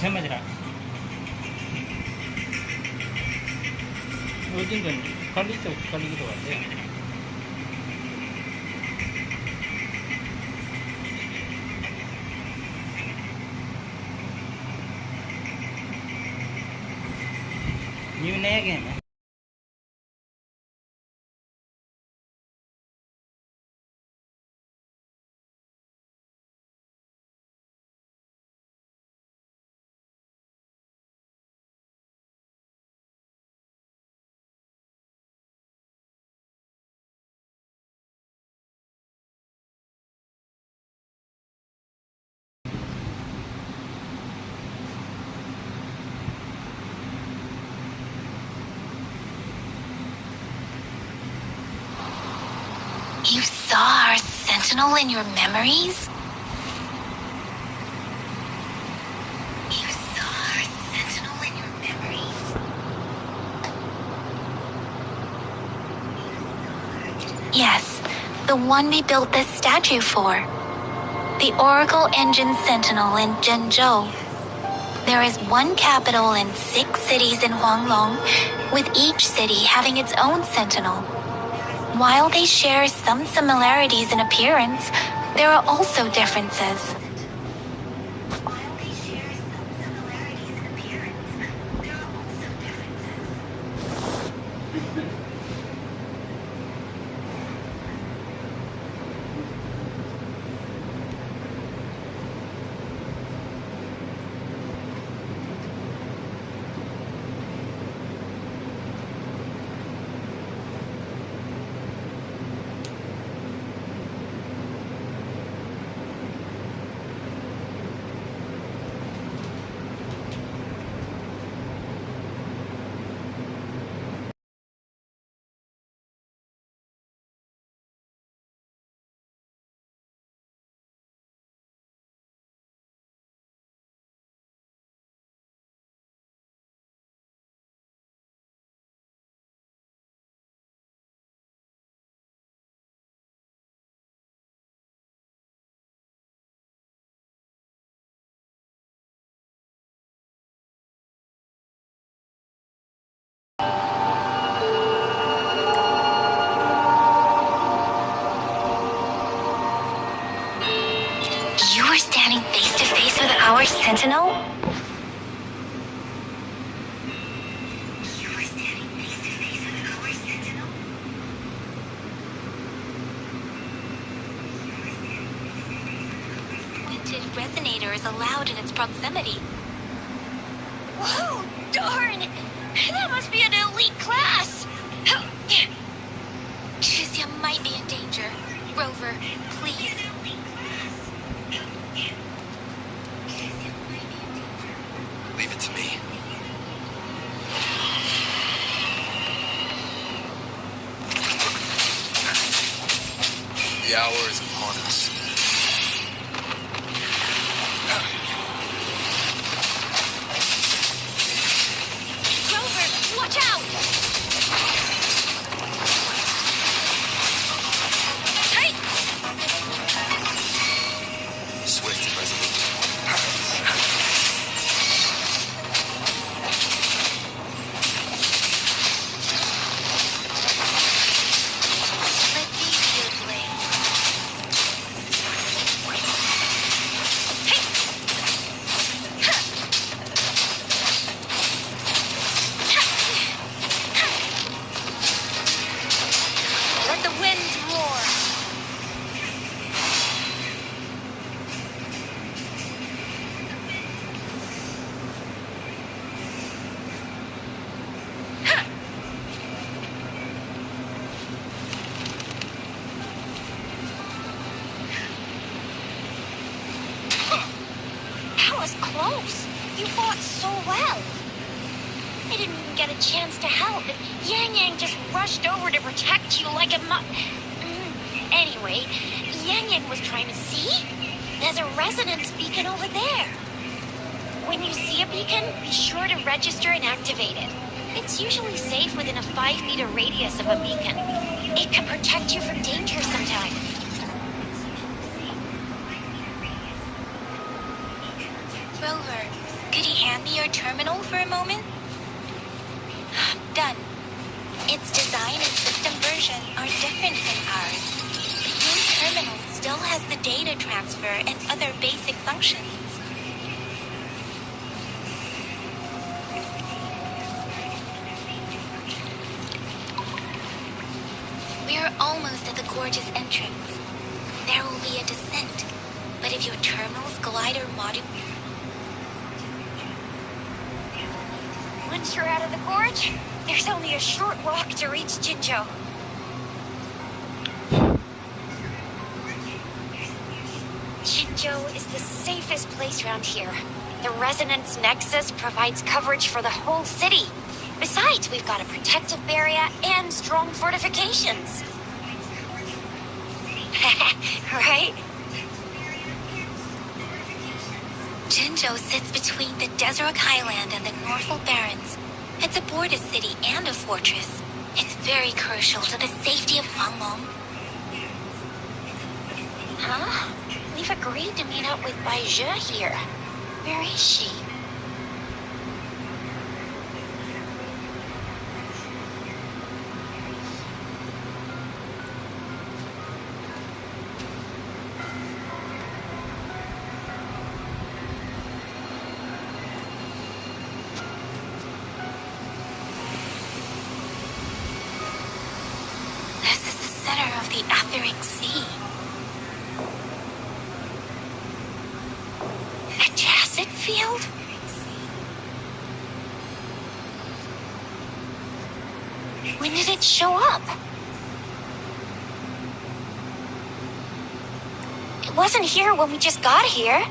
समझ रहा 어딘가 걸리기도 같아요. Như né kìa mẹ. You saw our sentinel in your memories? You saw our sentinel in your memories? Yes, the one we built this statue for. The Oracle Engine Sentinel in Zhenzhou. There is one capital and 6 cities in Huanglong, with each city having its own sentinel. While they share some similarities in appearance, there are also differences. You were standing face to face with our sentinel? You were standing face to face with our sentinel? Pointed resonator is allowed in its proximity. Whoa, darn! That must be an elite class! Shizia might be in danger. Rover, please. Leave it to me. The hour is upon us. Rover, watch out! Hey! Swift and resolute. Let me be your blade. Hey! Let the winds roar. That was close. You fought so well. I didn't even get a chance to help. Yang Yang just rushed over to protect you like a Anyway, Yang Yang was trying to see. There's a resonance beacon over there. When you see a beacon, be sure to register and activate it. It's usually safe within a 5-meter radius of a beacon. It can protect you from danger sometimes. Rover, could you hand me your terminal for a moment? Done. Its design and system version are different from ours. The new terminal still has the data transfer and other basic functions. We're almost at the gorgeous entrance. There will be a descent, but if your terminal's glider module... Once you're out of the gorge, there's only a short walk to reach Jinzhou. Jinzhou is the safest place around here. The Resonance Nexus provides coverage for the whole city. Besides, we've got a protective barrier and strong fortifications. Right? Jinzhou sits between the Desert Highland and the Norfolk Barrens. It's a border city and a fortress. It's very crucial to the safety of Huanglong. Huh? We've agreed to meet up with Bai Zhe here. Where is she? This is the center of the Wuthering Sea. A tacit field? When did it show up? It wasn't here when we just got here.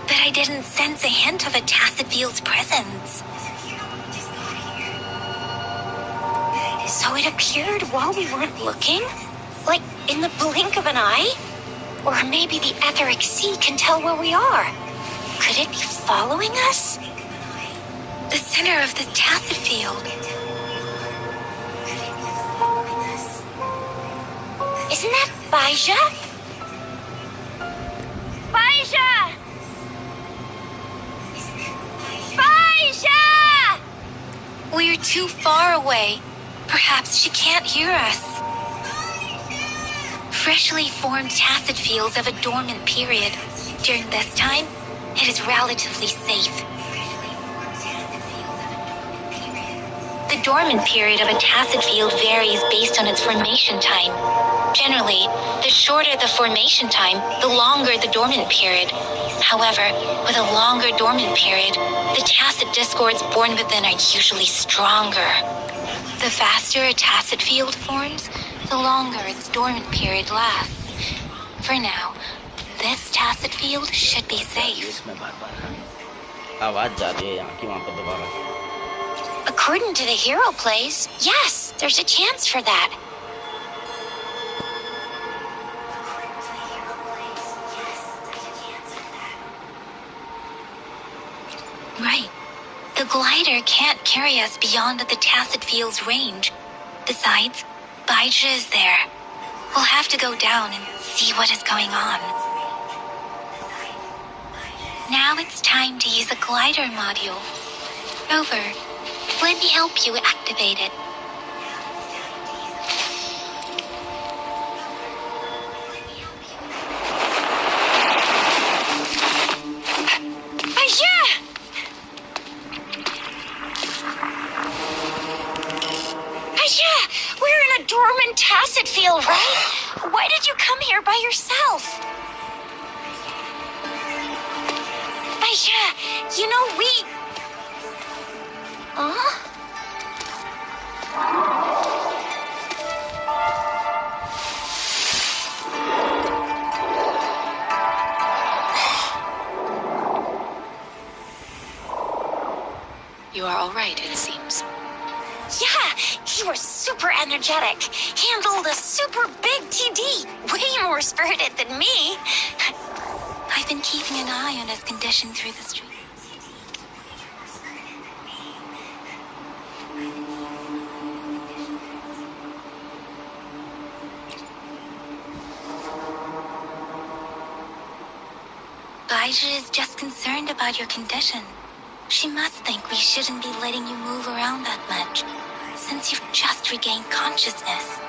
But I didn't sense a hint of a tacit field's presence. So it appeared while we weren't looking? Like in the blink of an eye? Or maybe the etheric sea can tell where we are. Could it be following us? The center of the tacit field. Isn't that Bai Zhe? Bai Zhe! Bai Zhe! We're too far away. Perhaps she can't hear us. Freshly formed tacit fields have a dormant period. During this time, it is relatively safe. The dormant period of a tacit field varies based on its formation time. Generally, the shorter the formation time, the longer the dormant period. However, with a longer dormant period, the tacit discords born within are usually stronger. The faster a tacit field forms, the longer its dormant period lasts. For now, this tacit field should be safe. इसमें बार-बार आवाज जा रही है यहाँ की वहाँ पर दोबारा. According to the hero plays, yes, there's a chance for that. Right. The glider can't carry us beyond the tacit field's range. Besides, Bai Zhe is there. We'll have to go down and see what is going on. Now it's time to use a glider module. Rover, let me help you activate it. Bai Zhe! Bai Zhe, we're in a dormant tacit field, right? Why did you come here by yourself? Bai Zhe, you know we... Huh? You are all right, it seems. Yeah, you were super energetic. Handled a super big TD. Way more spirited than me. I've been keeping an eye on his condition through the street. Baija is just concerned about your condition. She must think we shouldn't be letting you move around that much, since you've just regained consciousness.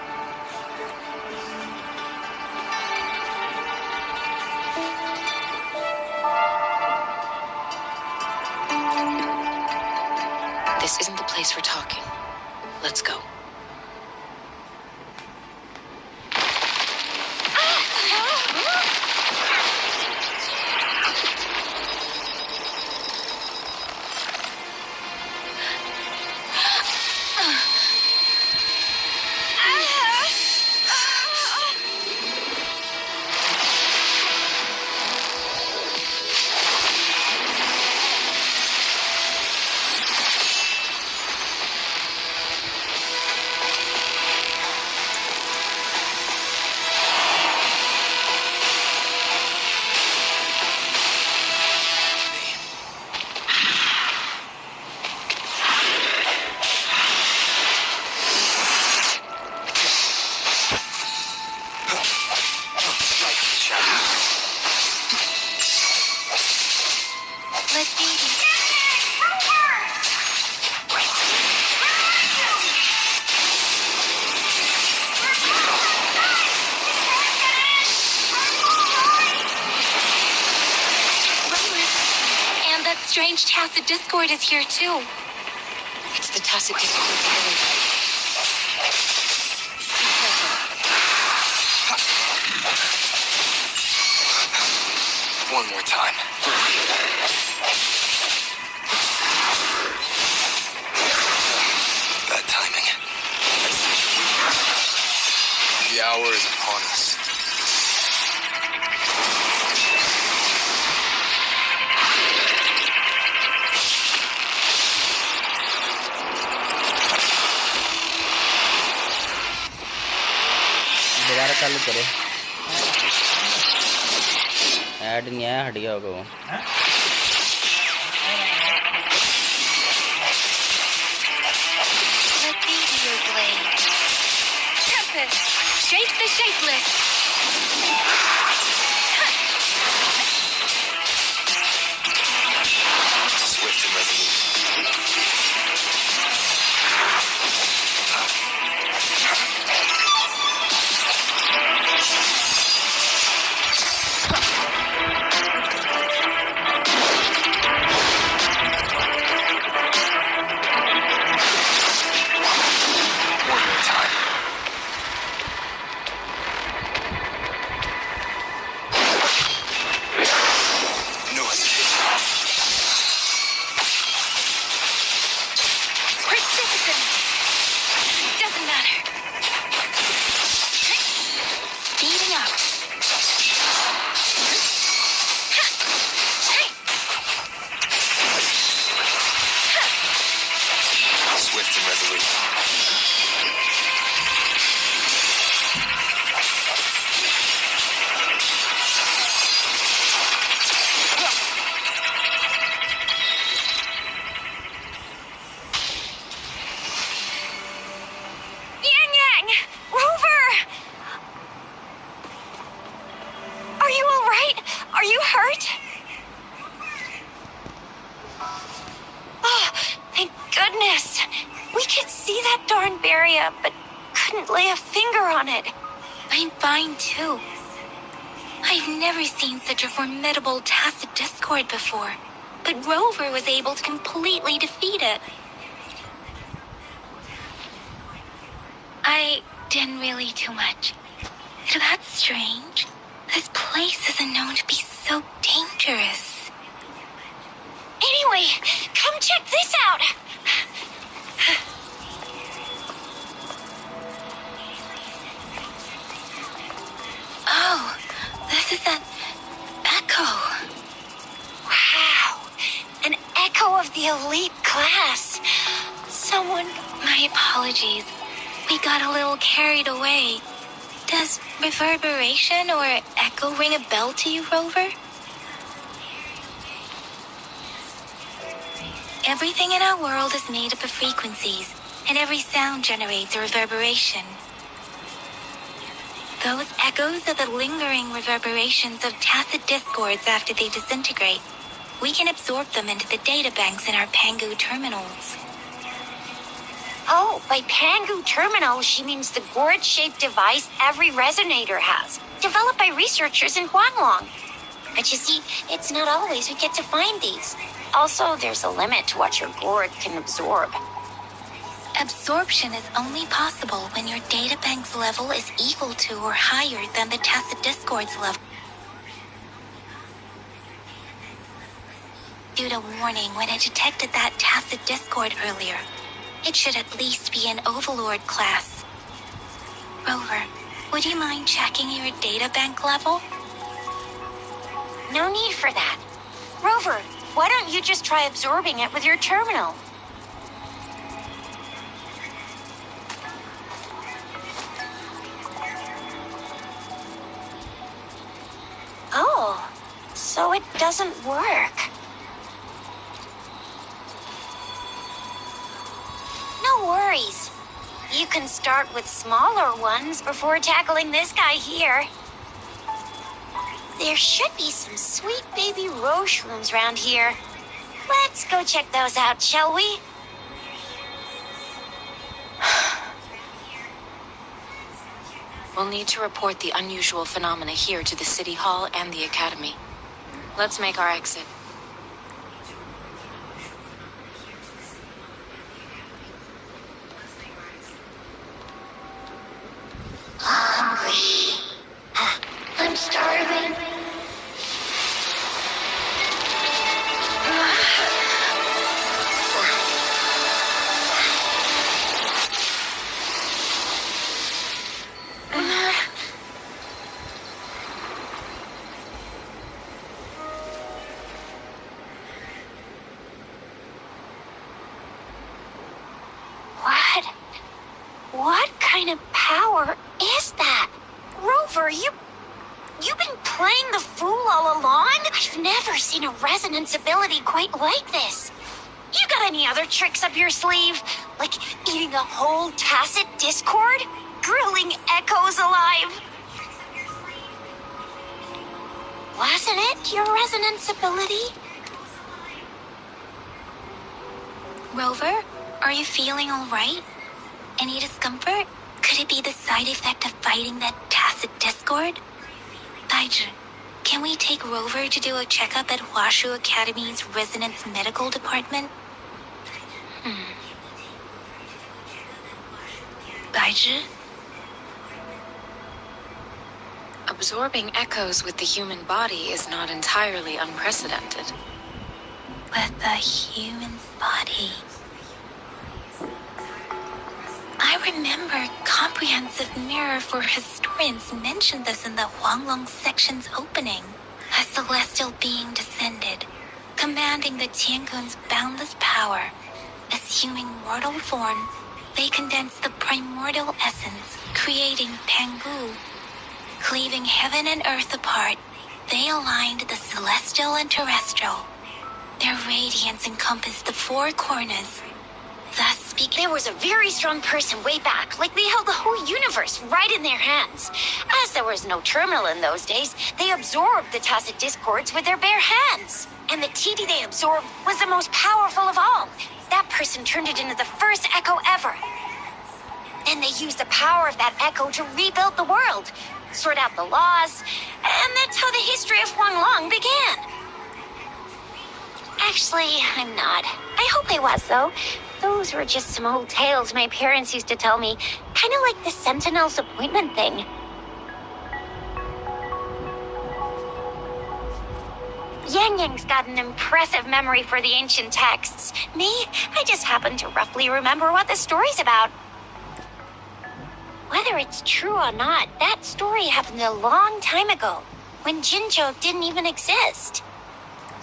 This isn't the place for talking. Let's go. Let's do this. And that strange tacit discord is here too. It's the tacit discord village. One more time. Bad timing. The hour is upon us. दोबारा चालू करो add नहीं आया हट गया होगा वो Let me be your blade. Tempest, shake the shapeless. Swift and resolute. One more time. No hesitation. Precipitant. Doesn't matter. Speeding up. Swift and resolute. Yang Yang! Rover! Are you alright? Are you hurt? Oh, thank goodness. We could see that darn barrier, but couldn't lay a finger on it. I'm fine too. I've never seen such a formidable tacit discord before, but Rover was able to completely defeat it. I didn't really do much. That's strange. This place isn't known to be so dangerous. Anyway, come check this out. Oh, this is an echo. Wow, an echo echo of the elite class. Someone... My apologies. We got a little carried away. Does reverberation or echo ring a bell to you, Rover? Everything in our world is made up of frequencies, and every sound generates a reverberation. Those echoes are the lingering reverberations of tacit discords after they disintegrate. We can absorb them into the databanks in our Pangu terminals. Oh, by Pangu terminal, she means the gourd-shaped device every resonator has, developed by researchers in Huanglong. But you see, it's not always we get to find these. Also, there's a limit to what your gourd can absorb. Absorption is only possible when your databank's level is equal to or higher than the tacit discord's level. Issued a warning when it detected that tacit discord earlier. It should at least be an Overlord class. Rover, would you mind checking your databank level? No need for that. Rover, why don't you just try absorbing it with your terminal? Oh, so it doesn't work. No worries. You can start with smaller ones before tackling this guy here. There should be some sweet baby roche rooms around here. Let's go check those out, shall we? We'll need to report the unusual phenomena here to the City Hall and the Academy. Let's make our exit. Hungry. I'm starving. What kind of power is that? Rover, you've been playing the fool all along? I've never seen a resonance ability quite like this. You got any other tricks up your sleeve? Like eating a whole tacit discord? Grilling echoes alive? Wasn't it your resonance ability? Rover, are you feeling all right? Any discomfort? Could it be the side effect of fighting that tacit discord? Baiju, can we take Rover to do a checkup at Huashu Academy's Resonance Medical Department? Baiju? Absorbing echoes with the human body is not entirely unprecedented. With the human body. I remember Comprehensive Mirror for Historians mentioned this in the Huanglong section's opening. A celestial being descended, commanding the Tiankun's boundless power. Assuming mortal form, they condensed the primordial essence, creating Pangu. Cleaving heaven and earth apart, they aligned the celestial and terrestrial. Their radiance encompassed the four corners. Thus speaking, There was a very strong person way back, like they held the whole universe right in their hands. As there was no terminal in those days, they absorbed the tacit discords with their bare hands. And the TD they absorbed was the most powerful of all. That person turned it into the first echo ever. Then they used the power of that echo to rebuild the world, sort out the laws, and that's how the history of Huanglong began. Actually, I'm not. I hope I was, though. Those were just some old tales my parents used to tell me, kind of like the Sentinel's appointment thing. Yang Yang's got an impressive memory for the ancient texts. Me, I just happen to roughly remember what the story's about. Whether it's true or not, that story happened a long time ago, when Jinzhou didn't even exist.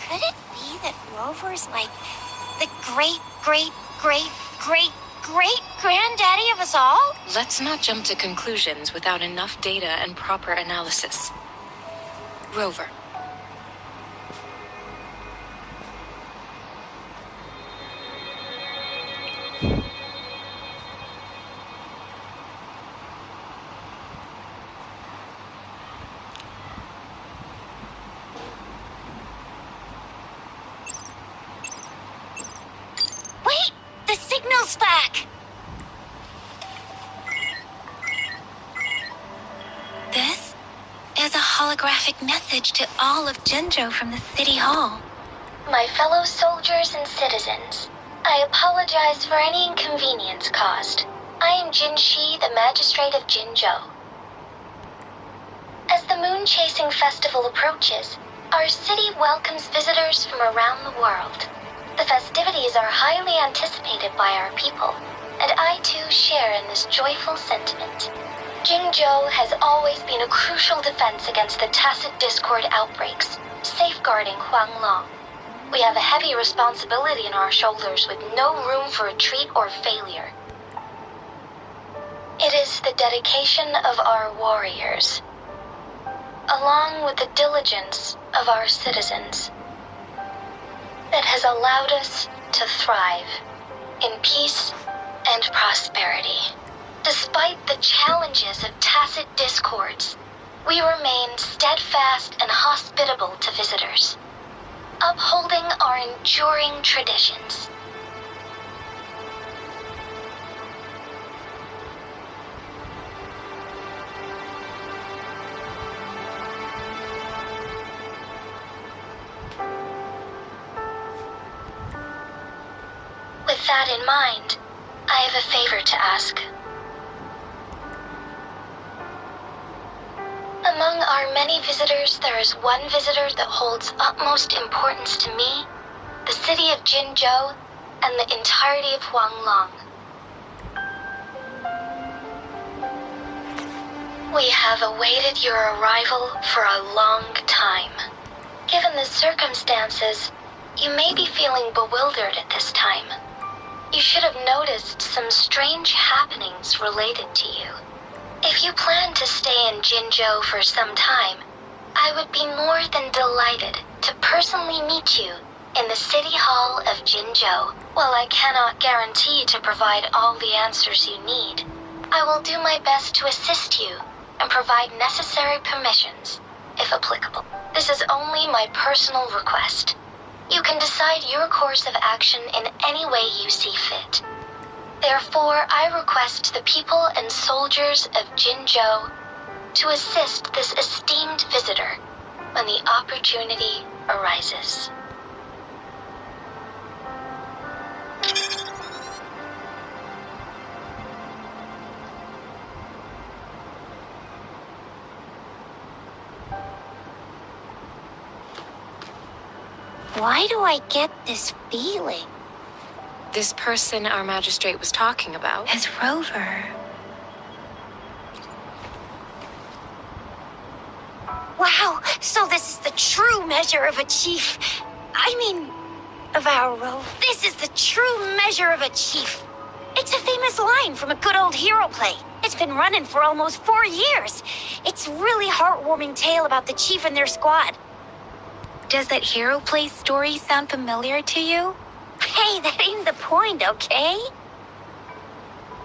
Could it be that Rover's like The great, great, great, great, great granddaddy of us all? Let's not jump to conclusions without enough data and proper analysis. Rover. Wait! The signal's back! This is a holographic message to all of Jinzhou from the City Hall. My fellow soldiers and citizens, I apologize for any inconvenience caused. I am Jin Shi, the Magistrate of Jinzhou. As the moon-chasing festival approaches, our city welcomes visitors from around the world. The festivities are highly anticipated by our people, and I too share in this joyful sentiment. Jinzhou has always been a crucial defense against the tacit discord outbreaks, safeguarding Huanglong. We have a heavy responsibility on our shoulders with no room for retreat or failure. It is the dedication of our warriors, along with the diligence of our citizens, that has allowed us to thrive in peace and prosperity. Despite the challenges of tacit discords, we remain steadfast and hospitable to visitors, upholding our enduring traditions. With that in mind, I have a favor to ask. Among our many visitors, there is one visitor that holds utmost importance to me, the city of Jinzhou, and the entirety of Huanglong. We have awaited your arrival for a long time. Given the circumstances, you may be feeling bewildered at this time. You should have noticed some strange happenings related to you. If you plan to stay in Jinzhou for some time, I would be more than delighted to personally meet you in the City Hall of Jinzhou. While I cannot guarantee to provide all the answers you need, I will do my best to assist you and provide necessary permissions, if applicable. This is only my personal request. You can decide your course of action in any way you see fit. Therefore, I request the people and soldiers of Jinzhou to assist this esteemed visitor when the opportunity arises. Why do I get this feeling? This person our magistrate was talking about. As Rover. Wow, so this is the true measure of a chief. Of our role. This is the true measure of a chief. It's a famous line from a good old hero play. It's been running for almost 4 years. It's a really heartwarming tale about the chief and their squad. Does that hero play story sound familiar to you? Hey, that ain't the point, okay?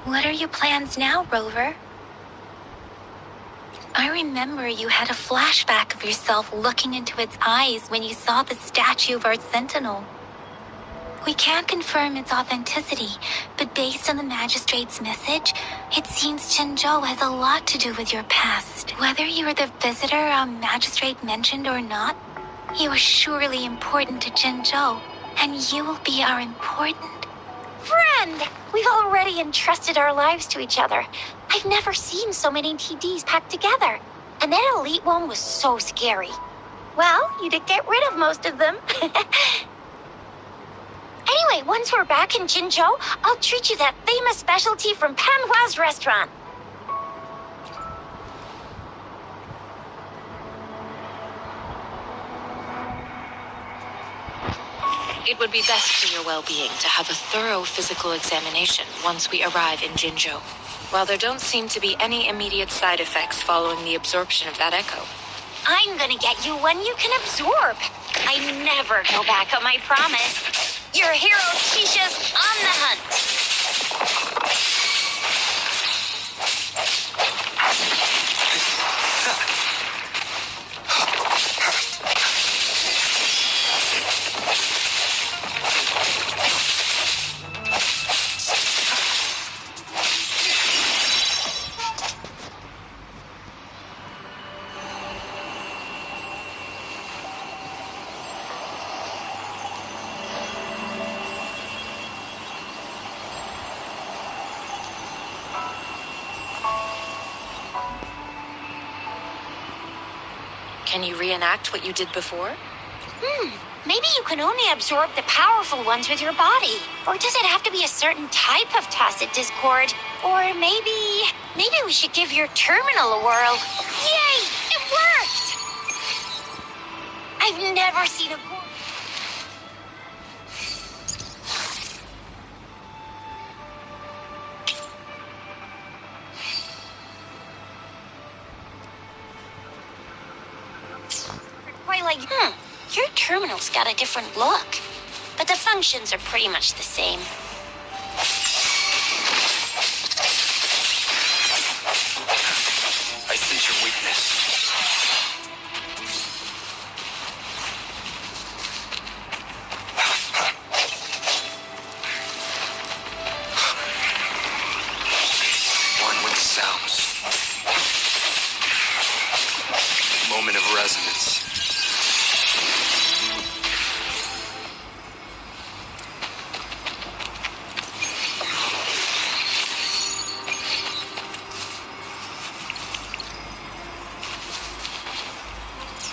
What are your plans now, Rover? I remember you had a flashback of yourself looking into its eyes when you saw the statue of our sentinel. We can't confirm its authenticity, but based on the magistrate's message, it seems Jinzhou has a lot to do with your past. Whether you were the visitor our magistrate mentioned or not, you are surely important to Jinzhou, and you will be our important Friend! We've already entrusted our lives to each other. I've never seen so many TDs packed together. And that elite one was so scary. Well, you did get rid of most of them. Anyway, once we're back in Jinzhou, I'll treat you that famous specialty from Panhua's restaurant. It would would be best for your well-being to have a thorough physical examination once we arrive in Jinzhou. While there don't seem to be any immediate side effects following the absorption of that echo. I'm gonna get you one you can absorb. I never go back on my promise. Your hero Tisha's on the hunt. Can you reenact what you did before? Maybe you can only absorb the powerful ones with your body. Or does it have to be a certain type of Tacit Discord? Or maybe we should give your terminal a whirl. Yay! It worked! I've never seen a quite like, your terminal's got a different look. But the functions are pretty much the same. I sense your weakness. One with sounds. Moment of resonance.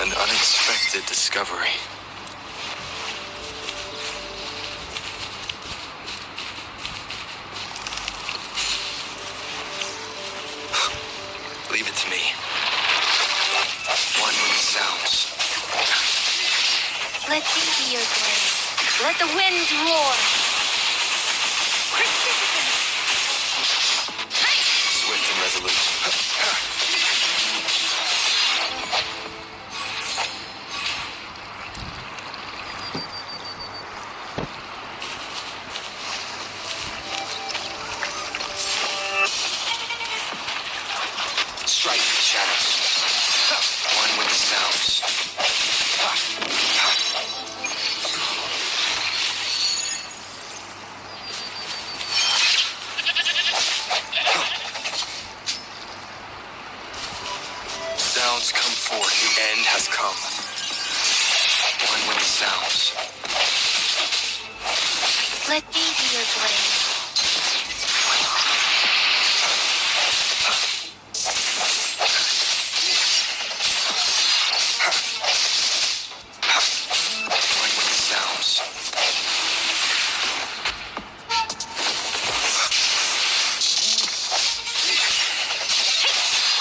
An unexpected discovery. Leave it to me. One with sounds. Let me be your blade. Let the winds roar. Persistence. Swift and resolute. Strike the shadows. One with sounds. Sounds come forth. The end has come. One with sounds. Let me be your blade. One with sounds.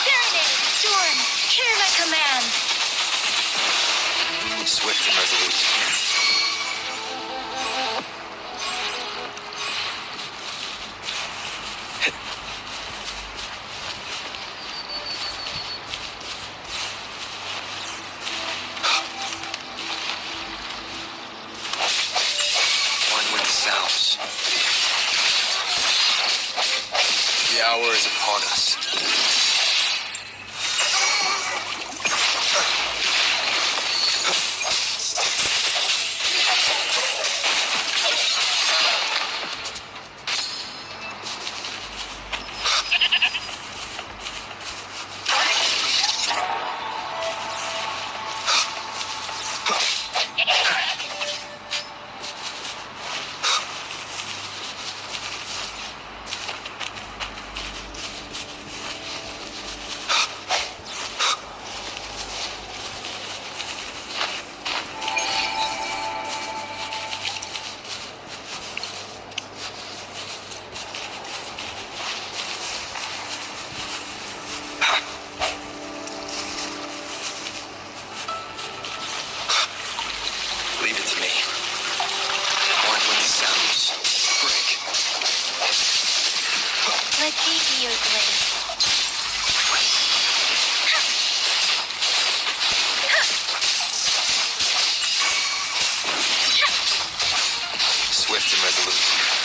There it is, Storm. Hear my command. Swift and resolute. One with sounds. The hour is upon us. swift and resolute.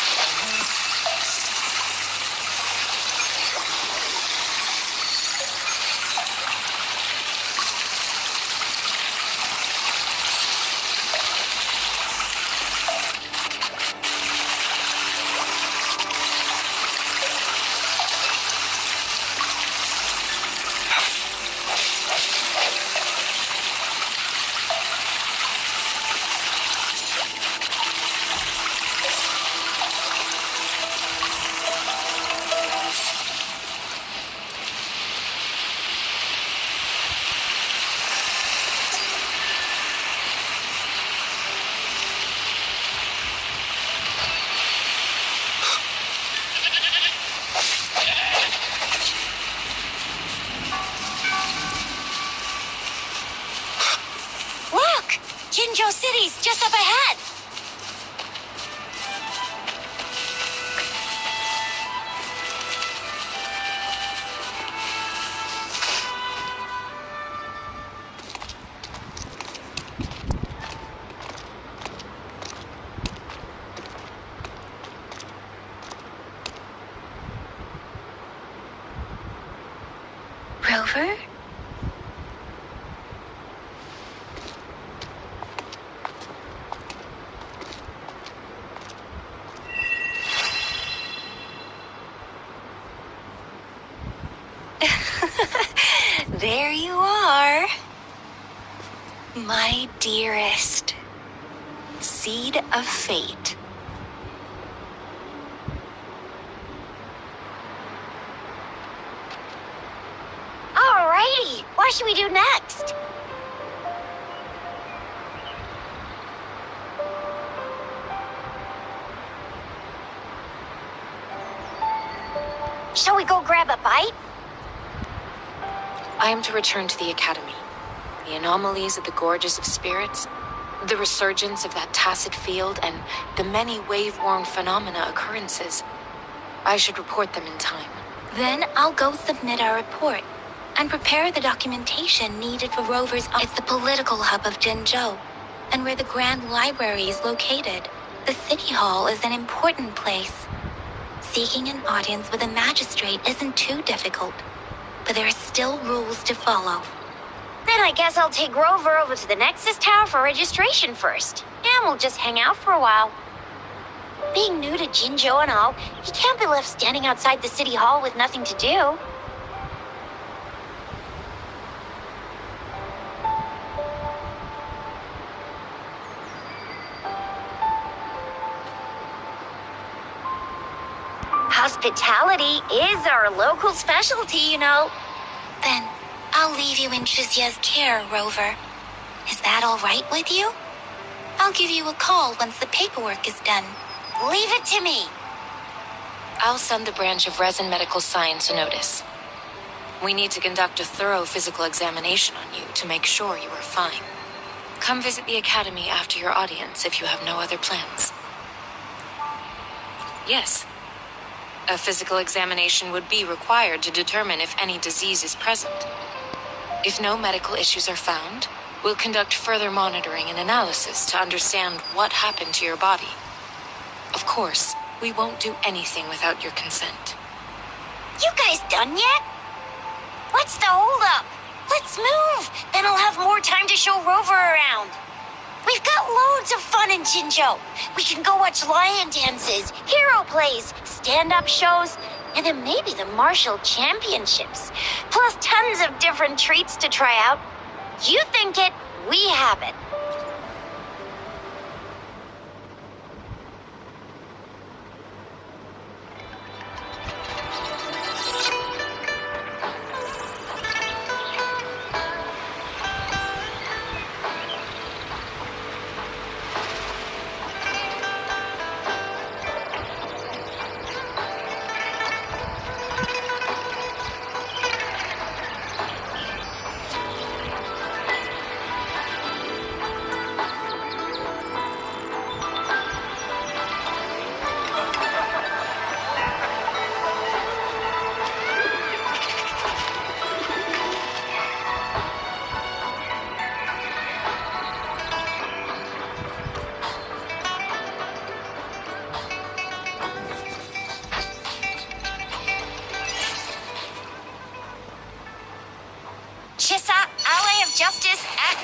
Look! Jinzhou City's just up ahead! Rover? There you are. My dearest. Seed of fate. Alrighty, what should we do next? Shall we go grab a bite? I am to return to the Academy. The anomalies of the Gorges of Spirits, the resurgence of that tacit field, and the many wave-worn phenomena occurrences. I should report them in time. Then I'll go submit our report and prepare the documentation needed for Rover's. It's the political hub of Jinzhou, and where the Grand Library is located. The City Hall is an important place. Seeking an audience with a magistrate isn't too difficult, but there are still rules to follow. Then I guess I'll take Rover over to the Nexus Tower for registration first. And we'll just hang out for a while. Being new to Jinzhou and all, he can't be left standing outside the City Hall with nothing to do. Hospitality is our local specialty, you know. Then I'll leave you in Shizia's care, Rover. Is that all right with you? I'll give you a call once the paperwork is done. Leave it to me. I'll send the branch of Resin Medical Science a notice. We need to conduct a thorough physical examination on you to make sure you are fine. Come visit the Academy after your audience if you have no other plans. Yes. A physical examination would be required to determine if any disease is present. If no medical issues are found, we'll conduct further monitoring and analysis to understand what happened to your body. Of course, we won't do anything without your consent. You guys done yet? What's the holdup? Let's move. Then I'll have more time to show Rover around. We've got loads of fun in Jinzhou. We can go watch lion dances, hero plays, stand-up shows, and then maybe the martial championships. Plus tons of different treats to try out. You think it, we have it.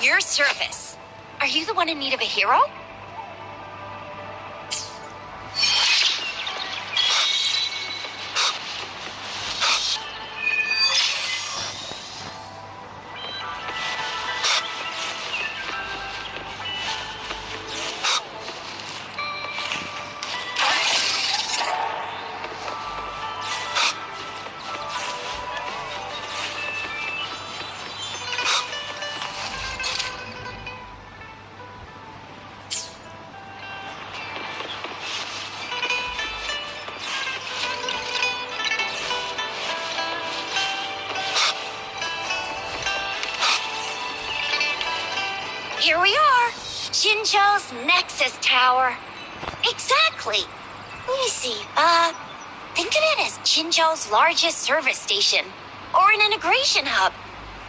your service. Are you the one in need of a hero? Here we are, Jinzhou's Nexus Tower. Exactly. Let me see, think of it as Jinzhou's largest service station, or an integration hub.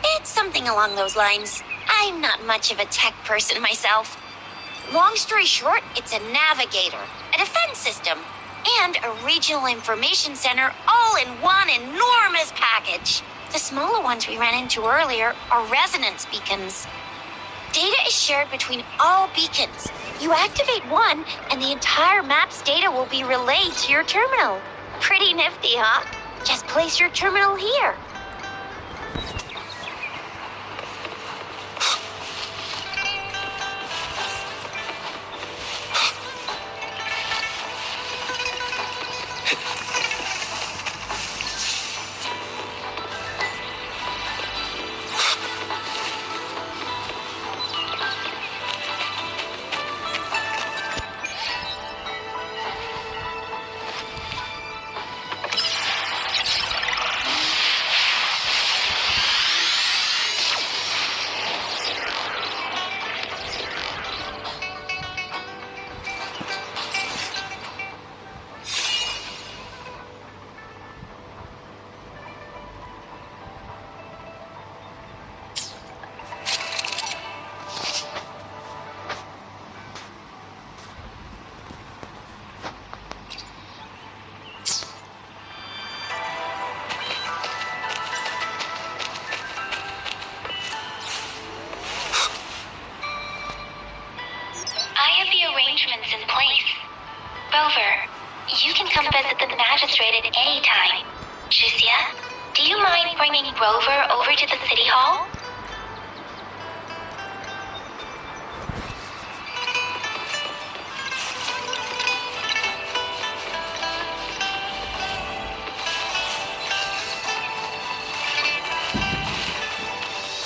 It's something along those lines. I'm not much of a tech person myself. Long story short, it's a navigator, a defense system, and a regional information center all in one enormous package. The smaller ones we ran into earlier are resonance beacons. Data is shared between all beacons. You activate one, and the entire map's data will be relayed to your terminal. Pretty nifty, huh? Just place your terminal here. Arrangements in place. Rover, you can come visit the magistrate at any time. Jusia, do you mind bringing Rover over to the city hall?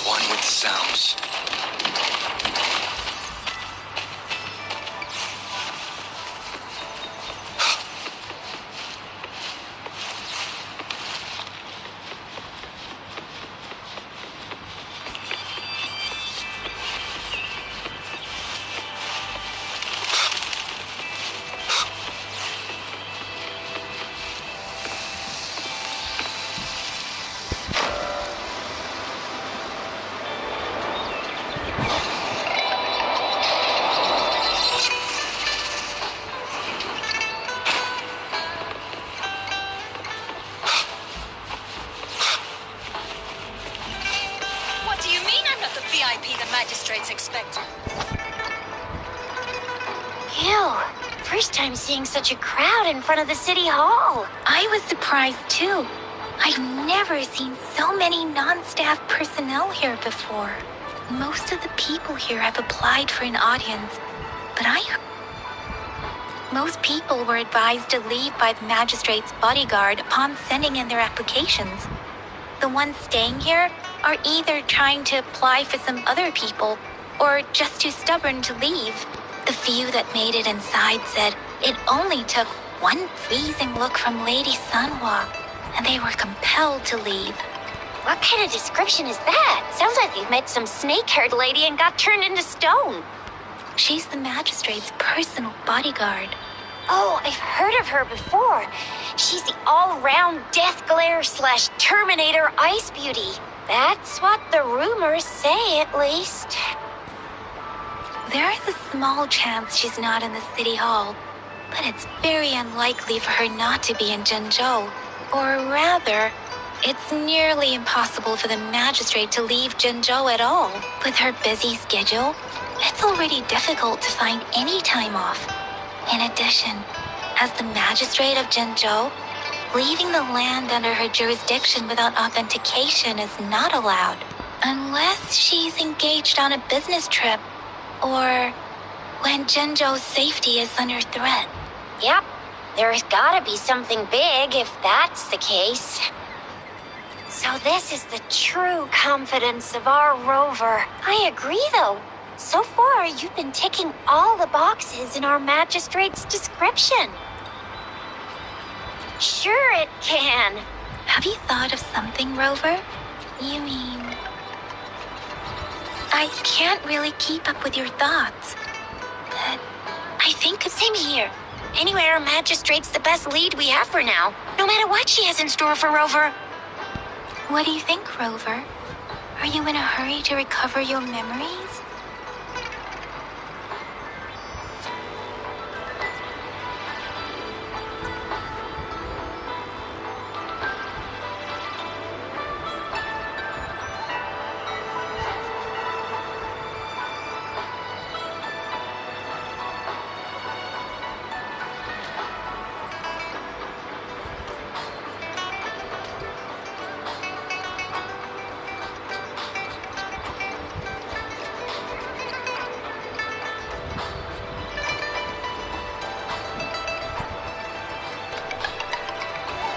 One with the sounds. The magistrate's expecting. Ew. First time seeing such a crowd in front of the city hall. I was surprised too. I've never seen so many non-staff personnel here before. Most of the people here have applied for an audience, but most people were advised to leave by the magistrate's bodyguard upon sending in their applications. The ones staying here are either trying to apply for some other people or just too stubborn to leave. The few that made it inside said it only took one freezing look from Lady Sanhua, and they were compelled to leave. What kind of description is that? Sounds like you've met some snake-haired lady and got turned into stone. She's the magistrate's personal bodyguard. Oh, I've heard of her before. She's the all-round Death Glare / Terminator Ice Beauty. That's what the rumors say, at least. There is a small chance she's not in the city hall, but it's very unlikely for her not to be in Zhenzhou. Or rather, It's nearly impossible for the magistrate to leave Zhenzhou at all. With her busy schedule, it's already difficult to find any time off. In addition, as the magistrate of Zhenzhou, leaving the land under her jurisdiction without authentication is not allowed, unless she's engaged on a business trip or when Zhenzhou's safety is under threat. Yep, there's gotta be something big if that's the case. So this is the true confidence of our rover. I agree, though. So far, you've been ticking all the boxes in our magistrate's description. Sure it can. Have you thought of something, Rover? You mean... I can't really keep up with your thoughts. But I think... Same here. Anyway, our magistrate's the best lead we have for now, no matter what she has in store for Rover. What do you think, Rover? Are you in a hurry to recover your memories?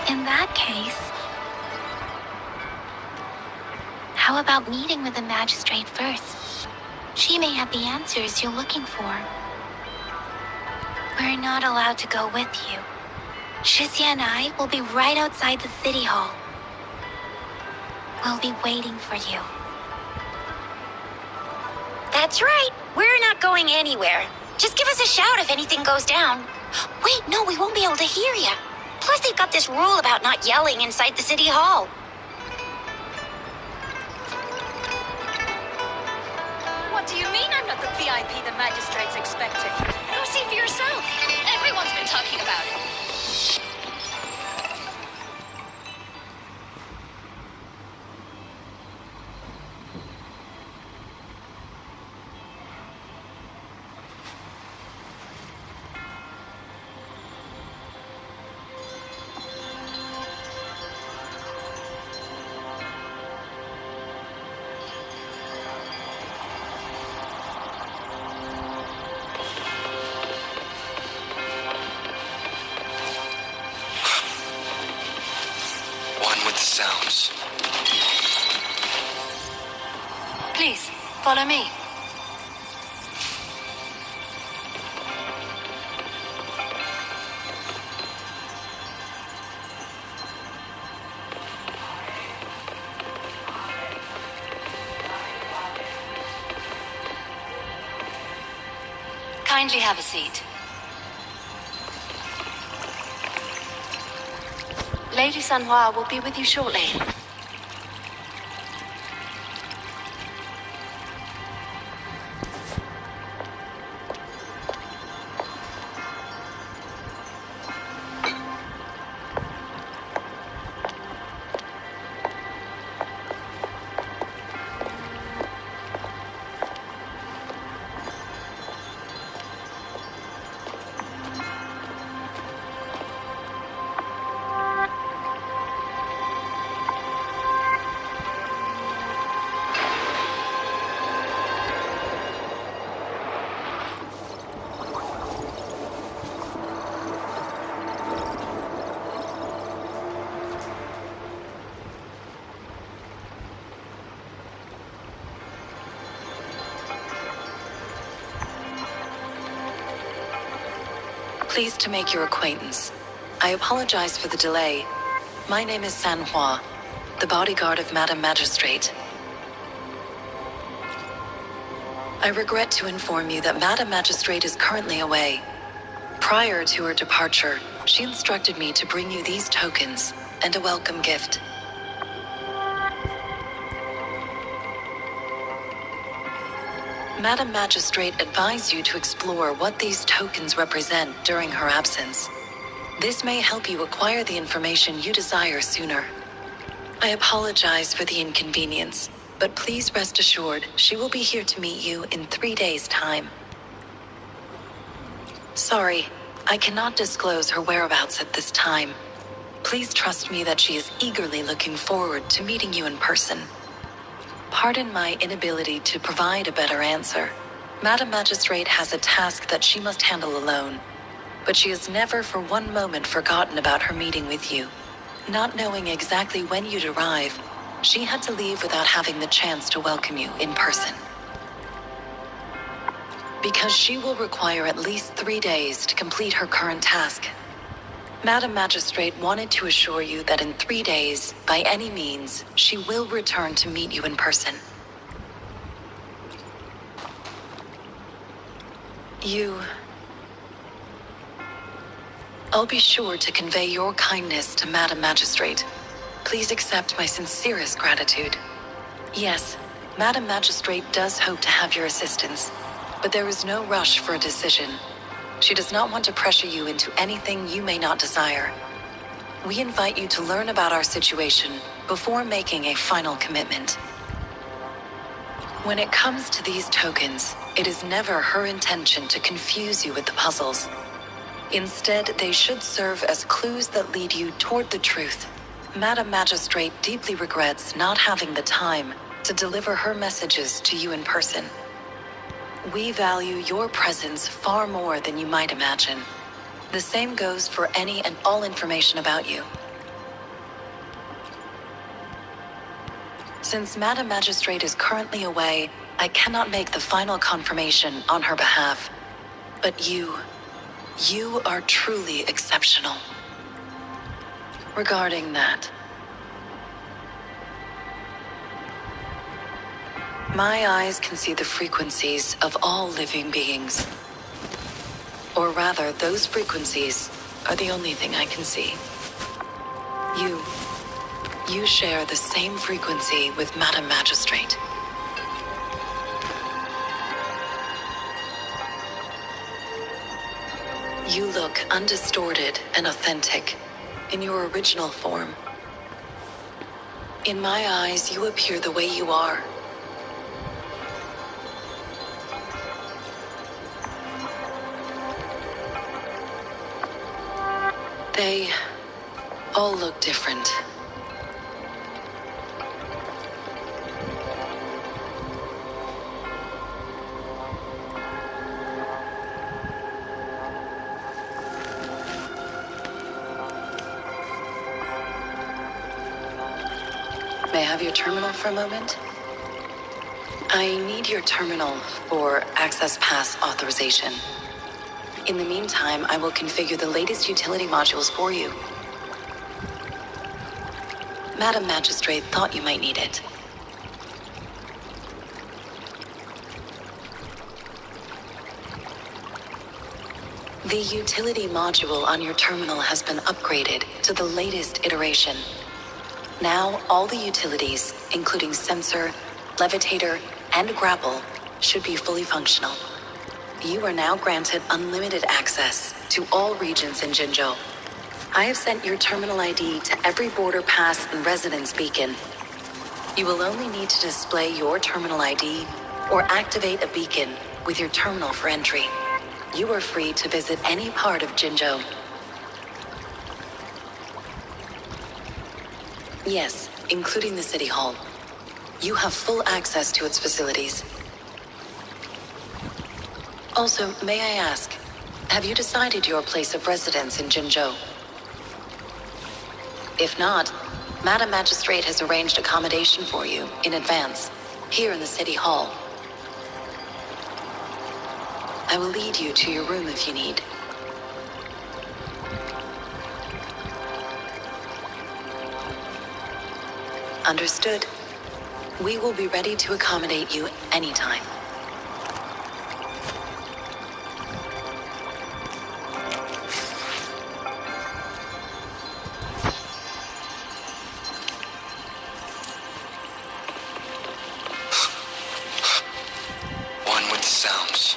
In that case, how about meeting with the magistrate first? She may have the answers you're looking for. We're not allowed to go with you. Shizia and I will be right outside the city hall. We'll be waiting for you. That's right. We're not going anywhere. Just give us a shout if anything goes down. Wait, no, we won't be able to hear you. Plus, they've got this rule about not yelling inside the city hall. What do you mean I'm not the VIP the magistrate's expecting? Go see for yourself. Everyone's been talking about it. Sounds. Please, follow me. Kindly have a seat. Lady Sanhua will be with you shortly. Pleased to make your acquaintance. I apologize for the delay. My name is Sanhua, the bodyguard of Madam Magistrate. I regret to inform you that Madam Magistrate is currently away. Prior to her departure, she instructed me to bring you these tokens and a welcome gift. Madam Magistrate advised you to explore what these tokens represent during her absence. This may help you acquire the information you desire sooner. I apologize for the inconvenience, but please rest assured she will be here to meet you in 3 days' time. Sorry, I cannot disclose her whereabouts at this time. Please trust me that she is eagerly looking forward to meeting you in person. Pardon my inability to provide a better answer. Madam Magistrate has a task that she must handle alone, but she has never for one moment forgotten about her meeting with you. Not knowing exactly when you'd arrive, she had to leave without having the chance to welcome you in person. Because she will require at least 3 days to complete her current task. Madam Magistrate wanted to assure you that in 3 days, by any means, she will return to meet you in person. I'll be sure to convey your kindness to Madam Magistrate. Please accept my sincerest gratitude. Yes, Madam Magistrate does hope to have your assistance, but there is no rush for a decision. She does not want to pressure you into anything you may not desire. We invite you to learn about our situation before making a final commitment. When it comes to these tokens, it is never her intention to confuse you with the puzzles. Instead, they should serve as clues that lead you toward the truth. Madam Magistrate deeply regrets not having the time to deliver her messages to you in person. We value your presence far more than you might imagine. The same goes for any and all information about you. Since Madam Magistrate is currently away, I cannot make the final confirmation on her behalf. But you are truly exceptional. Regarding that, my eyes can see the frequencies of all living beings. Or rather, those frequencies are the only thing I can see. You share the same frequency with Madam Magistrate. You look undistorted and authentic in your original form. In my eyes, you appear the way you are. They all look different. May I have your terminal for a moment? I need your terminal for Access Pass authorization. In the meantime, I will configure the latest utility modules for you. Madam Magistrate thought you might need it. The utility module on your terminal has been upgraded to the latest iteration. Now, all the utilities, including sensor, levitator, and grapple, should be fully functional. You are now granted unlimited access to all regions in Jinzhou. I have sent your terminal ID to every border pass and residence beacon. You will only need to display your terminal ID or activate a beacon with your terminal for entry. You are free to visit any part of Jinzhou. Yes, including the City Hall. You have full access to its facilities. Also, may I ask, have you decided your place of residence in Jinzhou? If not, Madam Magistrate has arranged accommodation for you in advance, here in the City Hall. I will lead you to your room if you need. Understood. We will be ready to accommodate you anytime. One with the sounds.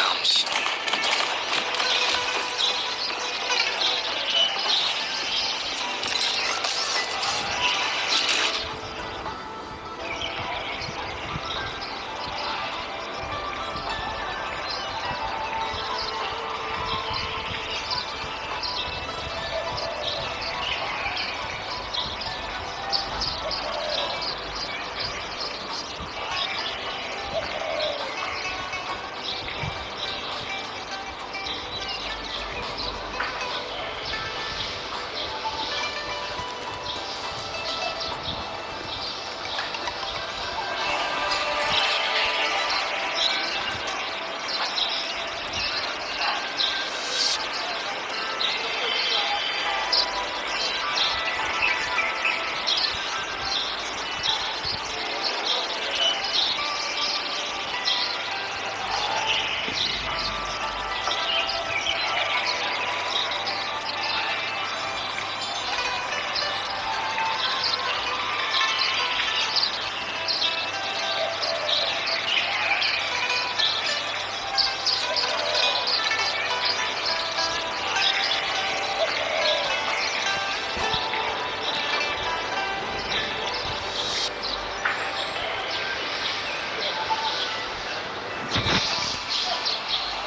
Downs.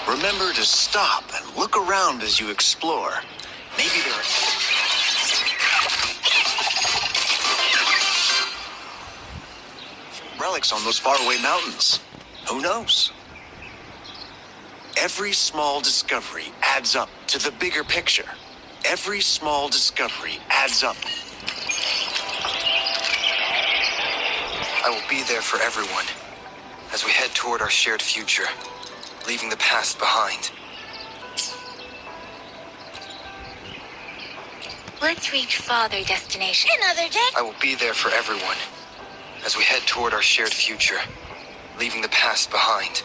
Remember to stop and look around as you explore. Maybe there are... relics on those faraway mountains. Who knows? Every small discovery adds up to the bigger picture. Every small discovery adds up. I will be there for everyone as we head toward our shared future, leaving the past behind. Let's reach farther destination. Another day. I will be there for everyone as we head toward our shared future, leaving the past behind.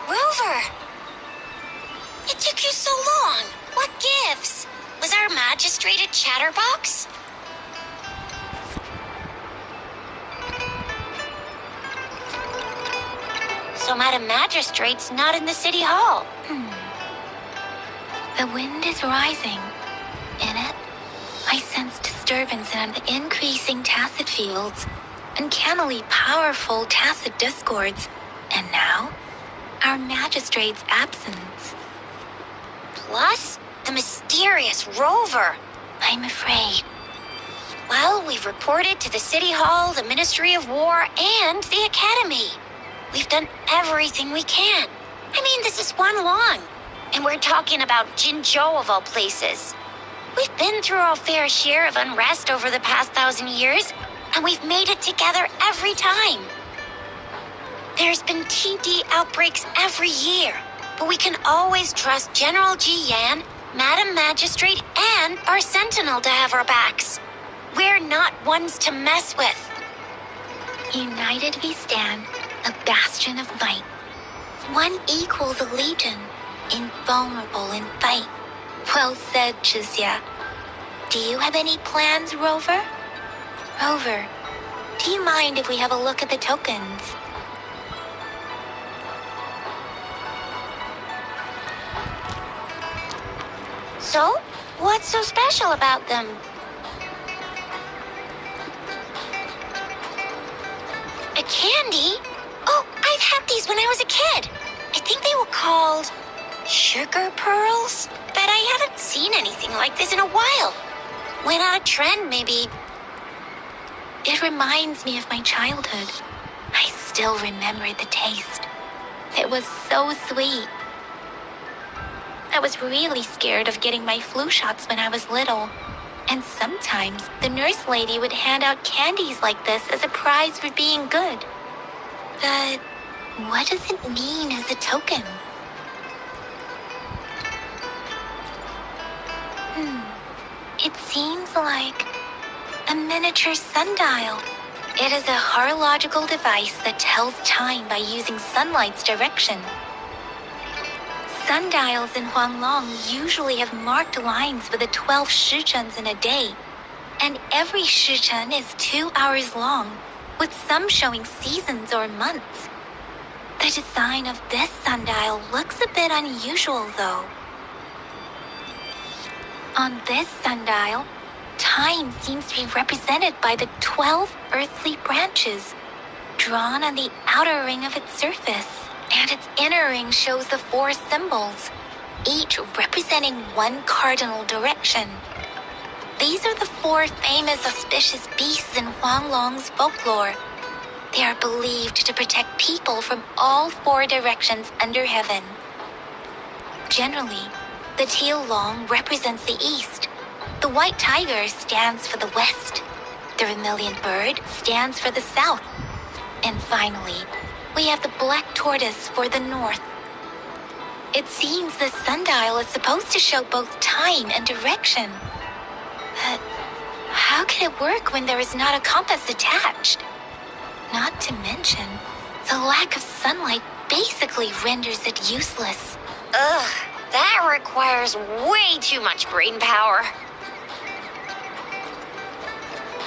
Rover! It took you so long. What gives? Was our magistrate a chatterbox? So Madam Magistrate's not in the city hall. The wind is rising. In it, I sense disturbance and the increasing tacit fields, uncannily powerful tacit discords, and now, our magistrate's absence. Plus, the mysterious Rover. I'm afraid. Well, we've reported to the City Hall, the Ministry of War, and the Academy. We've done everything we can. I mean, this is one long. And we're talking about Jinzhou of all places. We've been through our fair share of unrest over the past 1,000 years, and we've made it together every time. There's been TD outbreaks every year, but we can always trust General Ji Yan, Madam Magistrate, and our Sentinel to have our backs. We're not ones to mess with. United we stand, a bastion of might. One equals a legion, invulnerable in fight. Well said, Chizia. Do you have any plans, Rover? Rover, do you mind if we have a look at the tokens? So, what's so special about them? A candy? Oh, I've had these when I was a kid. I think they were called sugar pearls, but I haven't seen anything like this in a while. Went out of trend, maybe. It reminds me of my childhood. I still remember the taste. It was so sweet. I was really scared of getting my flu shots when I was little. And sometimes the nurse lady would hand out candies like this as a prize for being good. But what does it mean as a token? It seems like a miniature sundial. It is a horological device that tells time by using sunlight's direction. Sundials in Huanglong usually have marked lines with the 12 shichens in a day, and every shichen is 2 hours long, with some showing seasons or months. The design of this sundial looks a bit unusual, though. On this sundial, time seems to be represented by the 12 earthly branches, drawn on the outer ring of its surface. And its inner ring shows the 4 symbols, each representing one cardinal direction. These are the 4 famous auspicious beasts in Huanglong's folklore. They are believed to protect people from all 4 directions under heaven. Generally, the teal long represents the east. The white tiger stands for the west. The vermilion bird stands for the south. And finally, we have the black tortoise for the north. It seems the sundial is supposed to show both time and direction. But how can it work when there is not a compass attached? Not to mention, the lack of sunlight basically renders it useless. Ugh, that requires way too much brain power.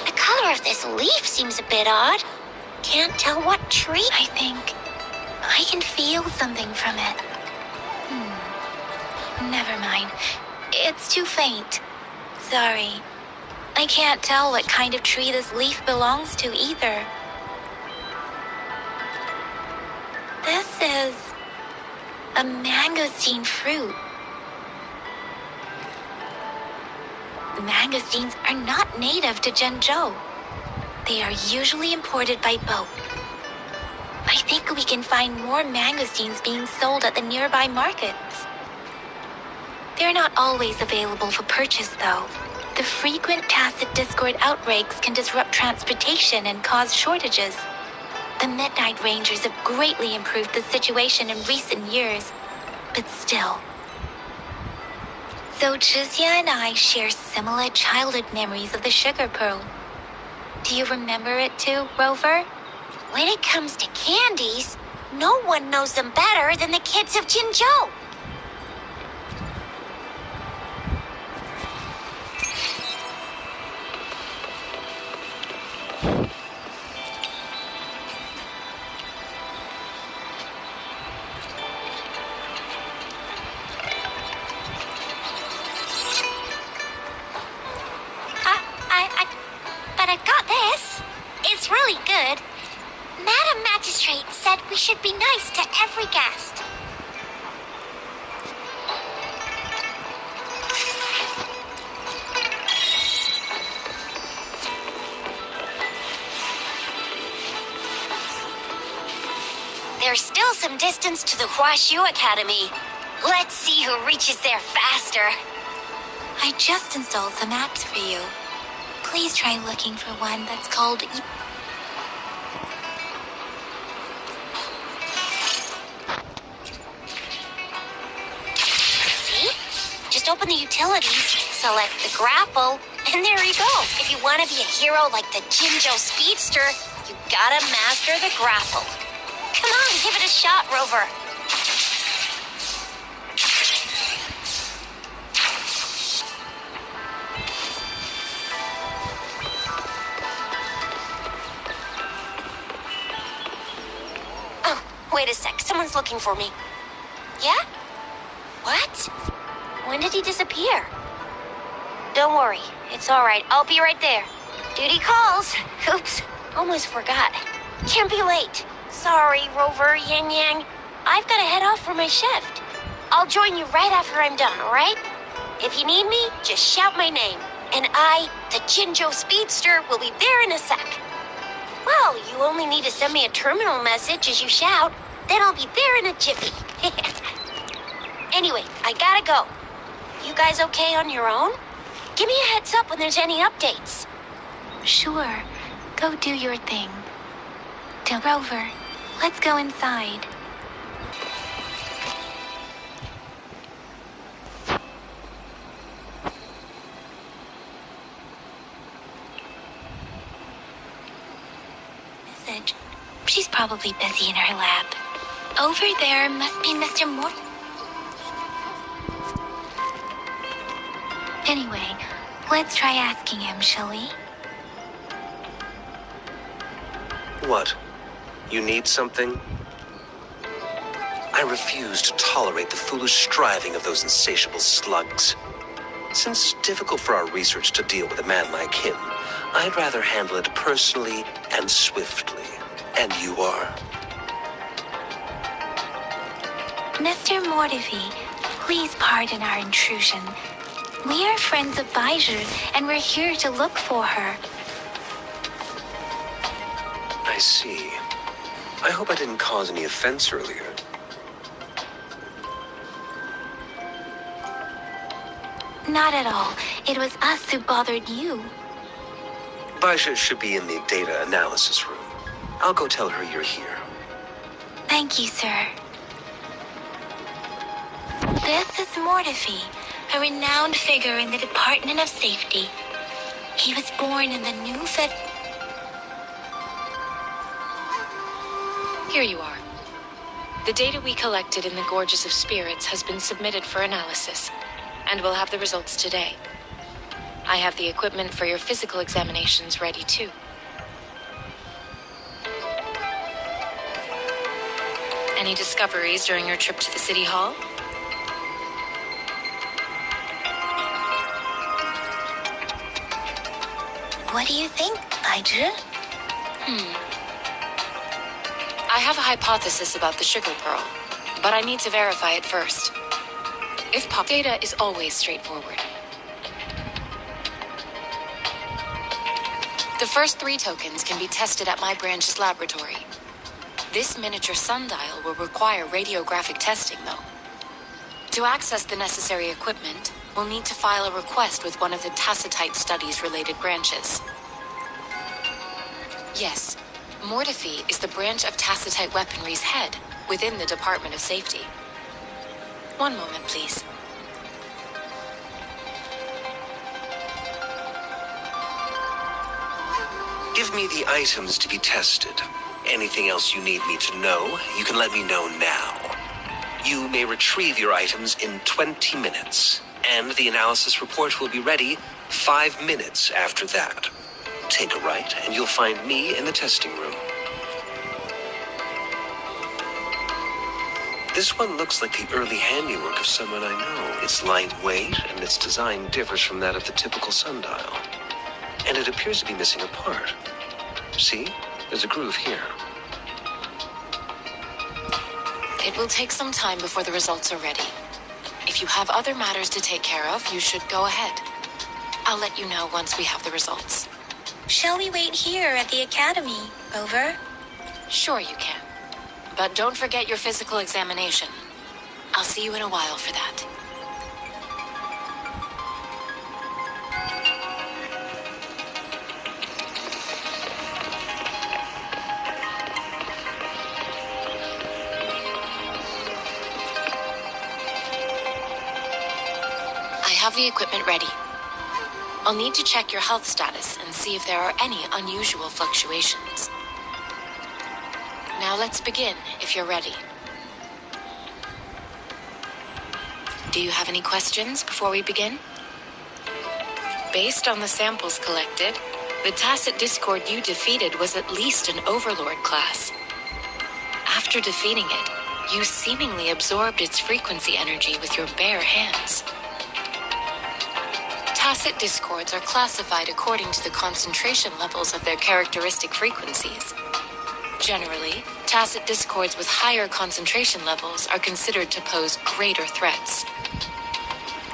The color of this leaf seems a bit odd. Can't tell what tree. I think I can feel something from it. Never mind. It's too faint. Sorry. I can't tell what kind of tree this leaf belongs to either. This is a mangosteen fruit. Mangosteens are not native to Zhengzhou. They are usually imported by boat. I think we can find more mangosteens being sold at the nearby markets. They're not always available for purchase, though. The frequent tacit discord outbreaks can disrupt transportation and cause shortages. The Midnight Rangers have greatly improved the situation in recent years, but still. So Zhixia and I share similar childhood memories of the sugar pearl. Do you remember it too, Rover? When it comes to candies, no one knows them better than the kids of Jinzhou. But I got this. It's really good. Madam Magistrate said we should be nice to every guest. There's still some distance to the Huashu Academy. Let's see who reaches there faster. I just installed some apps for you. Please try looking for one that's called... See? Just open the utilities, select the grapple, and there you go. If you want to be a hero like the Jinzhou Speedster, you gotta master the grapple. Come on, give it a shot, Rover. Oh, wait a sec. Someone's looking for me. Yeah? What? When did he disappear? Don't worry. It's all right. I'll be right there. Duty calls. Oops. Almost forgot. Can't be late. Sorry, Rover, Yang Yang. I've got to head off for my shift. I'll join you right after I'm done, alright? If you need me, just shout my name. And I, the Jinjo Speedster, will be there in a sec. Well, you only need to send me a terminal message as you shout. Then I'll be there in a jiffy. Anyway, I gotta go. You guys okay on your own? Give me a heads up when there's any updates. Sure. Go do your thing. Rover, let's go inside. Message. She's probably busy in her lab. Over there must be Mr. Mort. Anyway, let's try asking him, shall we? What? You need something? I refuse to tolerate the foolish striving of those insatiable slugs. Since it's difficult for our research to deal with a man like him, I'd rather handle it personally and swiftly. And you are? Mr. Mortivy, please pardon our intrusion. We are friends of Baiju, and we're here to look for her. I see. I hope I didn't cause any offense earlier. Not at all. It was us who bothered you. Baisha should be in the data analysis room. I'll go tell her you're here. Thank you, sir. This is Mortivy, a renowned figure in the Department of Safety. He was born in the new Here you are. The data we collected in the Gorges of Spirits has been submitted for analysis, and we'll have the results today. I have the equipment for your physical examinations ready too. Any discoveries during your trip to the City Hall? What do you think, Baiju? I have a hypothesis about the sugar pearl, but I need to verify it first. If pop data is always straightforward. The first 3 tokens can be tested at my branch's laboratory. This miniature sundial will require radiographic testing, though. To access the necessary equipment, we'll need to file a request with one of the Tacitite Studies-related branches. Yes, Mortify is the branch of Tacitite Weaponry's head within the Department of Safety. One moment, please. Give me the items to be tested. Anything else you need me to know, you can let me know now. You may retrieve your items in 20 minutes, and the analysis report will be ready 5 minutes after that. Take a right, and you'll find me in the testing room. This one looks like the early handiwork of someone I know. It's lightweight, and its design differs from that of the typical sundial. And it appears to be missing a part. See? There's a groove here. It will take some time before the results are ready. If you have other matters to take care of, you should go ahead. I'll let you know once we have the results. Shall we wait here at the academy? Over? Sure you can. But don't forget your physical examination. I'll see you in a while for that. I have the equipment ready. I'll need to check your health status and see if there are any unusual fluctuations. Now let's begin, if you're ready. Do you have any questions before we begin? Based on the samples collected, the Tacit Discord you defeated was at least an Overlord class. After defeating it, you seemingly absorbed its frequency energy with your bare hands. Tacit Discords are classified according to the concentration levels of their characteristic frequencies. Generally, Tacit discords with higher concentration levels are considered to pose greater threats.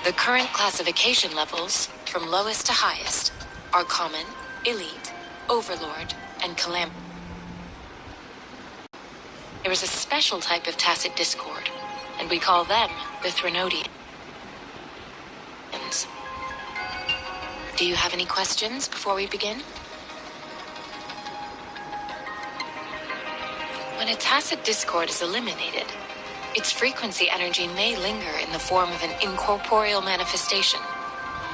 The current classification levels, from lowest to highest, are common, elite, overlord, and calam. There is a special type of tacit discord, and we call them the Threnodians. Do you have any questions before we begin? When a tacit discord is eliminated, its frequency energy may linger in the form of an incorporeal manifestation,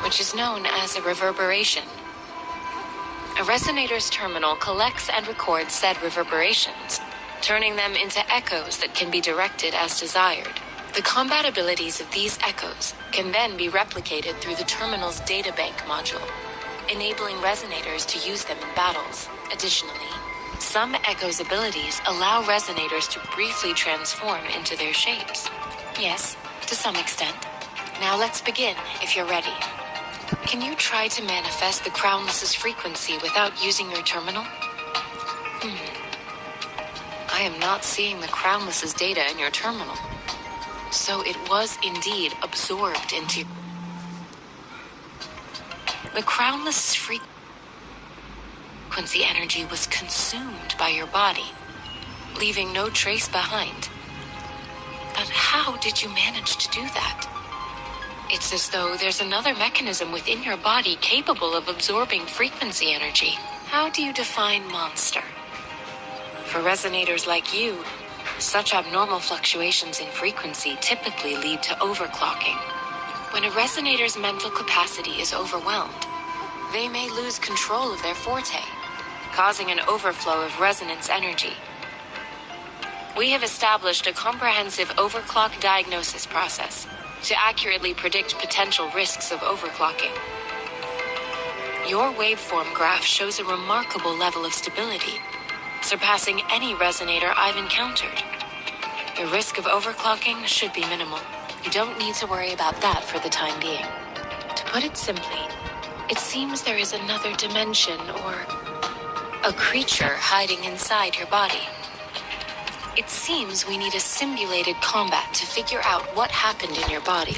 which is known as a reverberation. A resonator's terminal collects and records said reverberations, turning them into echoes that can be directed as desired. The compatibilities of these echoes can then be replicated through the terminal's databank module, enabling resonators to use them in battles. Additionally, some echoes' abilities allow resonators to briefly transform into their shapes. Yes, to some extent. Now let's begin, if you're ready. Can you try to manifest the Crownless's frequency without using your terminal? I am not seeing the Crownless's data in your terminal. So it was indeed absorbed into... The Crownless's frequency energy was consumed by your body, leaving no trace behind. But how did you manage to do that? It's as though there's another mechanism within your body capable of absorbing frequency energy. How do you define monster? For resonators like you, such abnormal fluctuations in frequency typically lead to overclocking. When a resonator's mental capacity is overwhelmed, they may lose control of their forte, causing an overflow of resonance energy. We have established a comprehensive overclock diagnosis process to accurately predict potential risks of overclocking. Your waveform graph shows a remarkable level of stability, surpassing any resonator I've encountered. The risk of overclocking should be minimal. You don't need to worry about that for the time being. To put it simply, it seems there is another dimension or a creature hiding inside your body. It seems we need a simulated combat to figure out what happened in your body.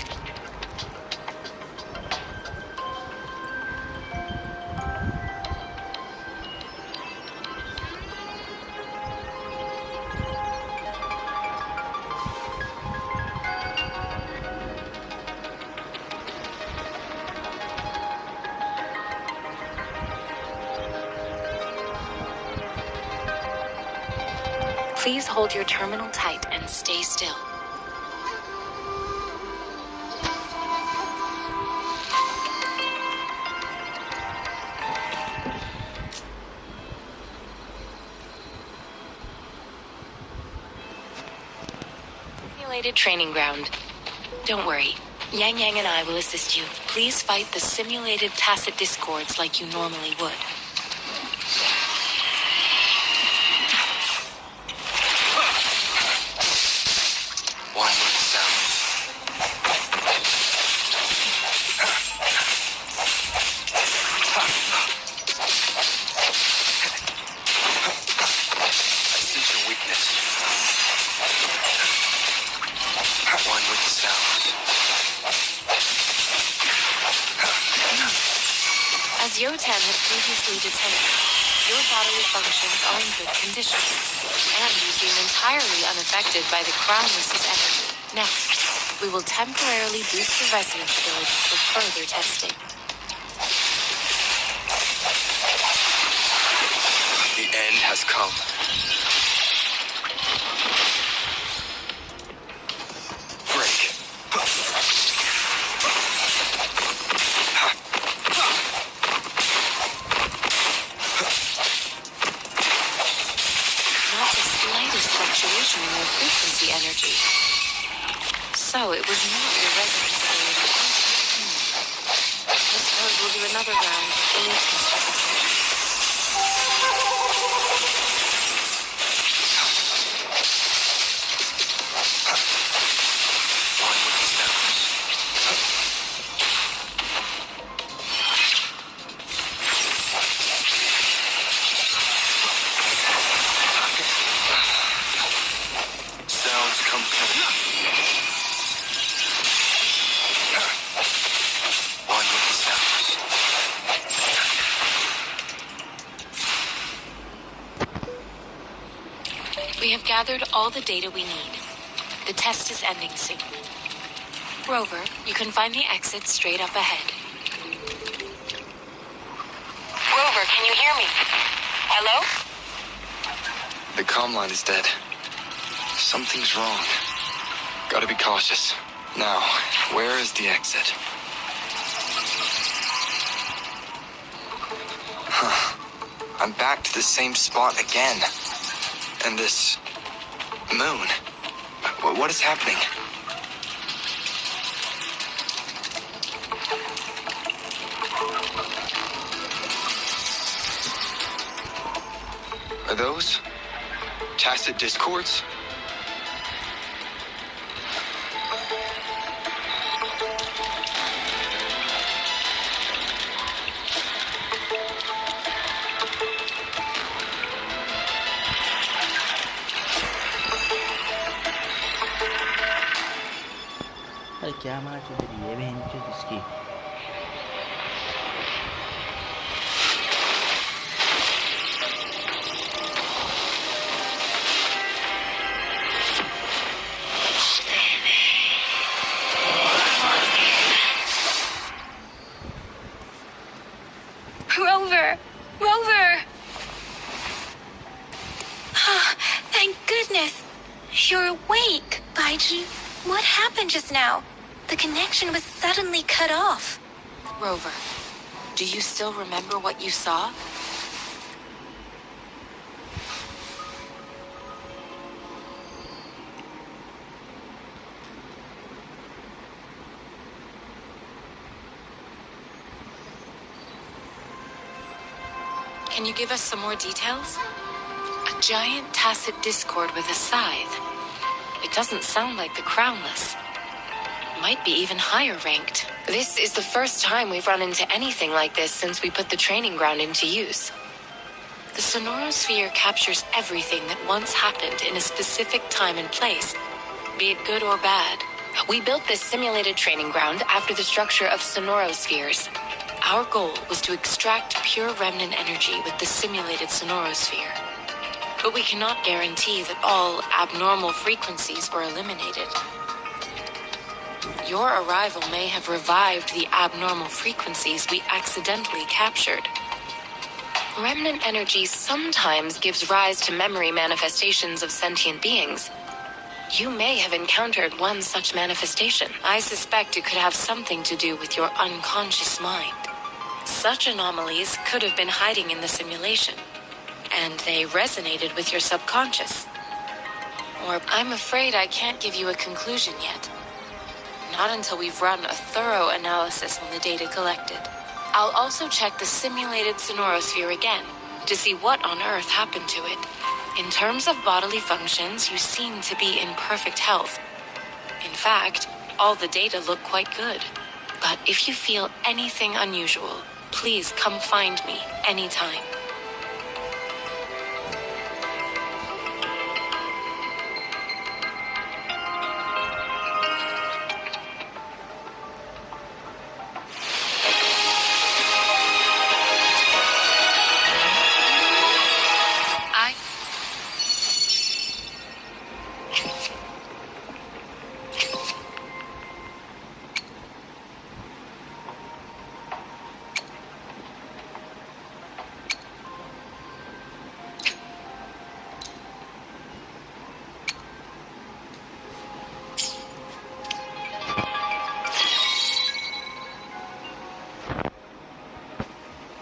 Please hold your terminal tight and stay still. Simulated training ground. Don't worry. Yang Yang and I will assist you. Please fight the simulated tacit discords like you normally would. As Yotan had previously detected, your bodily functions are in good condition, and you seem entirely unaffected by the Crownless's energy. Next, we will temporarily boost the resonance ability for further testing. The end has come. Fluctuation in your frequency energy. So it was not your resonance ability. I suppose we'll do another round of elite construction. We have gathered all the data we need. The test is ending soon. Rover, you can find the exit straight up ahead. Rover, can you hear me? Hello? The comm line is dead. Something's wrong. Gotta be cautious. Now, where is the exit? I'm back to the same spot again. And this moon. What is happening? Are those tacit discords? अरे क्या मार चल रही है बहन चो इसकी। Rover! Rover! Thank goodness! You're awake. Baiji, what happened just now? The connection was suddenly cut off. Rover, do you still remember what you saw? Can you give us some more details? A giant tacit discord with a scythe. It doesn't sound like the Crownless. Might be even higher ranked. This is the first time we've run into anything like this since we put the training ground into use. The sonorosphere captures everything that once happened in a specific time and place, be it good or bad. We built this simulated training ground after the structure of sonorospheres. Our goal was to extract pure remnant energy with the simulated sonorosphere. But we cannot guarantee that all abnormal frequencies were eliminated. Your arrival may have revived the abnormal frequencies we accidentally captured. Remnant energy sometimes gives rise to memory manifestations of sentient beings. You may have encountered one such manifestation. I suspect it could have something to do with your unconscious mind. Such anomalies could have been hiding in the simulation, and they resonated with your subconscious. Or I'm afraid I can't give you a conclusion yet. Not until we've run a thorough analysis on the data collected. I'll also check the simulated sonorosphere again to see what on earth happened to it. In terms of bodily functions, you seem to be in perfect health. In fact, all the data look quite good. But if you feel anything unusual, please come find me anytime.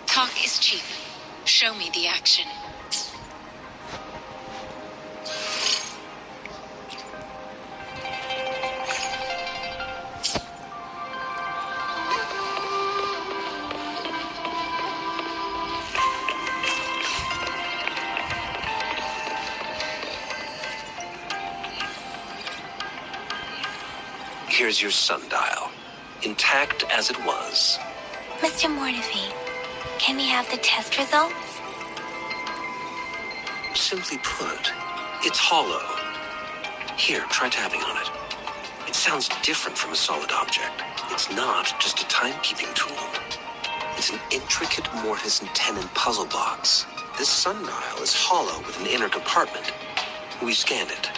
Talk is cheap. Show me the action. Here's your sundial, intact as it was. Mr. Mortefi, can we have the test results? Simply put, it's hollow. Here, try tapping on it. It sounds different from a solid object. It's not just a timekeeping tool. It's an intricate mortise and tenon puzzle box. This sundial is hollow with an inner compartment. We scanned it,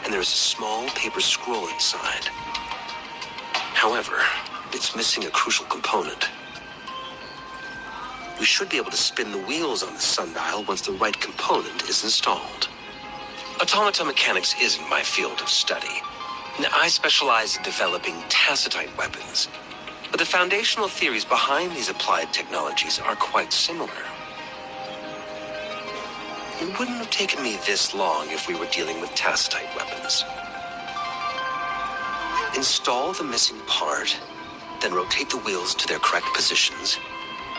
and there is a small paper scroll inside. However, it's missing a crucial component. We should be able to spin the wheels on the sundial once the right component is installed. Automata mechanics isn't my field of study. I specialize in developing tacitite weapons, but the foundational theories behind these applied technologies are quite similar. It wouldn't have taken me this long if we were dealing with tacitite weapons. Install the missing part, then rotate the wheels to their correct positions,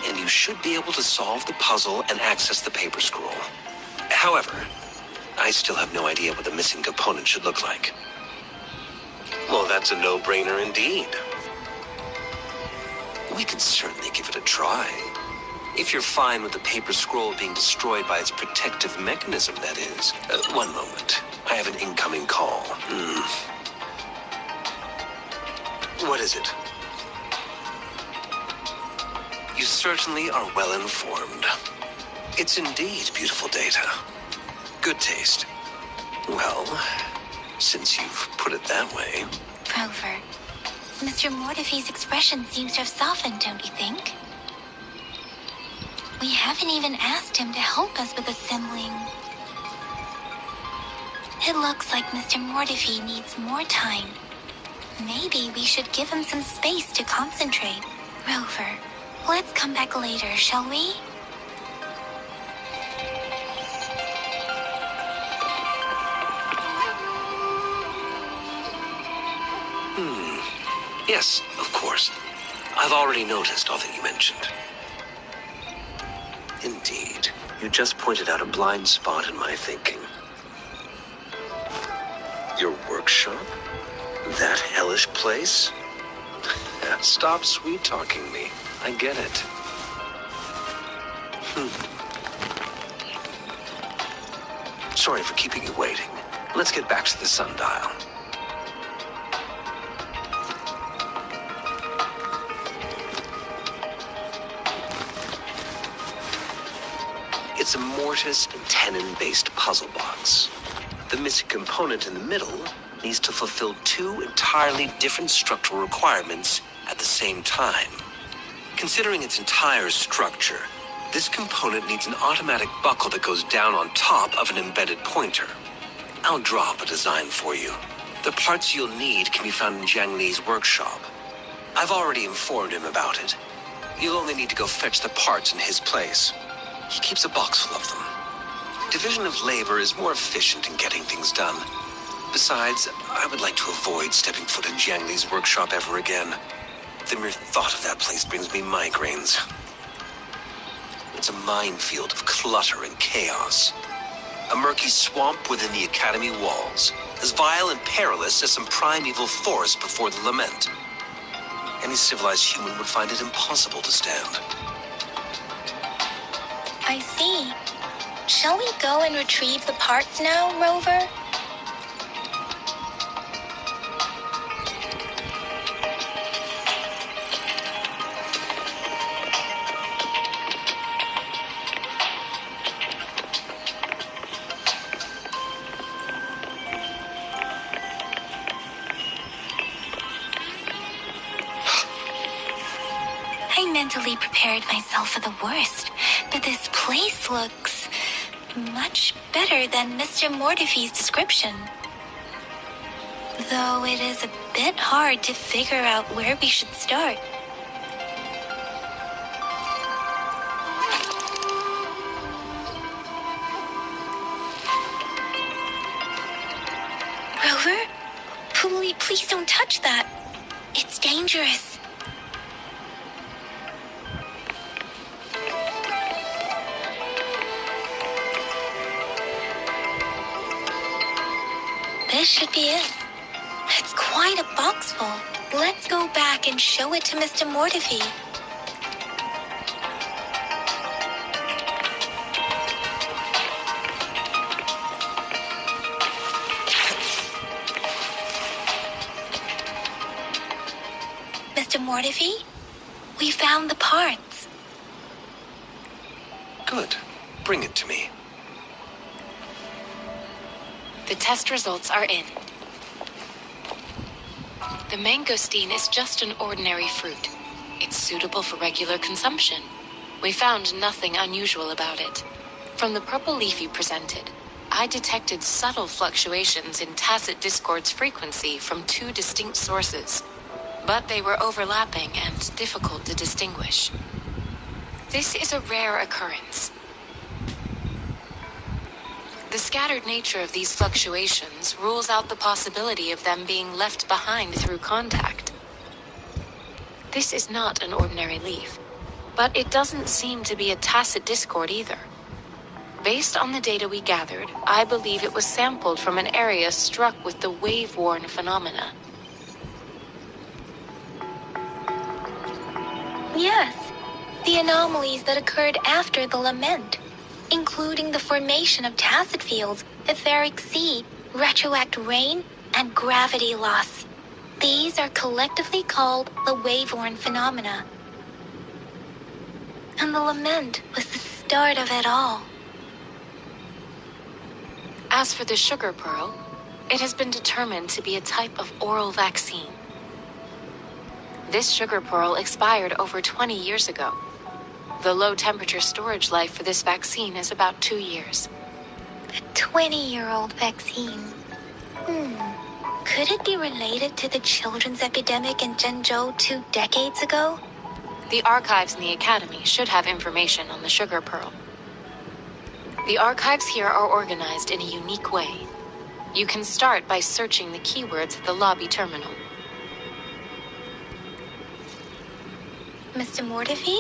and you should be able to solve the puzzle and access the paper scroll. However, I still have no idea what the missing component should look like. Well, that's a no-brainer indeed. We could certainly give it a try. If you're fine with the paper scroll being destroyed by its protective mechanism, that is. One moment. I have an incoming call. What is it? You certainly are well informed. It's indeed beautiful data. Good taste. Well, since you've put it that way... Rover, Mr. Mortefi's expression seems to have softened, don't you think? We haven't even asked him to help us with assembling. It looks like Mr. Mortefi needs more time. Maybe we should give him some space to concentrate. Rover, let's come back later, shall we? Yes, of course. I've already noticed all that you mentioned. Indeed. You just pointed out a blind spot in my thinking. Your workshop? That hellish place? Stop sweet-talking me. I get it. Sorry for keeping you waiting. Let's get back to the sundial. It's a mortise and tenon-based puzzle box. The missing component in the middle needs to fulfill two entirely different structural requirements at the same time. Considering its entire structure, this component needs an automatic buckle that goes down on top of an embedded pointer. I'll draw up a design for you. The parts you'll need can be found in Jiang Li's workshop. I've already informed him about it. You'll only need to go fetch the parts in his place. He keeps a box full of them. Division of labor is more efficient in getting things done. Besides, I would like to avoid stepping foot in Jiang Li's workshop ever again. The mere thought of that place brings me migraines. It's a minefield of clutter and chaos. A murky swamp within the academy walls, as vile and perilous as some primeval forest before the lament. Any civilized human would find it impossible to stand. I see. Shall we go and retrieve the parts now, Rover? I mentally prepared myself for the worst, but this place looks much better than Mr. Mortefi's description. Though it is a bit hard to figure out where we should start. Rover? Please don't touch that. It's dangerous. This should be it. It's quite a box full. Let's go back and show it to Mr. Mortefi. Mr. Mortefi, we found the parts. Good. Bring it to me. The test results are in. The mangosteen is just an ordinary fruit. It's suitable for regular consumption. We found nothing unusual about it. From the purple leaf you presented, I detected subtle fluctuations in tacit discord's frequency from two distinct sources, but they were overlapping and difficult to distinguish. This is a rare occurrence. The scattered nature of these fluctuations rules out the possibility of them being left behind through contact. This is not an ordinary leaf, but it doesn't seem to be a tacit discord either. Based on the data we gathered, I believe it was sampled from an area struck with the wave-worn phenomena. Yes, the anomalies that occurred after the lament, including the formation of tacit fields, etheric sea, retroact rain, and gravity loss. These are collectively called the wave-worn phenomena. And the lament was the start of it all. As for the sugar pearl, it has been determined to be a type of oral vaccine. This sugar pearl expired over 20 years ago. The low-temperature storage life for this vaccine is about 2 years. The 20-year-old vaccine. Could it be related to the children's epidemic in Zhengzhou 2 decades ago? The archives in the Academy should have information on the sugar pearl. The archives here are organized in a unique way. You can start by searching the keywords at the lobby terminal. Mr. Mortefi?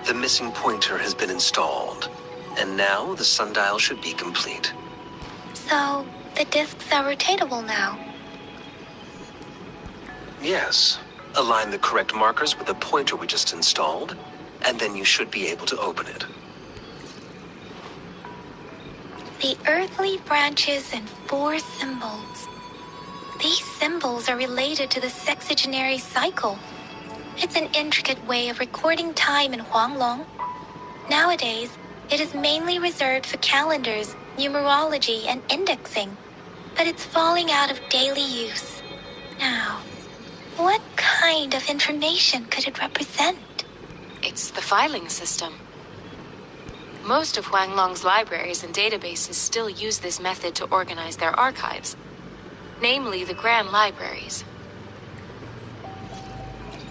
The missing pointer has been installed, and now the sundial should be complete. So, the discs are rotatable now. Yes. Align the correct markers with the pointer we just installed, and then you should be able to open it. The earthly branches and 4 symbols. These symbols are related to the sexagenary cycle. It's an intricate way of recording time in Huanglong. Nowadays, it is mainly reserved for calendars, numerology, and indexing, but it's falling out of daily use. Now, what kind of information could it represent? It's the filing system. Most of Huanglong's libraries and databases still use this method to organize their archives, namely the Grand Libraries.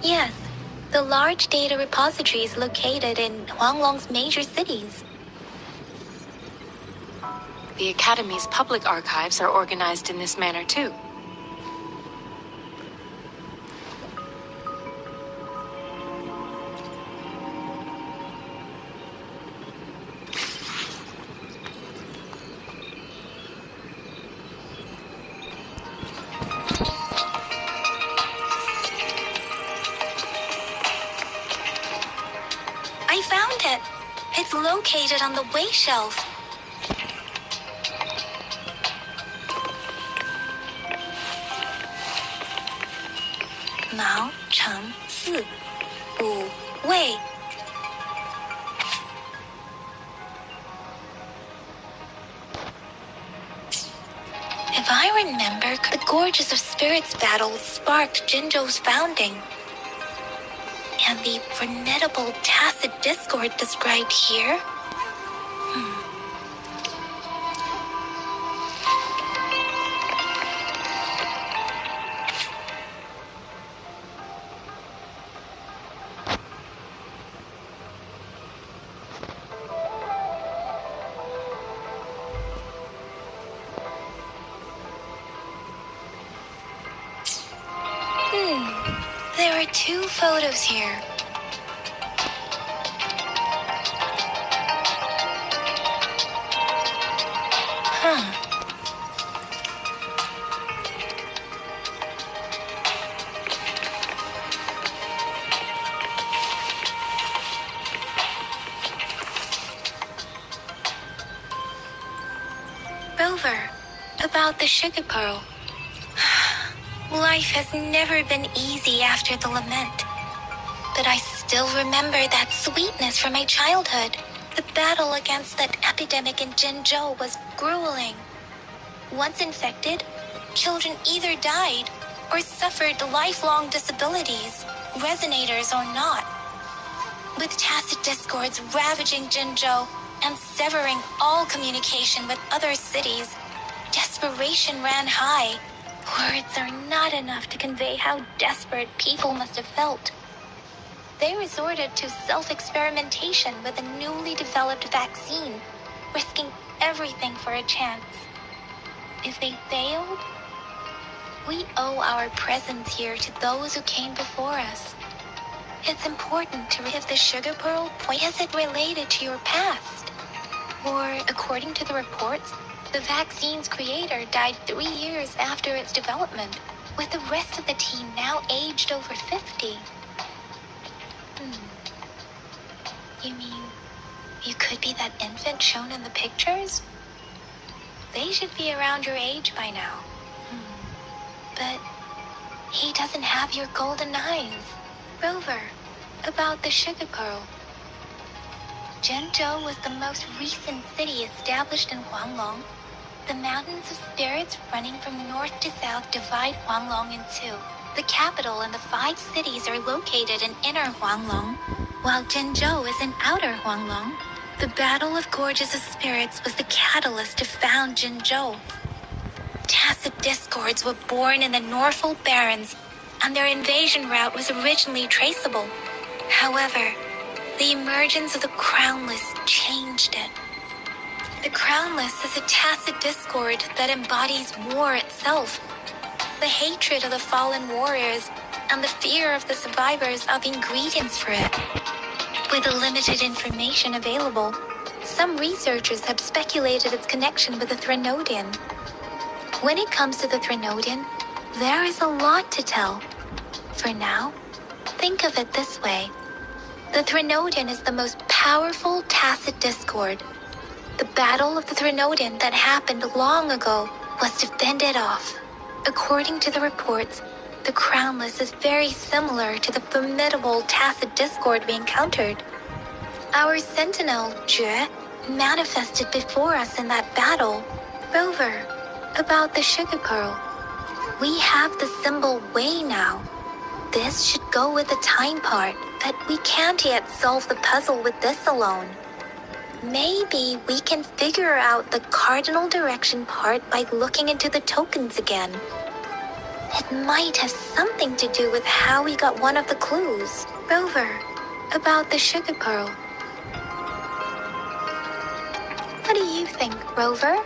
Yes, the large data repositories located in Huanglong's major cities. The Academy's public archives are organized in this manner too. I found it. It's located on the way shelf. Mao Cheng Si Wu Wei. If I remember, the Gorges of Spirits battle sparked Jinzhou's founding. And the formidable tacit discord described here? There are 2 photos here. Rover, about the sugar pearl. Life has never been easy after the lament, but I still remember that sweetness from my childhood. The battle against that epidemic in Jinzhou was grueling. Once infected, children either died or suffered lifelong disabilities, resonators or not. With tacit discords ravaging Jinzhou and severing all communication with other cities, desperation ran high. Words are not enough to convey how desperate people must have felt. They resorted to self-experimentation with a newly developed vaccine, risking everything for a chance. If they failed, we owe our presence here to those who came before us. It's important to if the sugar pearl is it related to your past? Or, according to the reports, the vaccine's creator died 3 years after its development, with the rest of the team now aged over 50. You mean you could be that infant shown in the pictures? They should be around your age by now. But he doesn't have your golden eyes. Rover, about the sugar pearl. Jinzhou was the most recent city established in Huanglong. The mountains of spirits running from north to south divide Huanglong in two. The capital and the 5 cities are located in inner Huanglong, while Jinzhou is in outer Huanglong. The Battle of Gorges of Spirits was the catalyst to found Jinzhou. Tacit discords were born in the Norfolk Barrens, and their invasion route was originally traceable. However, the emergence of the Crownless changed it. The Crownless is a tacit discord that embodies war itself. The hatred of the fallen warriors and the fear of the survivors are the ingredients for it. With the limited information available, some researchers have speculated its connection with the Threnodian. When it comes to the Threnodian, there is a lot to tell. For now, think of it this way. The Threnodian is the most powerful tacit discord. The battle of the Threnodian that happened long ago was to fend it off. According to the reports, the Crownless is very similar to the formidable tacit discord we encountered. Our sentinel, Jue, manifested before us in that battle. Rover, about the sugar pearl. We have the symbol Wei now. This should go with the time part, but we can't yet solve the puzzle with this alone. Maybe we can figure out the cardinal direction part by looking into the tokens again. It might have something to do with how we got one of the clues. Rover, about the sugar pearl. What do you think, Rover?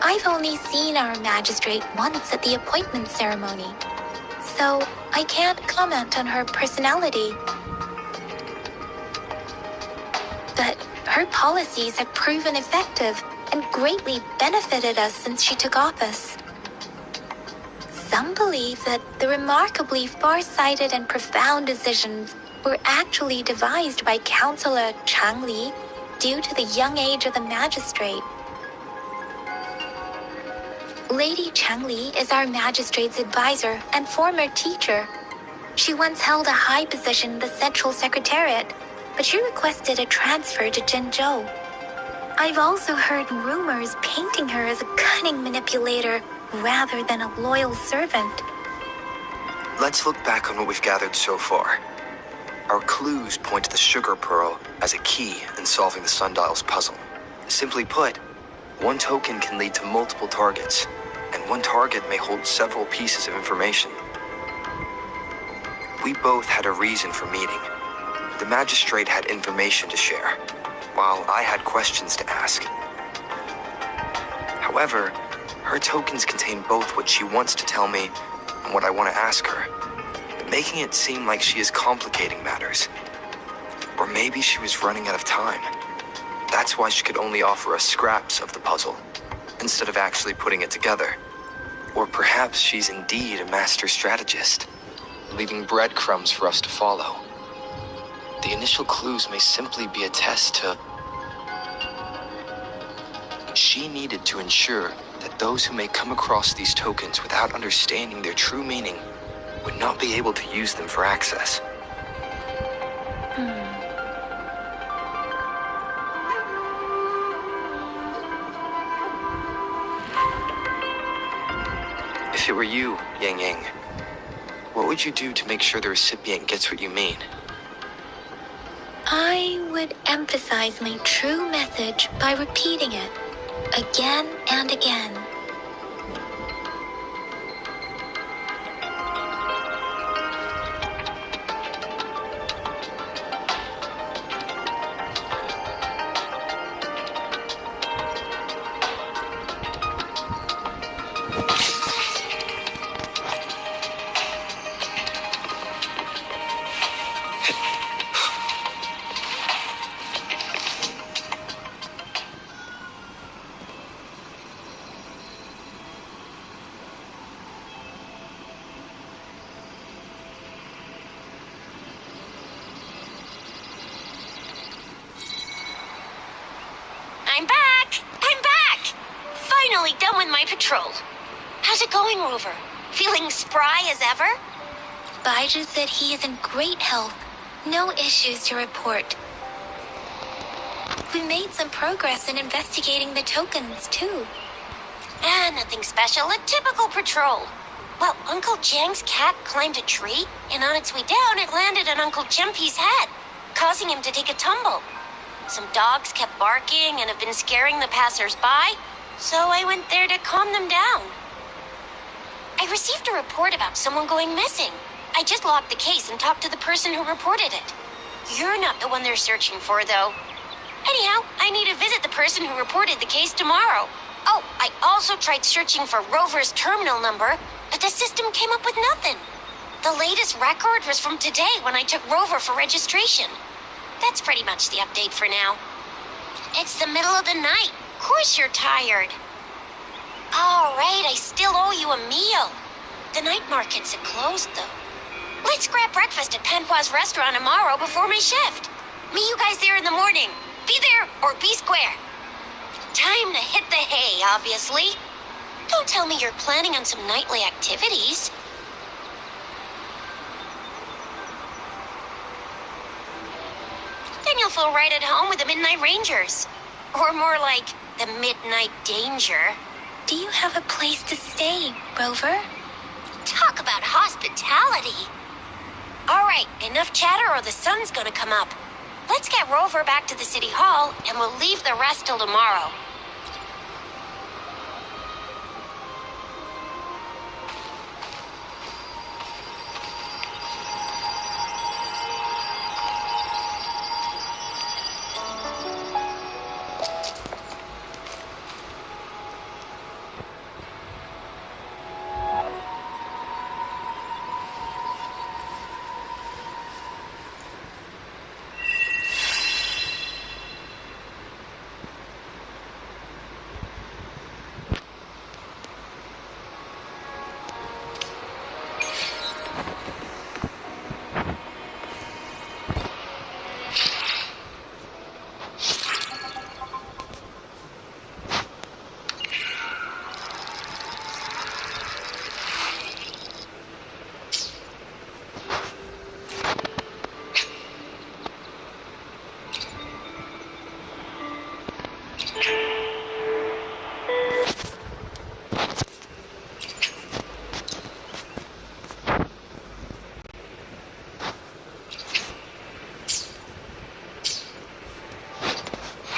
I've only seen our magistrate once at the appointment ceremony, so I can't comment on her personality. But her policies have proven effective and greatly benefited us since she took office. Some believe that the remarkably far-sighted and profound decisions were actually devised by Councillor Chang Li due to the young age of the magistrate. Lady Chang Li is our magistrate's advisor and former teacher. She once held a high position in the Central Secretariat, but she requested a transfer to Jinzhou. I've also heard rumors painting her as a cunning manipulator rather than a loyal servant. Let's look back on what we've gathered so far. Our clues point to the sugar pearl as a key in solving the sundial's puzzle. Simply put, one token can lead to multiple targets, and one target may hold several pieces of information. We both had a reason for meeting. The magistrate had information to share, while I had questions to ask. However, her tokens contain both what she wants to tell me and what I want to ask her, making it seem like she is complicating matters. Or maybe she was running out of time. That's why she could only offer us scraps of the puzzle, instead of actually putting it together. Or perhaps she's indeed a master strategist, leaving breadcrumbs for us to follow. The initial clues may simply be a test to... She needed to ensure that those who may come across these tokens without understanding their true meaning would not be able to use them for access. it were you, Yang Ying, what would you do to make sure the recipient gets what you mean? I would emphasize my true message by repeating it again and again. I'm back! I'm back! Finally done with my patrol. How's it going, Rover? Feeling spry as ever? Baiju said he is in great health. No issues to report. We made some progress in investigating the tokens, too. Nothing special. A typical patrol. Well, Uncle Jiang's cat climbed a tree, and on its way down, it landed on Uncle Jempi's head, causing him to take a tumble. Some dogs kept barking and have been scaring the passers-by, so I went there to calm them down. I received a report about someone going missing. I just logged the case and talked to the person who reported it. You're not the one they're searching for, though. Anyhow, I need to visit the person who reported the case tomorrow. Oh, I also tried searching for Rover's terminal number, but the system came up with nothing. The latest record was from today when I took Rover for registration. That's pretty much the update for now. It's the middle of the night. Of course you're tired. All right, I still owe you a meal. The night markets are closed, though. Let's grab breakfast at Panhua's restaurant tomorrow before my shift. Meet you guys there in the morning. Be there or be square. Time to hit the hay, obviously. Don't tell me you're planning on some nightly activities. Then you'll feel right at home with the Midnight Rangers. Or more like the Midnight Danger. Do you have a place to stay, Rover? Talk about hospitality. All right, enough chatter or the sun's gonna come up. Let's get Rover back to the city hall, and we'll leave the rest till tomorrow.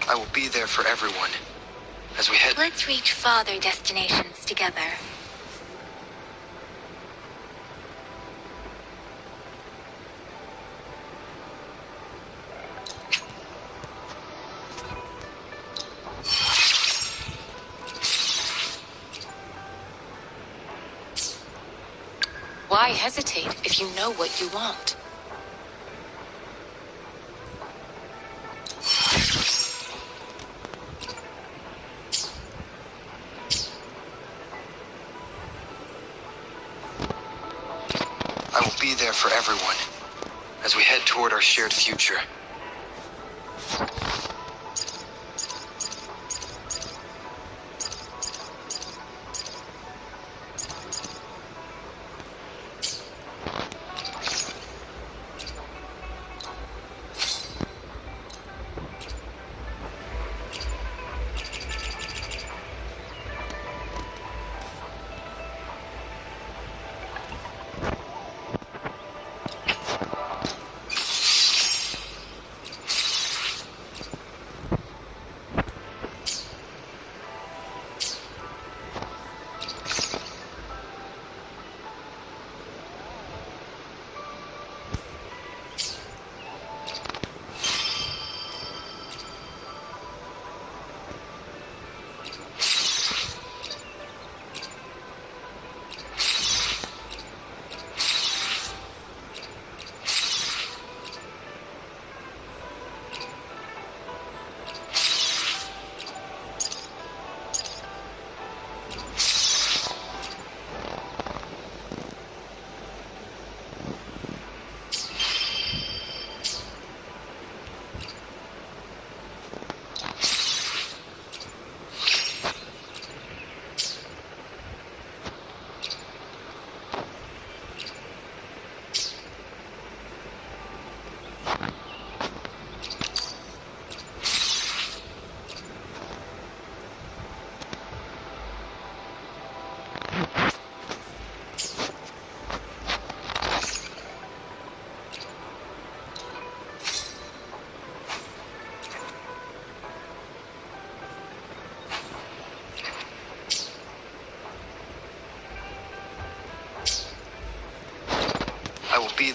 I will be there for everyone. As we head... Let's reach farther destinations together. Why hesitate if you know what you want? I will be there for everyone. As we head toward our shared future.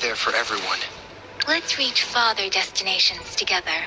there for everyone. Let's reach farther destinations together.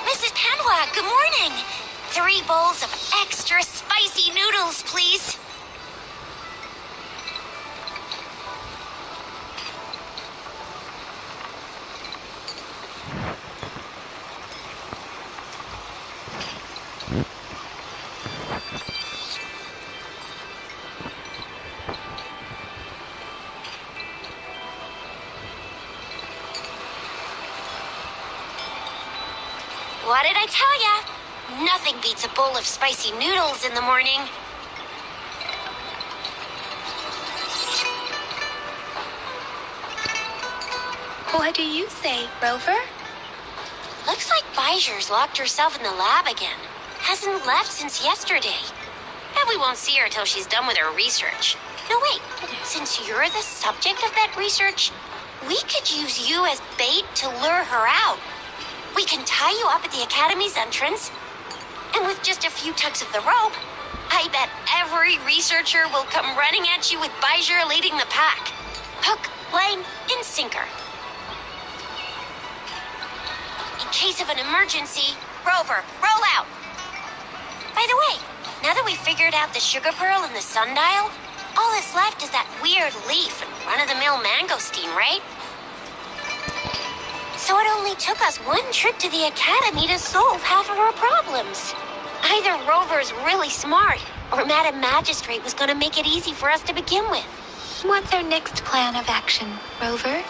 Mrs. Tanwa, good morning. 3 bowls of extra spicy noodles, please. What did I tell ya? Nothing beats a bowl of spicy noodles in the morning. What do you say, Rover? Looks like Bijur's locked herself in the lab again. Hasn't left since yesterday. And we won't see her till she's done with her research. No, wait. Since you're the subject of that research, we could use you as bait to lure her out. We can tie you up at the Academy's entrance, and with just a few tugs of the rope, I bet every researcher will come running at you with Bijur leading the pack. Hook, line, and sinker. In case of an emergency, Rover, roll out. By the way, now that we've figured out the sugar pearl and the sundial, all that's left is that weird leaf and run-of-the-mill mangosteen, right? So it only took us 1 trip to the Academy to solve half of our problems. Either Rover's really smart, or Madam Magistrate was gonna make it easy for us to begin with. What's our next plan of action, Rover?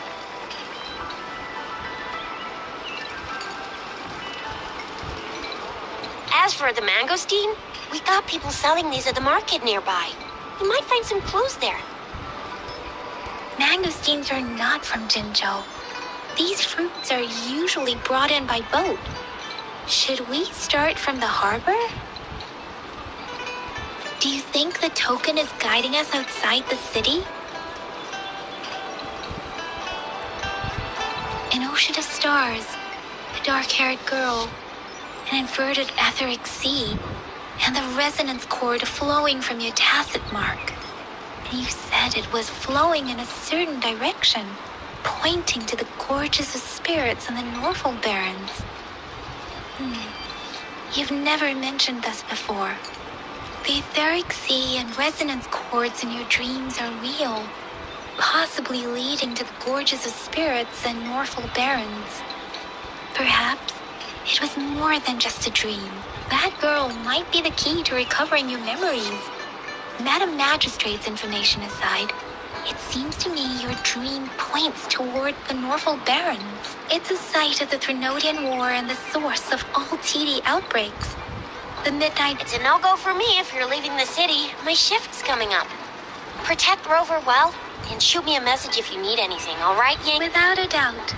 As for the mangosteen, we got people selling these at the market nearby. We might find some clues there. Mangosteens are not from Jinzhou. These fruits are usually brought in by boat. Should we start from the harbor? Do you think the token is guiding us outside the city? An ocean of stars, a dark-haired girl, an inverted etheric sea, and the resonance cord flowing from your tacit mark. And you said it was flowing in a certain direction, pointing to the gorges of spirits and the Norfolk Barrens. You've never mentioned this before. The etheric sea and resonance cords in your dreams are real, possibly leading to the gorges of spirits and Norfolk Barrens. Perhaps it was more than just a dream. That girl might be the key to recovering your memories. Madam Magistrate's information aside, it seems to me your dream points toward the Norfolk Barrens. It's a site of the Trinodian War and the source of all TD outbreaks. The midnight... It's a no-go for me if you're leaving the city. My shift's coming up. Protect Rover well, and shoot me a message if you need anything, all right, Yang? Without a doubt.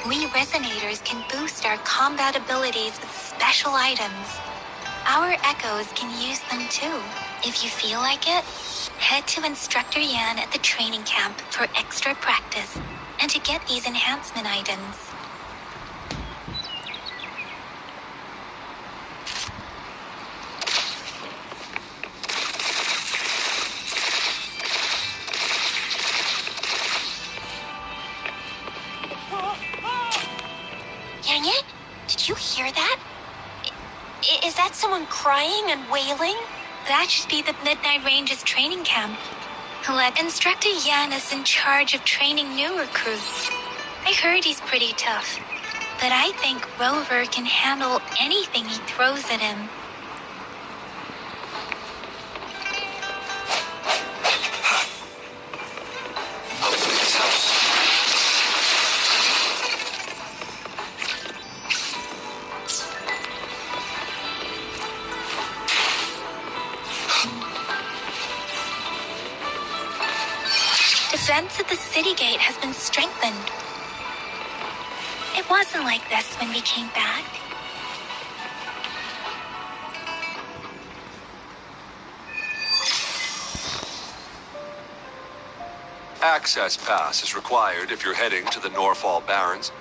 We Resonators can boost our combat abilities with special items. Our Echoes can use them too. If you feel like it, head to Instructor Yan at the training camp for extra practice and to get these enhancement items. Yang Yang, did you hear that? Is that someone crying and wailing? That should be the Midnight Ranges training camp. Let Instructor Yan is in charge of training new recruits. I heard he's pretty tough, but I think Rover can handle anything he throws at him. Hopefully this helps. Defense at the city gate has been strengthened. It wasn't like this when we came back. Access pass is required if you're heading to the Norfall Barrens.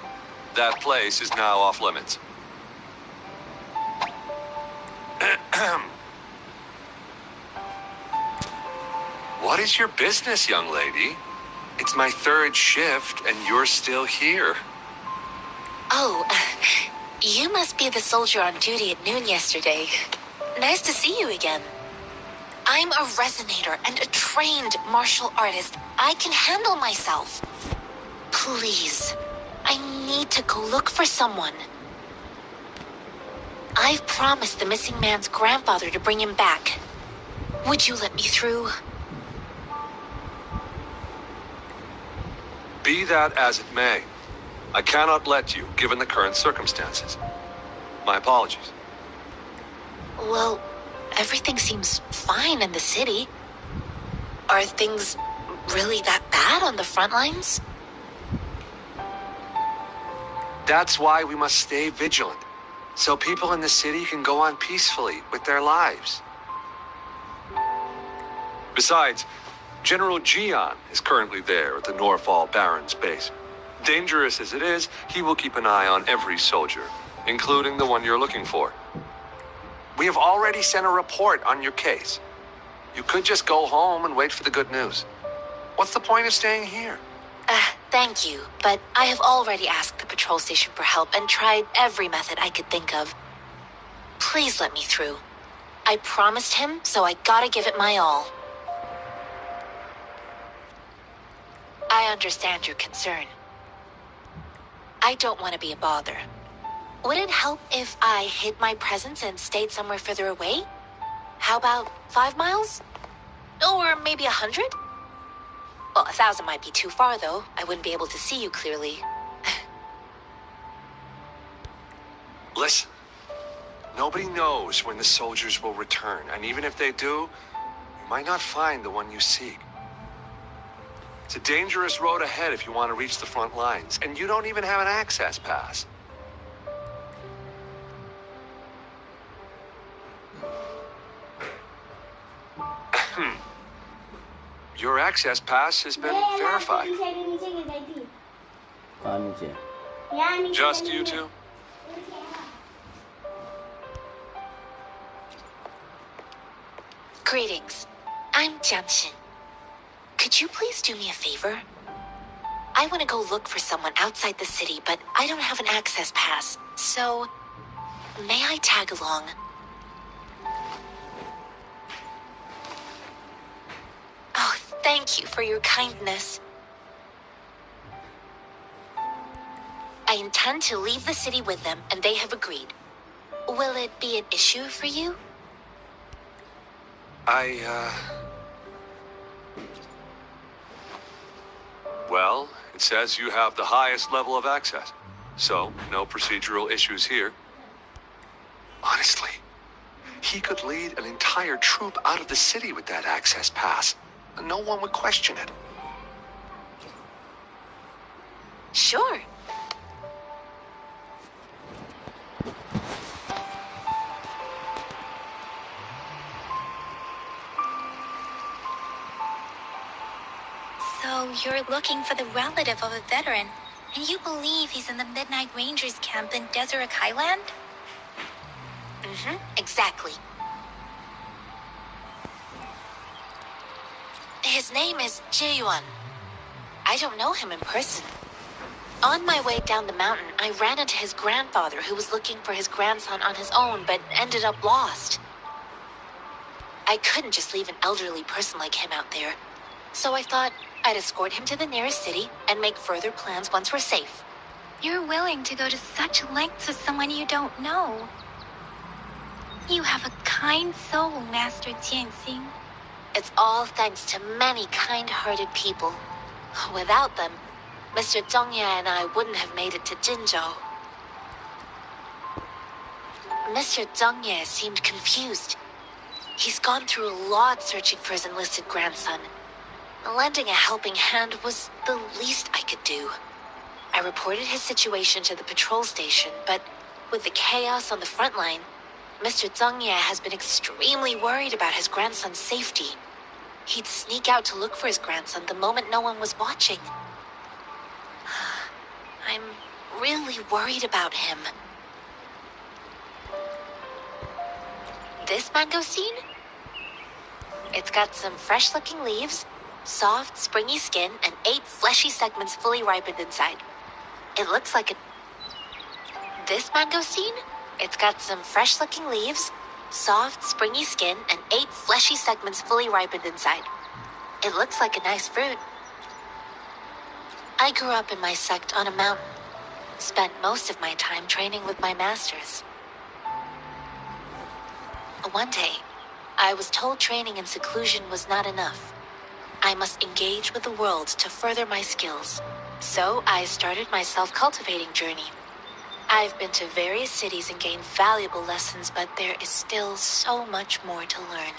That place is now off limits. What is your business, young lady? It's my third shift, and you're still here. Oh, you must be the soldier on duty at noon yesterday. Nice to see you again. I'm a resonator and a trained martial artist. I can handle myself. Please, I need to go look for someone. I've promised the missing man's grandfather to bring him back. Would you let me through? Be that as it may, I cannot let you, given the current circumstances. My apologies. Well, everything seems fine in the city. Are things really that bad on the front lines? That's why we must stay vigilant, so people in the city can go on peacefully with their lives. Besides, General Jian is currently there at the Norfall Barrens base. Dangerous as it is, he will keep an eye on every soldier, including the one you're looking for. We have already sent a report on your case. You could just go home and wait for the good news. What's the point of staying here? Thank you, but I have already asked the patrol station for help and tried every method I could think of. Please let me through. I promised him, so I gotta give it my all. I understand your concern. I don't want to be a bother. Would it help if I hid my presence and stayed somewhere further away? How about 5 miles? Or maybe 100? Well, 1,000 might be too far, though. I wouldn't be able to see you clearly. Listen, nobody knows when the soldiers will return, and even if they do, you might not find the one you seek. It's a dangerous road ahead if you want to reach the front lines, and you don't even have an access pass. Your access pass has been verified. Just you two? Greetings. I'm Jianshin. Could you please do me a favor? I want to go look for someone outside the city, but I don't have an access pass. So, may I tag along? Oh, thank you for your kindness. I intend to leave the city with them, and they have agreed. Will it be an issue for you? Well, it says you have the highest level of access, so no procedural issues here. Honestly, he could lead an entire troop out of the city with that access pass, and no one would question it. Sure. you're looking for the relative of a veteran, and you believe he's in the Midnight Rangers camp in Deseret Highland? Exactly. His name is Jae-yuan. I don't know him in person. On my way down the mountain, I ran into his grandfather who was looking for his grandson on his own but ended up lost. I couldn't just leave an elderly person like him out there, so I thought I'd escort him to the nearest city and make further plans once we're safe. You're willing to go to such lengths with someone you don't know. You have a kind soul, Master Jianxing. It's all thanks to many kind-hearted people. Without them, Mr. Zhongye and I wouldn't have made it to Jinzhou. Mr. Zhongye seemed confused. He's gone through a lot searching for his enlisted grandson. Lending a helping hand was the least I could do. I reported his situation to the patrol station, but with the chaos on the front line, Mr. Zhongye has been extremely worried about his grandson's safety. He'd sneak out to look for his grandson the moment no one was watching. I'm really worried about him. This mangosteen? It's got some fresh-looking leaves, soft, springy skin, and 8 fleshy segments fully ripened inside. It looks like a... This mangosteen? It's got some fresh-looking leaves, soft, springy skin, and 8 fleshy segments fully ripened inside. It looks like a nice fruit. I grew up in my sect on a mountain. Spent most of my time training with my masters. One day, I was told training in seclusion was not enough. I must engage with the world to further my skills. So I started my self-cultivating journey. I've been to various cities and gained valuable lessons, but there is still so much more to learn.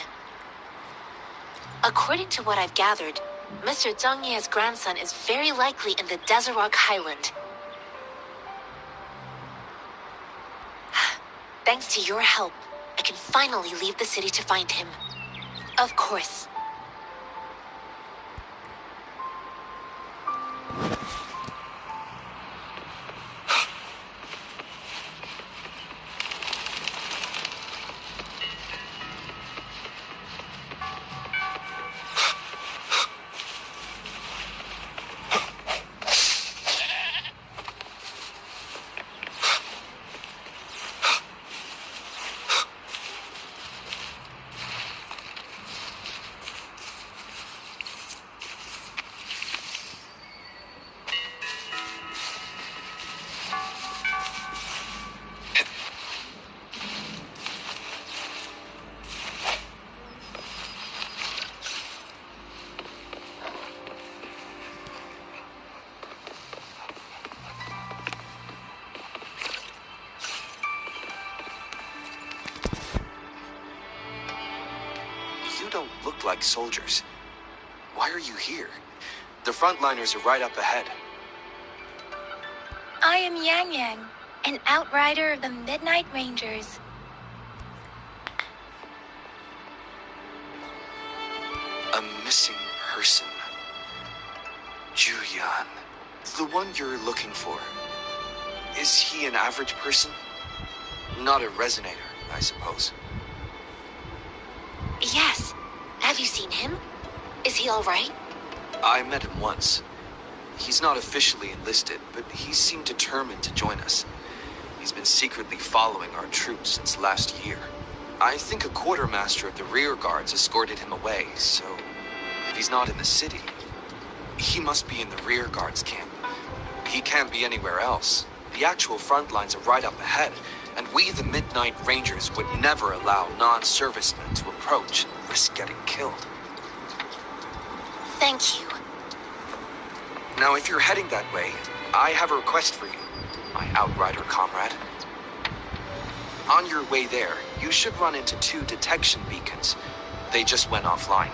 According to what I've gathered, Mr. Zhongye's grandson is very likely in the Deseret Highland. Thanks to your help, I can finally leave the city to find him. Of course. don't look like soldiers. Why are you here? The frontliners are right up ahead. I am Yang Yang, an outrider of the Midnight Rangers. A missing person. Julian. The one you're looking for. Is he an average person? Not a resonator, I suppose. Yes. Have you seen him? Is he all right? I met him once. He's not officially enlisted, but he seemed determined to join us. He's been secretly following our troops since last year. I think a quartermaster of the rear guards escorted him away, so if he's not in the city, he must be in the rear guards camp. He can't be anywhere else. The actual front lines are right up ahead, and we, the Midnight Rangers, would never allow non-servicemen to approach and risk getting killed. Thank you. Now, if you're heading that way, I have a request for you, my outrider comrade. On your way there, you should run into 2 detection beacons. They just went offline.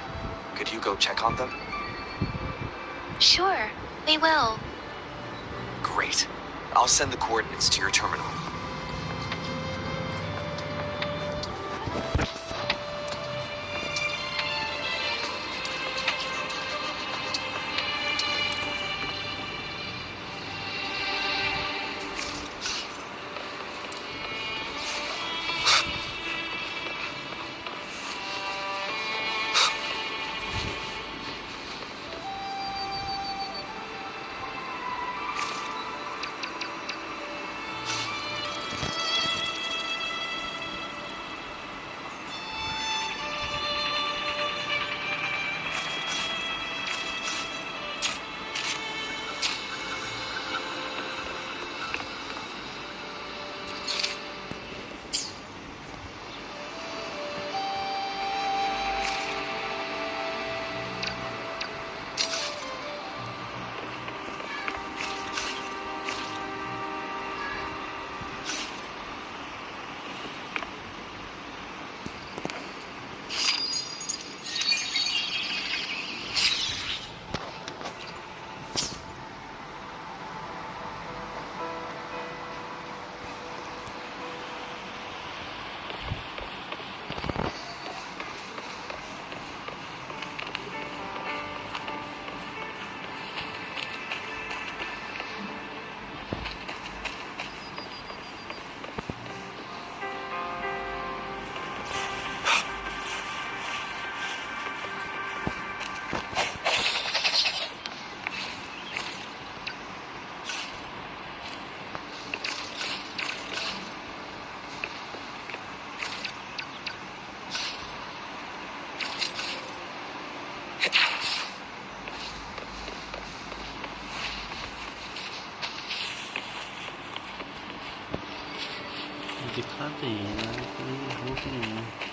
Could you go check on them? Sure, we will. Great. I'll send the coordinates to your terminal. दिखाते ही ना कोई होश नहीं है।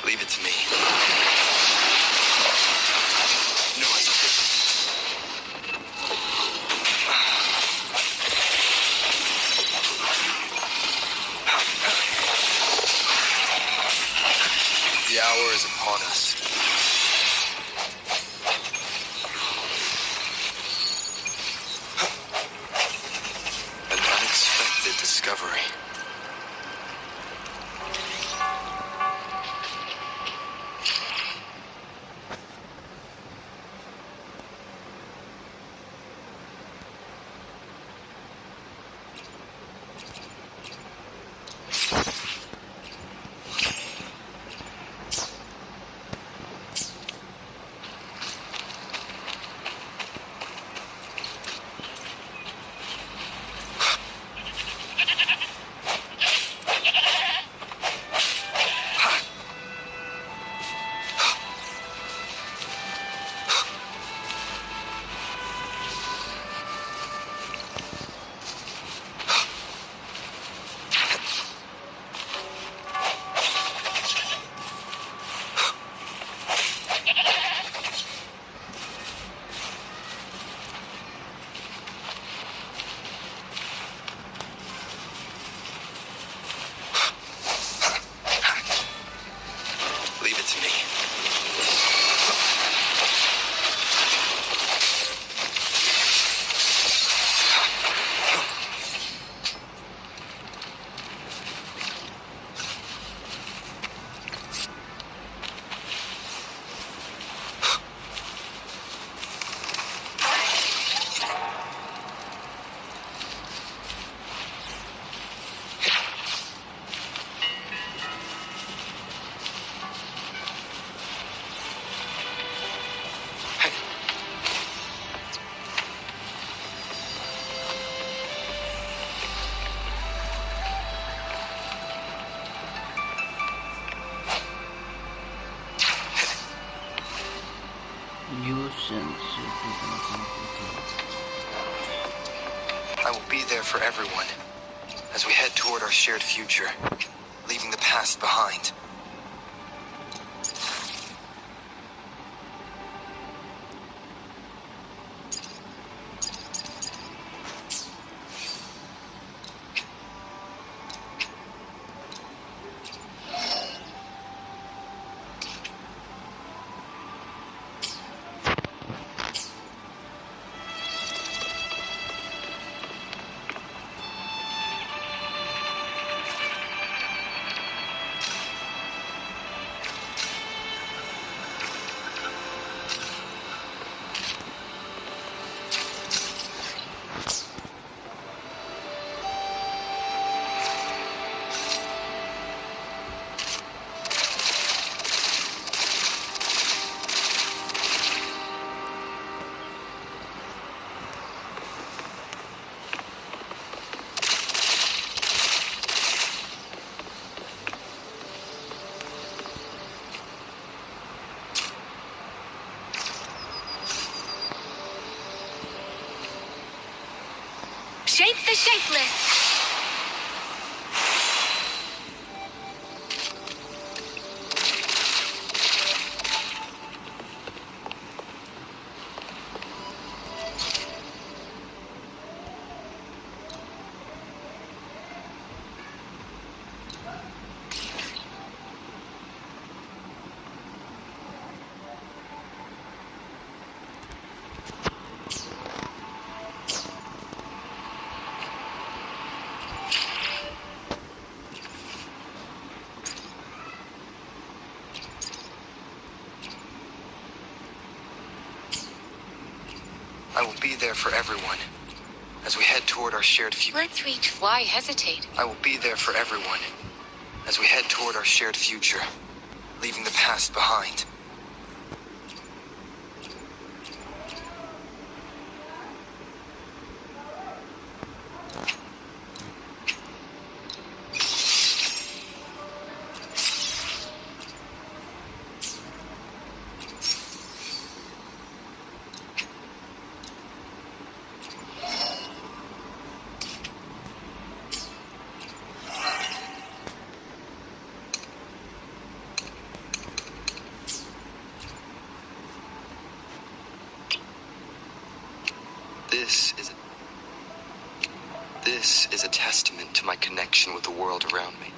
Leave it to me. No hesitation. The hour is upon us. An unexpected discovery. I will be there for everyone as we head toward our shared future, leaving the past behind. Shape the shapeless! I will be there for everyone as we head toward our shared future. Let's reach. Why hesitate? I will be there for everyone as we head toward our shared future, leaving the past behind. This is a testament to my connection with the world around me.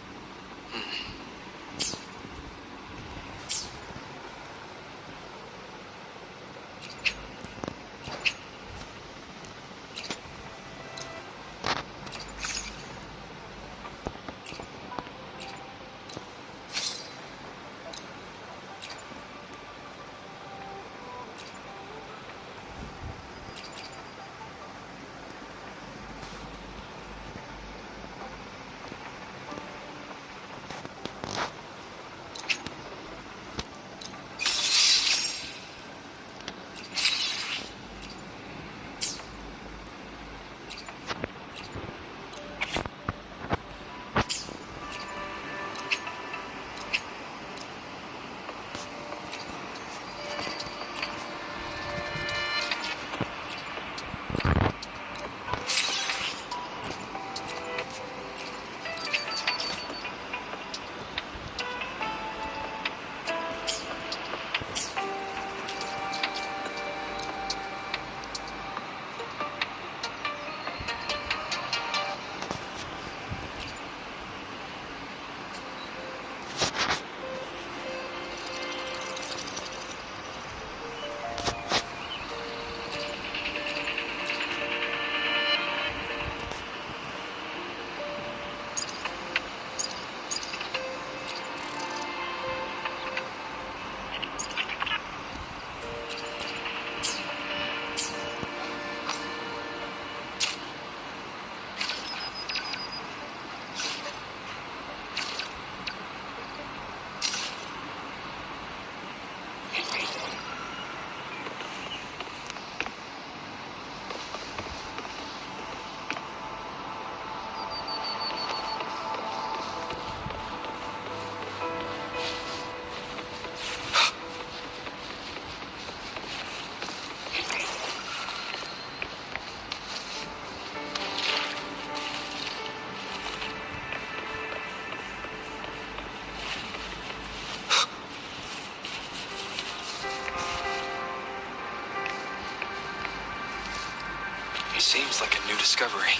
feels like a new discovery.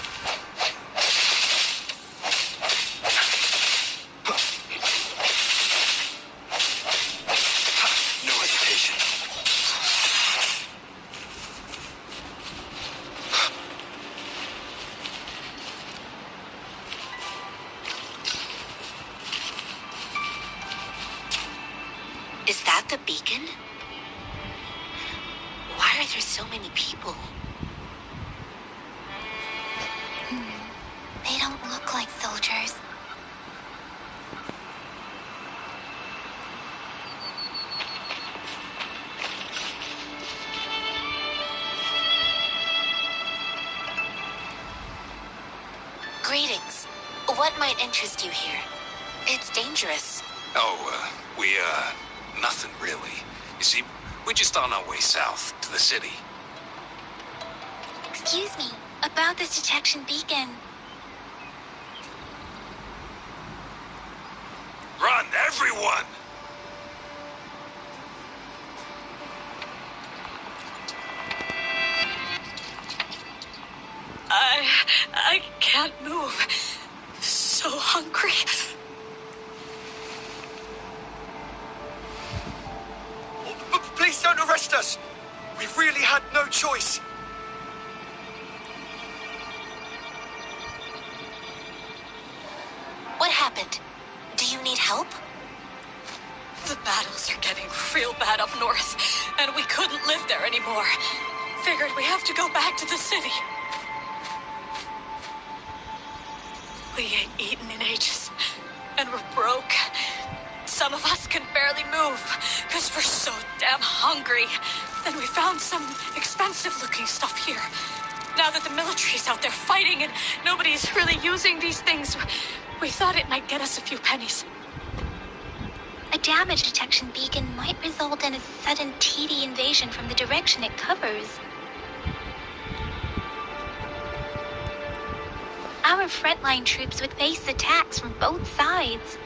No hesitation. Is that the beacon? Why are there so many people? They don't look like soldiers. Greetings. What might interest you here? It's dangerous. Oh, nothing really. You see, we're just on our way south to the city. Excuse me, about this detection beacon. Run, everyone! I can't move. So hungry. Please don't arrest us! We really had no choice. What happened? Do you need help? The battles are getting real bad up north, and we couldn't live there anymore. Figured we have to go back to the city. We ain't eaten in ages, and we're broke. Some of us can barely move, because we're so damn hungry. Then we found some expensive-looking stuff here. Now that the military's out there fighting and nobody's really using these things, we thought it might get us a few pennies. A damage detection beacon might result in a sudden TD invasion from the direction it covers. Our frontline troops would face attacks from both sides.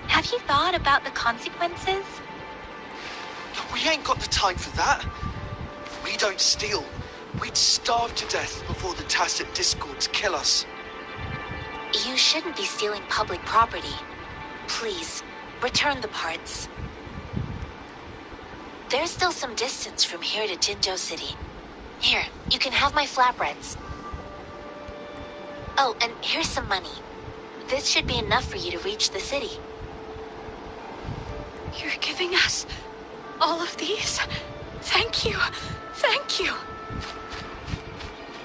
Have you thought about the consequences? We ain't got the time for that. If we don't steal, we'd starve to death before the tacit discords kill us. You shouldn't be stealing public property. Please, return the parts. There's still some distance from here to Jinzhou City. Here, you can have my flatbreads. Oh, and here's some money. This should be enough for you to reach the city. You're giving us all of these? Thank you. Thank you.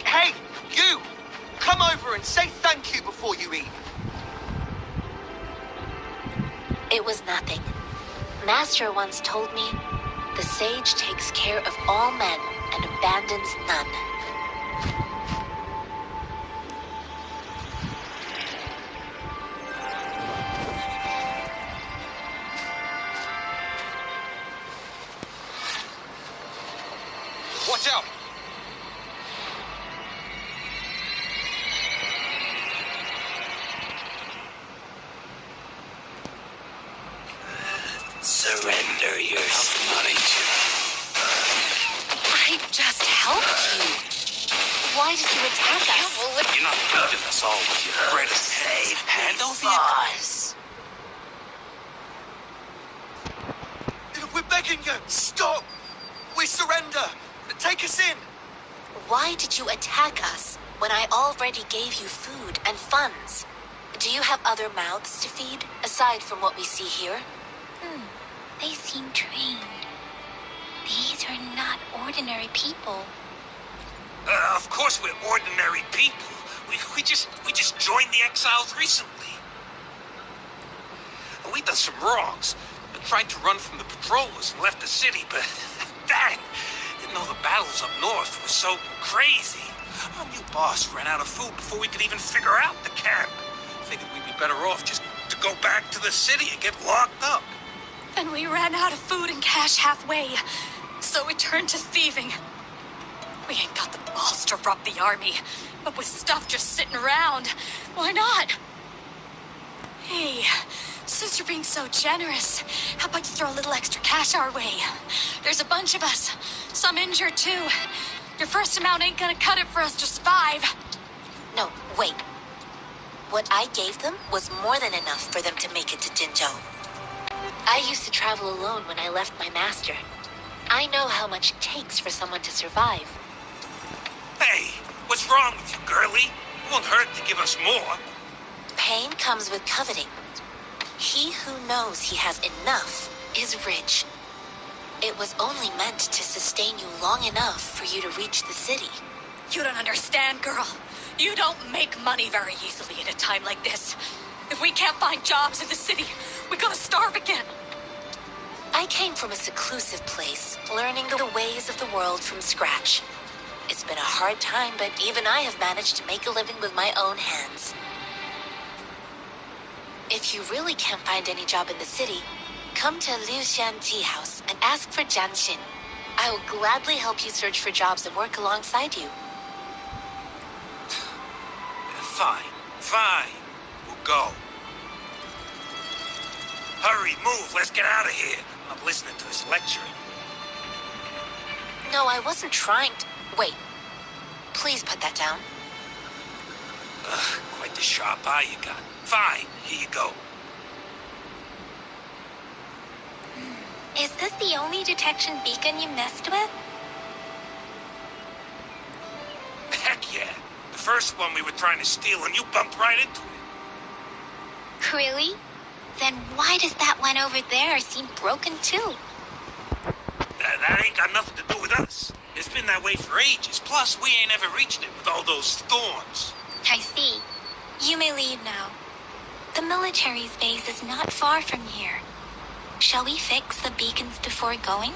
Hey, you! Come over and say thank you before you eat. It was nothing. Master once told me, the sage takes care of all men and abandons none. Watch out! Surrender your money to. I just helped you. Why did you attack us? You're not leaving us all with your greatest hand over your Boss. We're begging you! Stop! We surrender! Take us in! Why did you attack us when I already gave you food and funds? Do you have other mouths to feed, aside from what we see here? They seem trained. These are not ordinary people. Of course we're ordinary people. We just joined the exiles recently. And we've done some wrongs. Been trying to run from the patrollers and left the city, but dang, didn't know the battles up north were so crazy. Our new boss ran out of food before we could even figure out the camp. Figured we'd be better off just to go back to the city and get locked up. Then we ran out of food and cash halfway, so we turned to thieving. We ain't got the balls to rob the army, but with stuff just sitting around, why not? Hey, since you're being so generous, how about you throw a little extra cash our way? There's a bunch of us, some injured too. Your first amount ain't gonna cut it for us to survive. No, wait. What I gave them was more than enough for them to make it to Jinzhou. I used to travel alone when I left my master. I know how much it takes for someone to survive. Hey, what's wrong with you, girlie? It won't hurt to give us more. Pain comes with coveting. He who knows he has enough is rich. It was only meant to sustain you long enough for you to reach the city. You don't understand, girl. You don't make money very easily in a time like this. If we can't find jobs in the city, we're gonna starve again. I came from a seclusive place, learning the ways of the world from scratch. It's been a hard time, but even I have managed to make a living with my own hands. If you really can't find any job in the city, come to Liu Xian Tea House and ask for Jian Xin. I will gladly help you search for jobs and work alongside you. Fine. We'll go. Hurry, move, let's get out of here. I'm not listening to this lecturing. No, I wasn't trying to... Wait. Please put that down. Quite the sharp eye you got. Fine, here you go. Is this the only detection beacon you messed with? Heck yeah. The first one we were trying to steal and you bumped right into it. Really? Then why does that one over there seem broken too? That ain't got nothing to do with us. It's been that way for ages. Plus, we ain't ever reached it with all those thorns. I see. You may leave now. The military's base is not far from here. Shall we fix the beacons before going?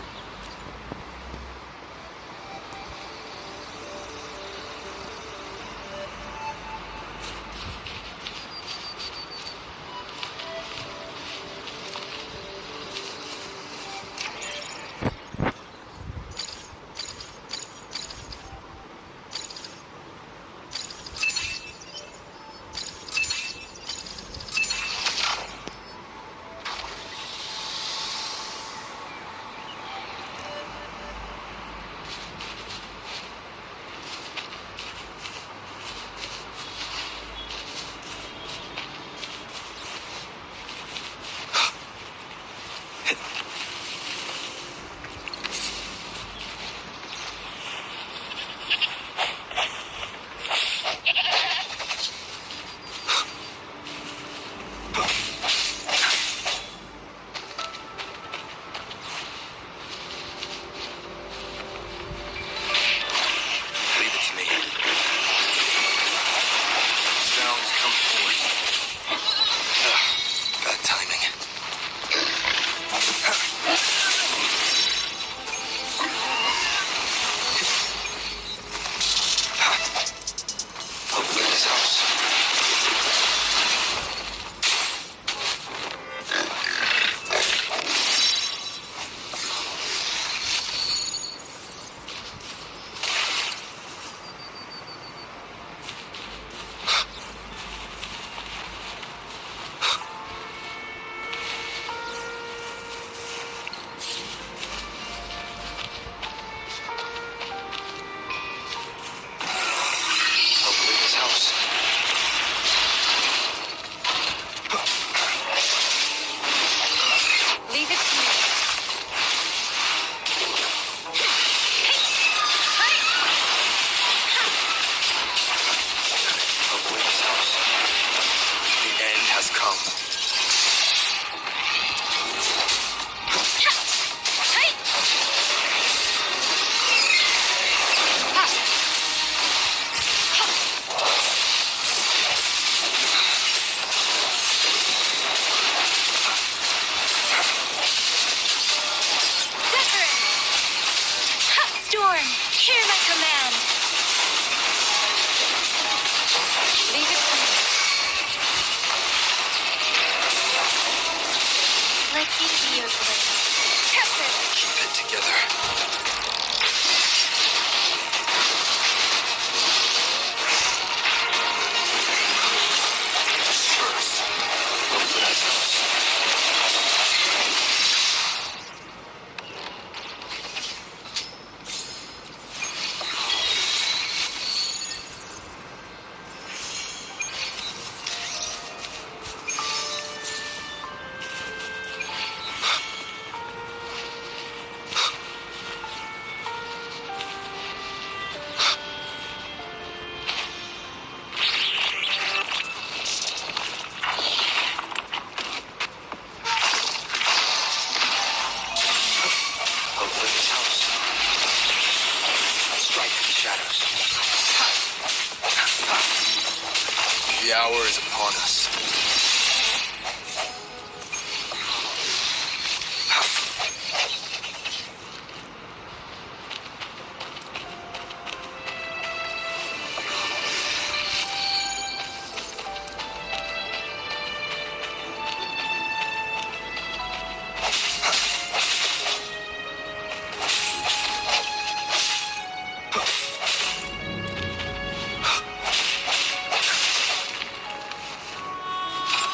The hour is upon us.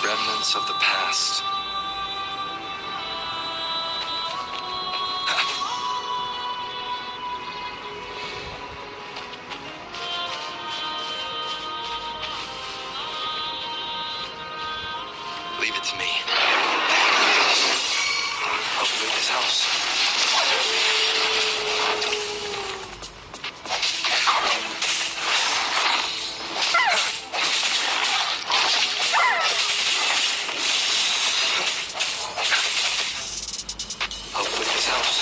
Remnants of the past. Leave it to me. I'll build this house. I'll build this house.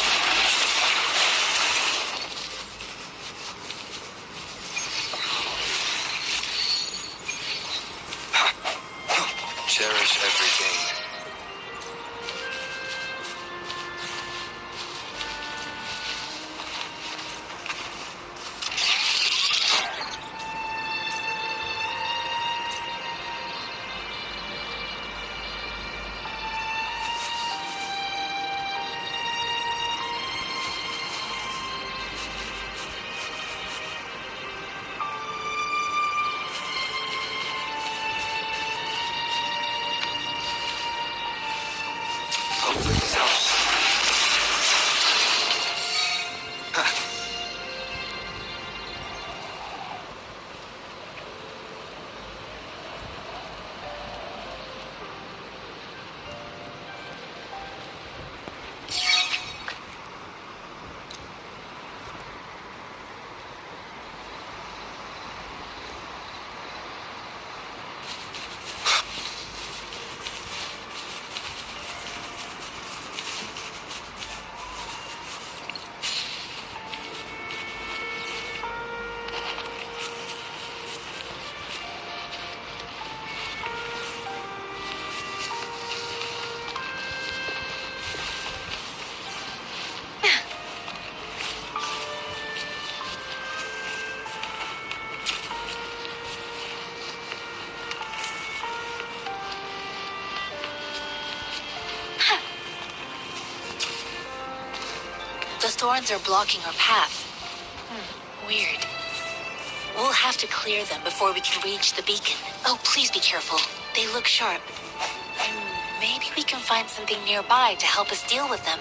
Cherish everything. I'll build this house. The thorns are blocking our path. Weird. We'll have to clear them before we can reach the beacon. Oh, please be careful. They look sharp. Maybe we can find something nearby to help us deal with them.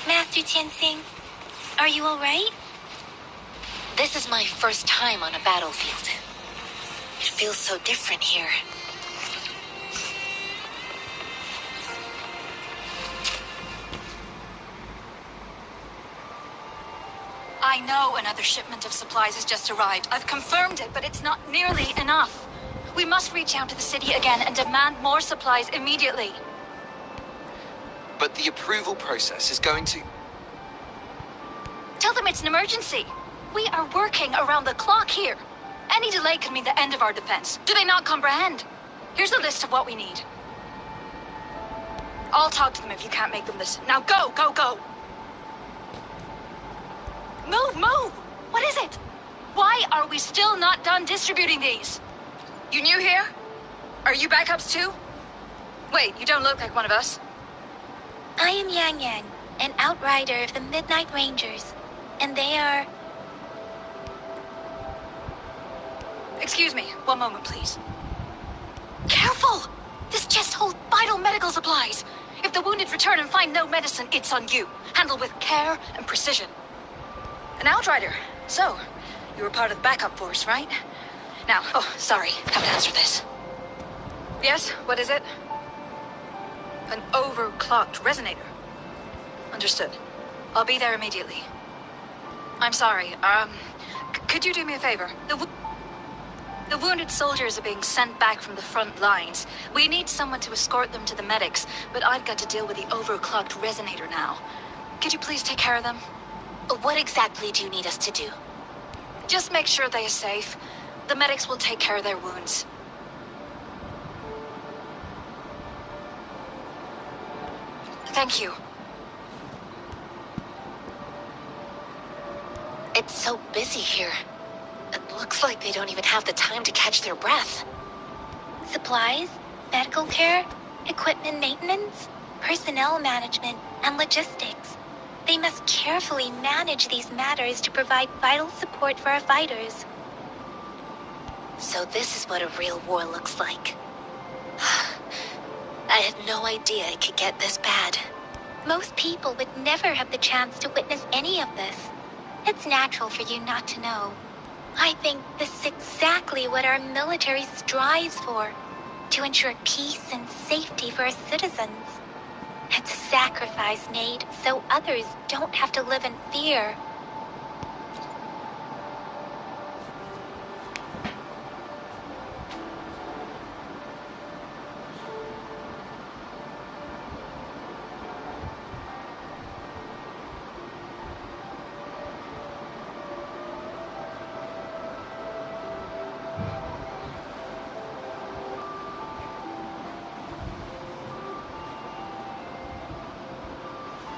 Master Tianxing, are you alright? This is my first time on a battlefield. It feels so different here. I know another shipment of supplies has just arrived. I've confirmed it, but it's not nearly enough. We must reach out to the city again and demand more supplies immediately. But the approval process is going to... Tell them it's an emergency. We are working around the clock here. Any delay could mean the end of our defense. Do they not comprehend? Here's a list of what we need. I'll talk to them if you can't make them listen. Now go, go, go! Move, move! What is it? Why are we still not done distributing these? You new here? Are you backups too? Wait, you don't look like one of us. I am Yang Yang, an outrider of the Midnight Rangers, and they are... Excuse me, one moment, please. Careful! This chest holds vital medical supplies. If the wounded return and find no medicine, it's on you. Handle with care and precision. An outrider. So, you were part of the backup force, right? Now, oh, sorry, have to answer this. Yes, what is it? An overclocked resonator. Understood. I'll be there immediately. I'm sorry, could you do me a favor? The wounded soldiers are being sent back from the front lines. We need someone to escort them to the medics, but I've got to deal with the overclocked resonator now. Could you please take care of them? What exactly do you need us to do? Just make sure they are safe. The medics will take care of their wounds. Thank you. It's so busy here. It looks like they don't even have the time to catch their breath. Supplies, medical care, equipment maintenance, personnel management, and logistics. They must carefully manage these matters to provide vital support for our fighters. So this is what a real war looks like. I had no idea it could get this bad. Most people would never have the chance to witness any of this. It's natural for you not to know. I think this is exactly what our military strives for, to ensure peace and safety for our citizens. It's a sacrifice made so others don't have to live in fear.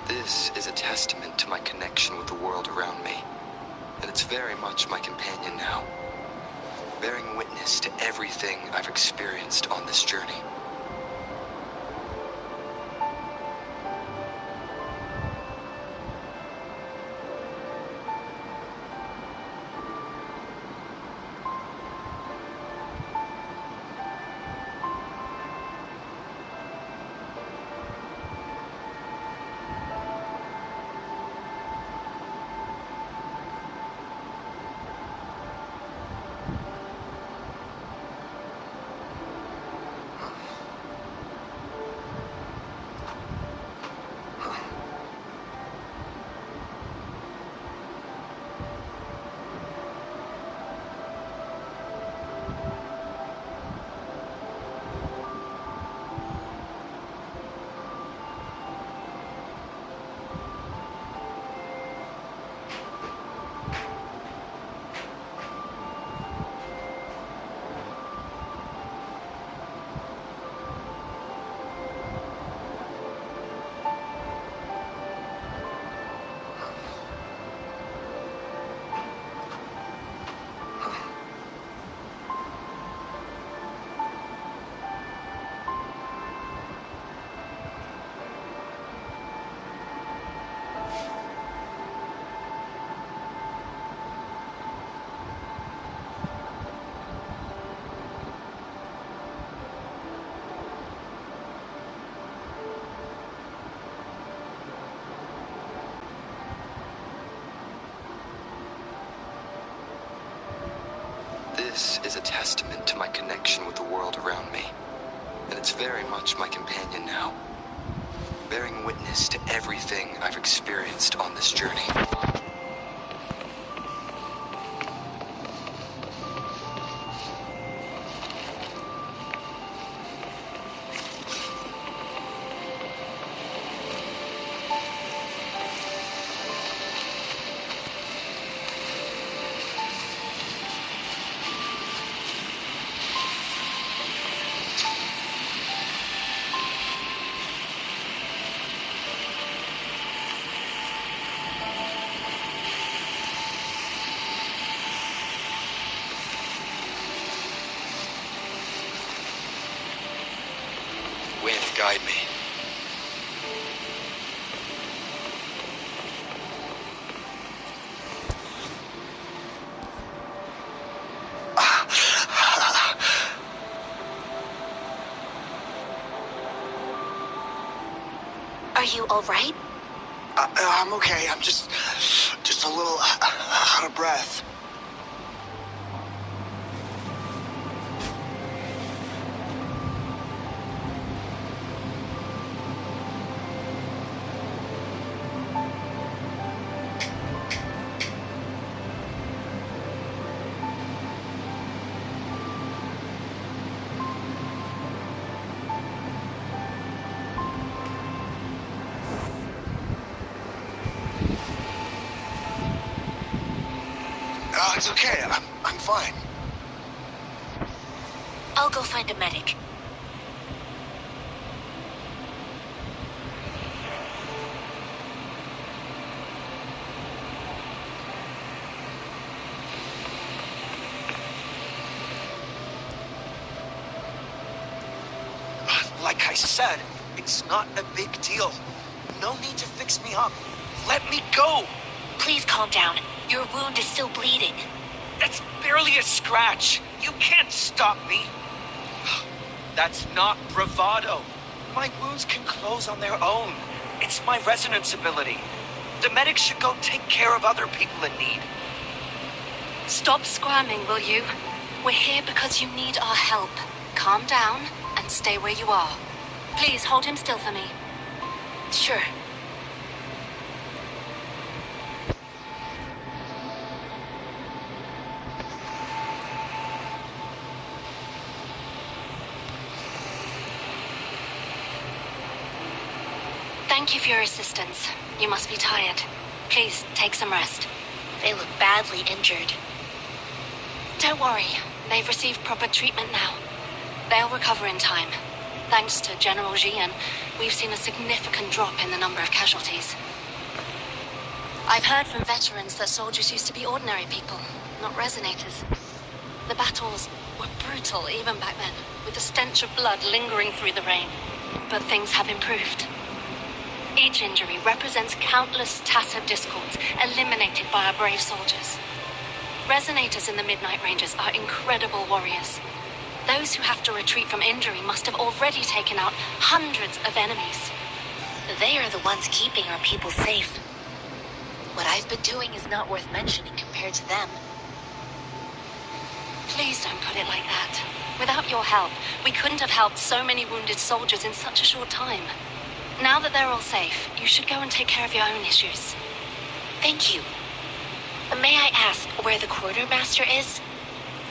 This is a testament to my connection with the world around me, and it's very much my companion now, bearing witness to everything I've experienced on this journey. This is a testament to my connection with the world around me, and it's very much my companion now, bearing witness to everything I've experienced on this journey. guide me. Are you all right? I'm okay. I'm just a little out of breath. It's okay. I'm fine. I'll go find a medic. Like I said, it's not a big deal. No need to fix me up. Let me go. Please calm down. Your wound is still bleeding. That's barely a scratch. You can't stop me. That's not bravado. My wounds can close on their own. It's my resonance ability. The medics should go take care of other people in need. Stop squirming, will you? We're here because you need our help. Calm down and stay where you are. Please hold him still for me. Sure. Thank you for your assistance. You must be tired. Please take some rest. They look badly injured. Don't worry. They've received proper treatment now. They'll recover in time. Thanks to General Jian, we've seen a significant drop in the number of casualties. I've heard from veterans that soldiers used to be ordinary people, not resonators. The battles were brutal even back then, with the stench of blood lingering through the rain. But things have improved. Each injury represents countless tacit discords eliminated by our brave soldiers. Resonators in the Midnight Rangers are incredible warriors. Those who have to retreat from injury must have already taken out hundreds of enemies. They are the ones keeping our people safe. What I've been doing is not worth mentioning compared to them. Please don't put it like that. Without your help, we couldn't have helped so many wounded soldiers in such a short time. Now that they're all safe, you should go and take care of your own issues. Thank you. May I ask where the quartermaster is?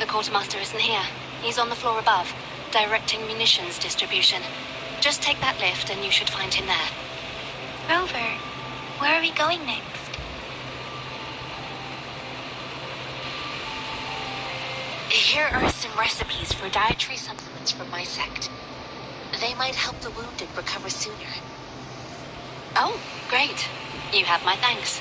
The quartermaster isn't here. He's on the floor above, directing munitions distribution. Just take that lift and you should find him there. Rover, where are we going next? Here are some recipes for dietary supplements from my sect. They might help the wounded recover sooner. Oh, great. You have my thanks.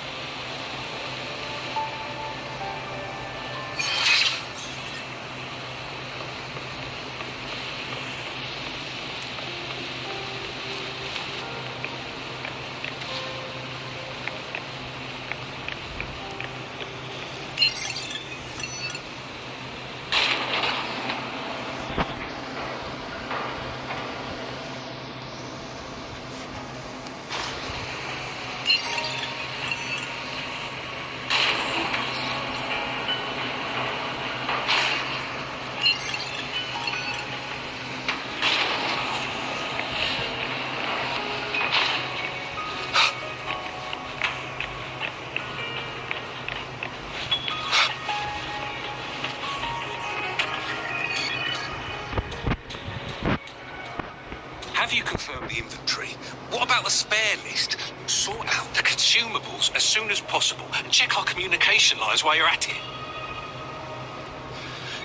Have you confirmed the inventory? What about the spare list? Sort out the consumables as soon as possible and check our communication lines while you're at it.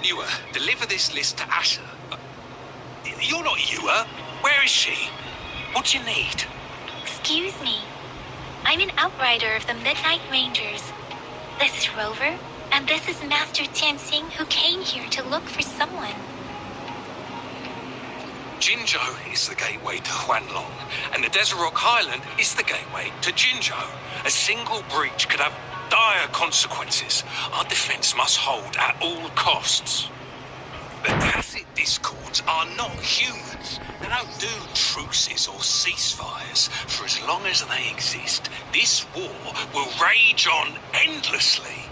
Ewa, deliver this list to Asher. You're not Ewa. Where is she? What do you need? Excuse me. I'm an outrider of the Midnight Rangers. This is Rover, and this is Master Tianxing, who came here to look for someone. Jinzhou is the gateway to Huanlong, and the Desert Rock Highland is the gateway to Jinzhou. A single breach could have dire consequences. Our defense must hold at all costs. The tacit discords are not humans. They don't do truces or ceasefires. For as long as they exist, this war will rage on endlessly.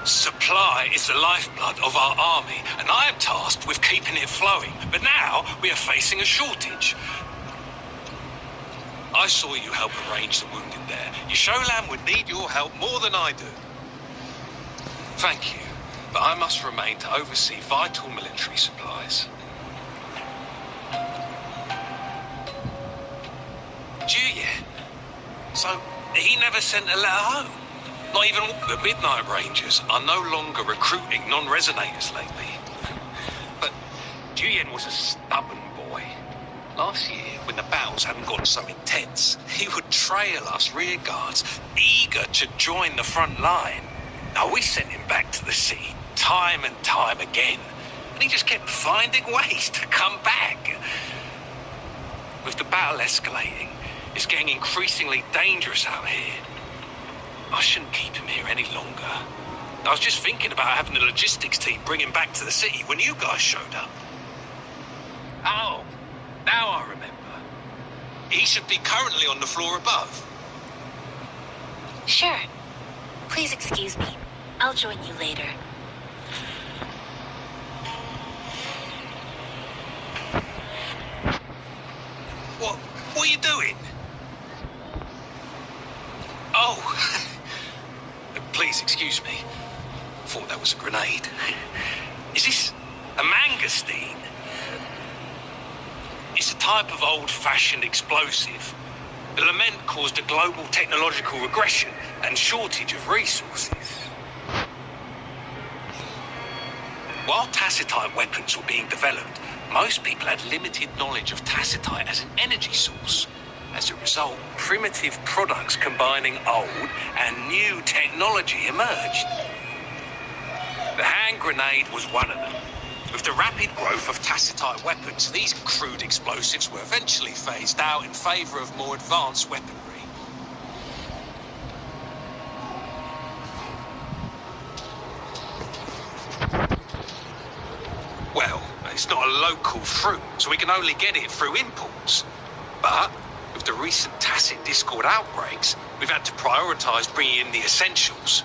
Supply is the lifeblood of our army, and I am tasked with keeping it flowing. But now we are facing a shortage. I saw you help arrange the wounded there. Yasholan would need your help more than I do. Thank you, but I must remain to oversee vital military supplies. Juliet? So, he never sent a letter home? Not even the Midnight Rangers are no longer recruiting non-resonators lately. But Julian was a stubborn boy. Last year, when the battles hadn't gotten so intense, he would trail us rearguards, eager to join the front line. Now, we sent him back to the city time and time again, and he just kept finding ways to come back. With the battle escalating, it's getting increasingly dangerous out here. I shouldn't keep him here any longer. I was just thinking about having the logistics team bring him back to the city when you guys showed up. Oh, now I remember. He should be currently on the floor above. Sure. Please excuse me. I'll join you later. What are you doing? Oh, please excuse me. Thought that was a grenade. Is this a mangosteen? It's a type of old-fashioned explosive. The lament caused a global technological regression and shortage of resources. While tacitite weapons were being developed, most people had limited knowledge of tacitite as an energy source. As a result, primitive products combining old and new technology emerged. The hand grenade was one of them. With the rapid growth of tacitite weapons, these crude explosives were eventually phased out in favor of more advanced weaponry. Well, it's not a local fruit, so we can only get it through imports. But with the recent tacit discord outbreaks, we've had to prioritize bringing in the essentials.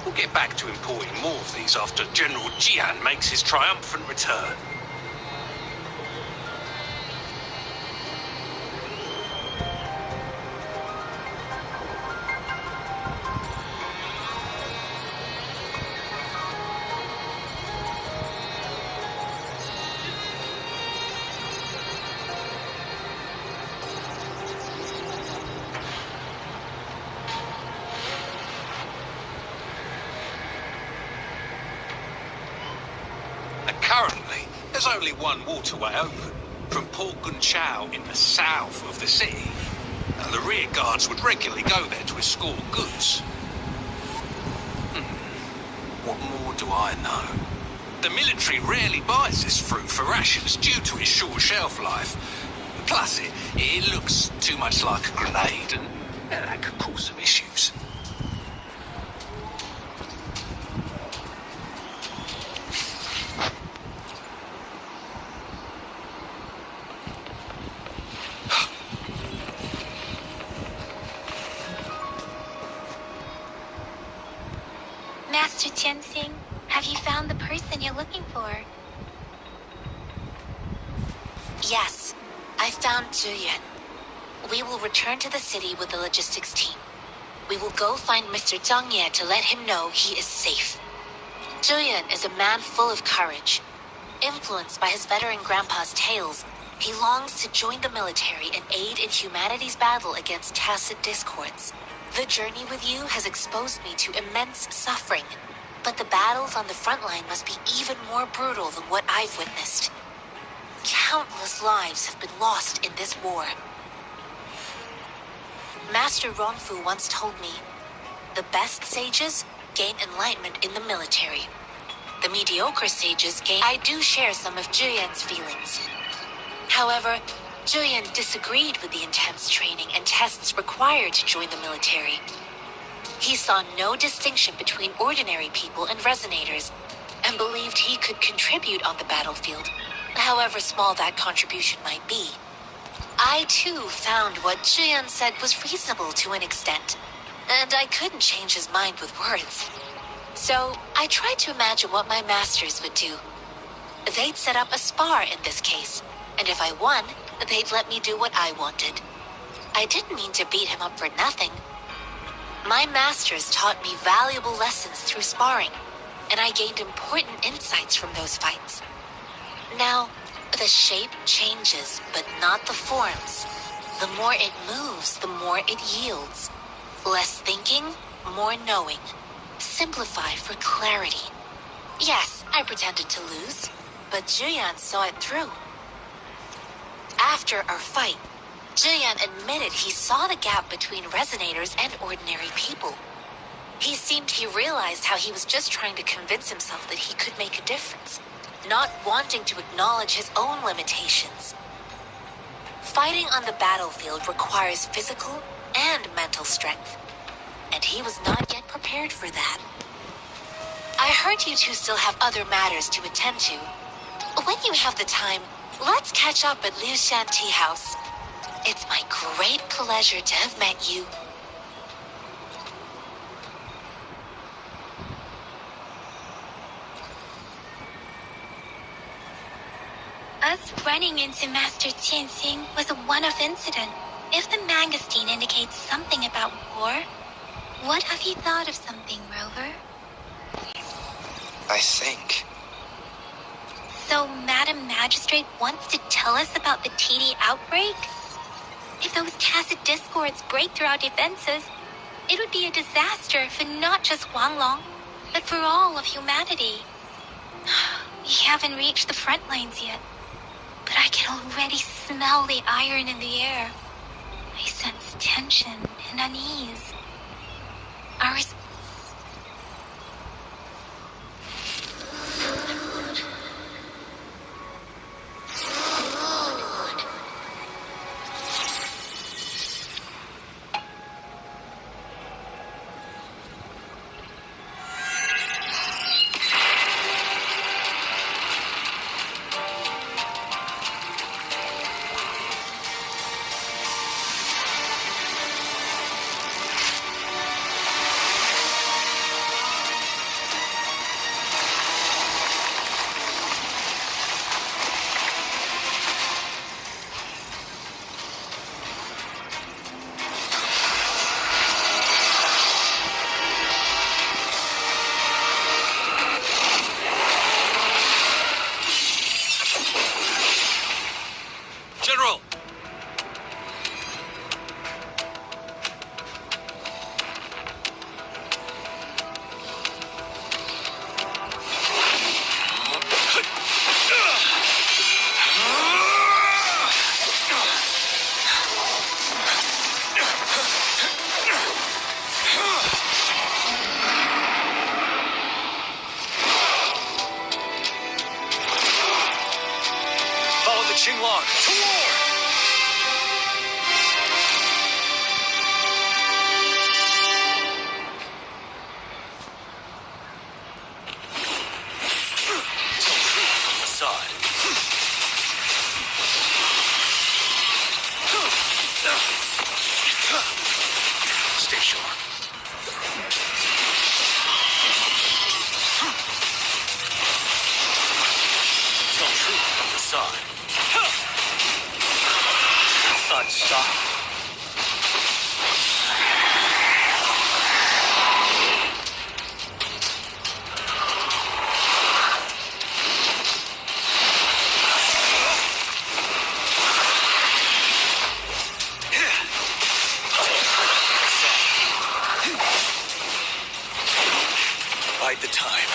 We'll get back to importing more of these after General Jian makes his triumphant return. Currently, there's only one waterway open, from Port Gunchao in the south of the city. The rear guards would regularly go there to escort goods. What more do I know? The military rarely buys this fruit for rations due to its short shelf life. Plus, it looks too much like a grenade, and that could cause some issues. Master Tianxing, have you found the person you're looking for? Yes, I found Zhuyan. We will return to the city with the logistics team. We will go find Mr. Zhang Ye to let him know he is safe. Zhuyan is a man full of courage. Influenced by his veteran grandpa's tales, he longs to join the military and aid in humanity's battle against tacit discords. The journey with you has exposed me to immense suffering, but the battles on the front line must be even more brutal than what I've witnessed. Countless lives have been lost in this war. Master Rongfu once told me, the best sages gain enlightenment in the military. The mediocre sages gain... I do share some of Juyan's feelings. However, Julian disagreed with the intense training and tests required to join the military. He saw no distinction between ordinary people and resonators, and believed he could contribute on the battlefield, however small that contribution might be. I too found what Julian said was reasonable to an extent, and I couldn't change his mind with words. So I tried to imagine what my masters would do. They'd set up a spar in this case, and if I won, they'd let me do what I wanted. I didn't mean to beat him up for nothing. My masters taught me valuable lessons through sparring, and I gained important insights from those fights. Now, the shape changes, but not the forms. The more it moves, the more it yields. Less thinking, more knowing. Simplify for clarity. Yes, I pretended to lose, but Julian saw it through. After our fight, Julian admitted he saw the gap between resonators and ordinary people. He seemed he realized how he was just trying to convince himself that he could make a difference, not wanting to acknowledge his own limitations. Fighting on the battlefield requires physical and mental strength, and he was not yet prepared for that. I heard you two still have other matters to attend to. When you have the time, let's catch up at Liu Shan Tea House. It's my great pleasure to have met you. Us running into Master Tianxing was a one-off incident. If the magazine indicates something about war, what have you thought of something, Rover? I think. So Madam Magistrate wants to tell us about the TD outbreak? If those tacit discords break through our defenses, it would be a disaster for not just Huanglong, but for all of humanity. We haven't reached the front lines yet, but I can already smell the iron in the air. I sense tension and unease. Our General! Follow the Qinglong to war! Facade. Stay sharp. Tell truth from facade. Unstoppable. Bide the time.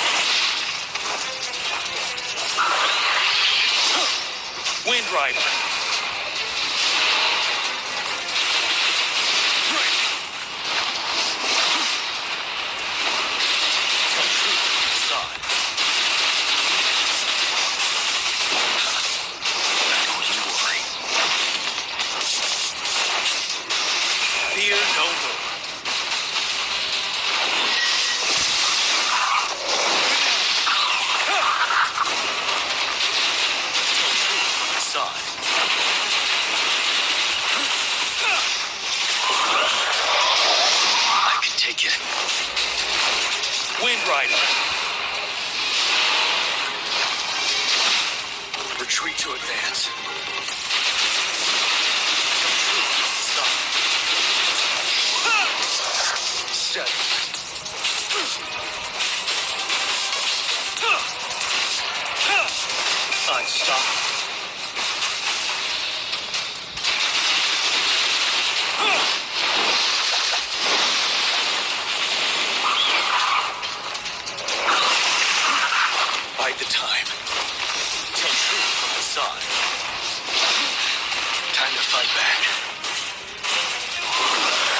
Wind Rider. Facade. Not you worry. I can take it. Wind Rider. Retreat to advance. Stop. Set. Unstoppable. Bide the time. Take truth from the side. Time to fight back.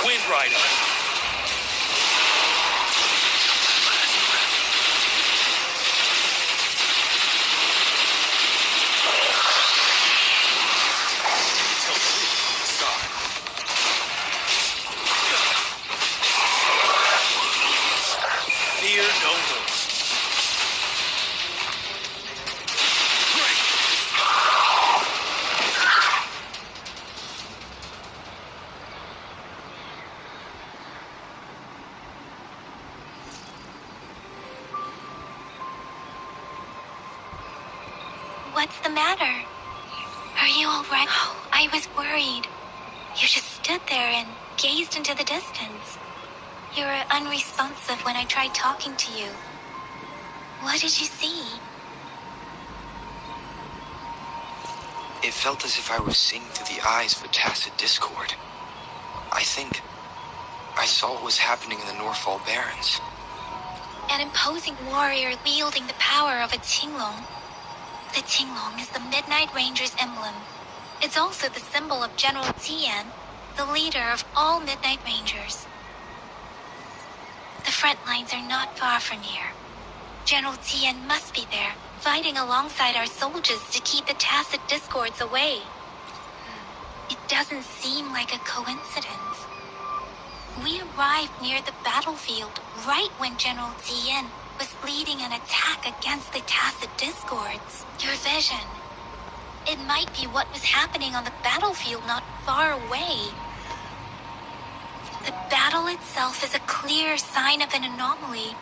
Wind Rider. Tell truth from the side. Fear no more. What's the matter? Are you all right? Oh, I was worried. You just stood there and gazed into the distance. You were unresponsive when I tried talking to you. What did you see? It felt as if I was seeing through the eyes of a tacit discord. I think I saw what was happening in the Norfall Barrens. An imposing warrior wielding the power of a Tinglong. The Tinglong is the Midnight Ranger's emblem. It's also the symbol of General Tian, the leader of all Midnight Rangers. The front lines are not far from here. General Tian must be there, fighting alongside our soldiers to keep the tacit discords away. It doesn't seem like a coincidence. We arrived near the battlefield right when General Tian was leading an attack against the tacit discords. Your vision. It might be what was happening on the battlefield not far away. The battle itself is a clear sign of an anomaly.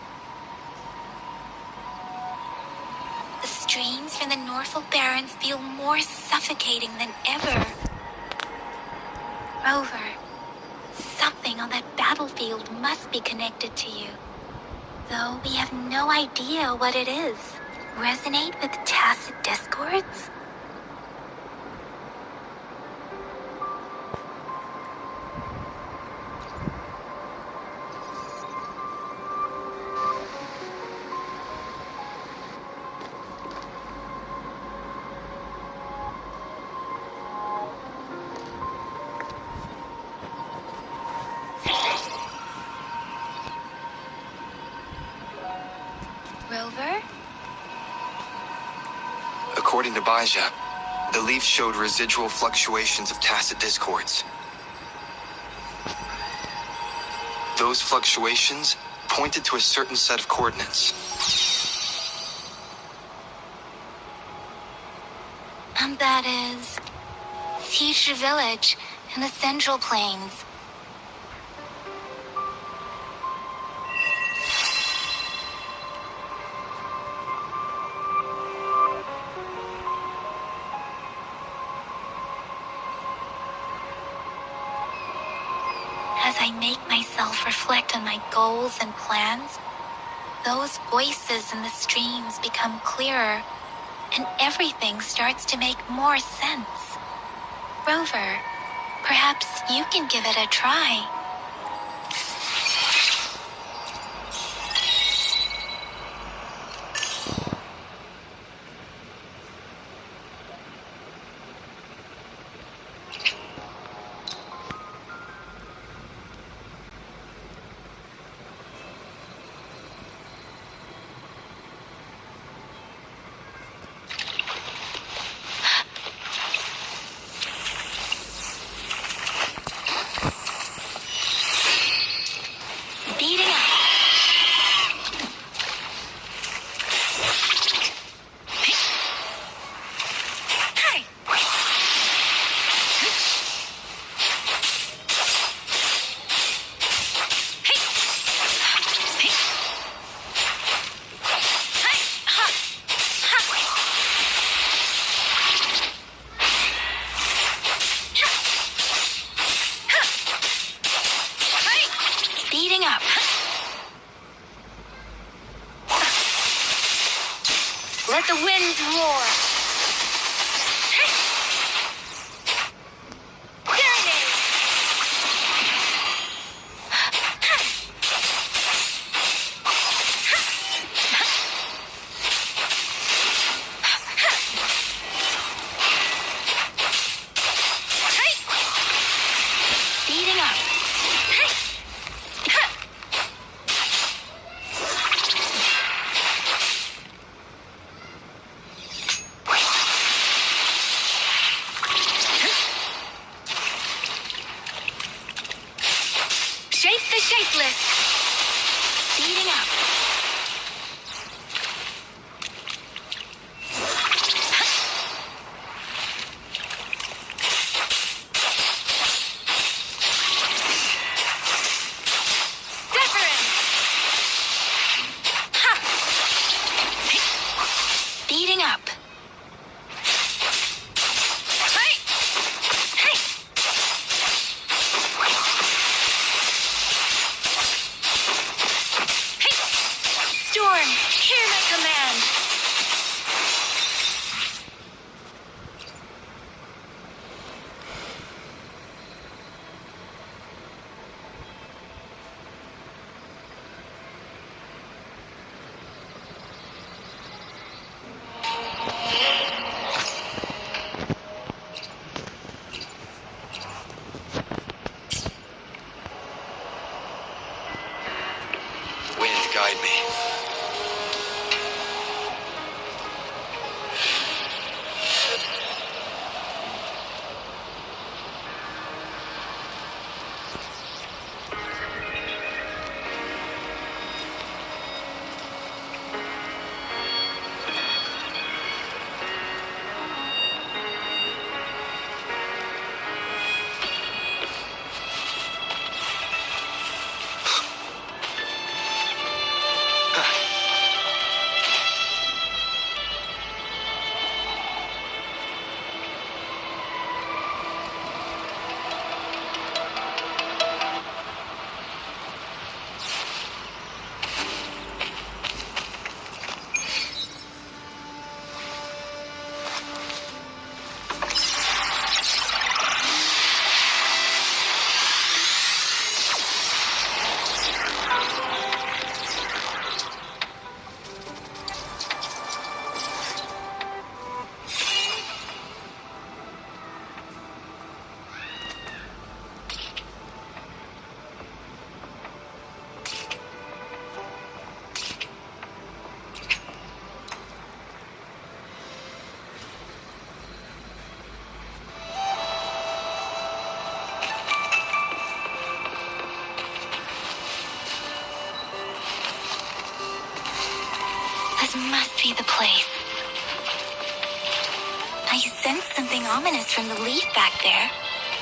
The streams from the Norfall Barrens feel more suffocating than ever. Rover, something on that battlefield must be connected to you. Though we have no idea what it is. Resonate with tacit discords? Rover? According to Baija, the leaf showed residual fluctuations of tacit discords. Those fluctuations pointed to a certain set of coordinates. And that is Siege Village in the Central Plains. As I make myself reflect on my goals and plans, those voices in the streams become clearer, and everything starts to make more sense. Rover, perhaps you can give it a try. the winds roar. Serenade! Speeding up. Shape the shapeless. Speeding up. Different. Ha. Speeding up. Hey. Hey. Hey! Storm, hear my command. Wind, guide me. This must be the place. I sensed something ominous from the leaf back there,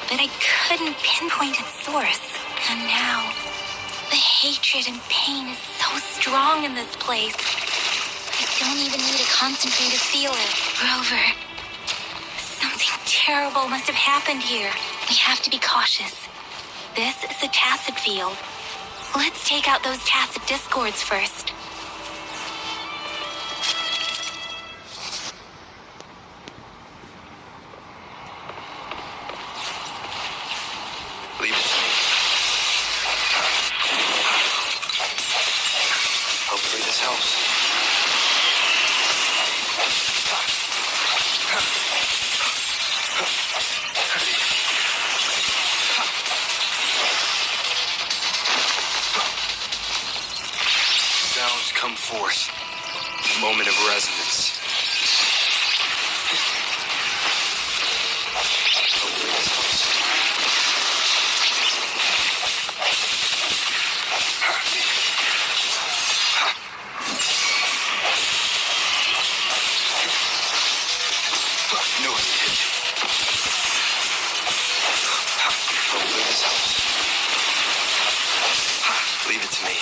but I couldn't pinpoint its source. And now, the hatred and pain is so strong in this place. I don't even need to concentrate to feel it. Rover, something terrible must have happened here. We have to be cautious. This is a tacit field. Let's take out those tacit discords first. Leave it to me. Hopefully this helps. Sounds come forth. Moment of resonance. Hopefully this helps. No, it did. Hopefully this helps. Leave it to me.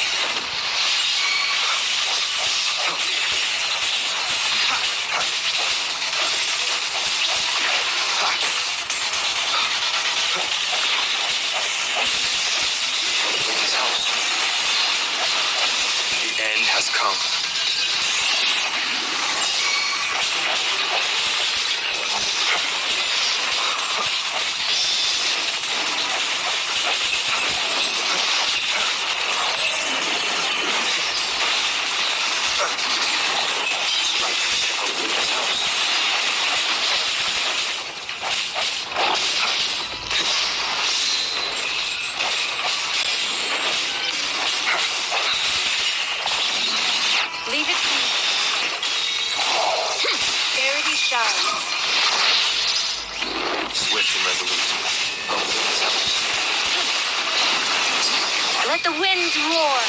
Let the winds roar.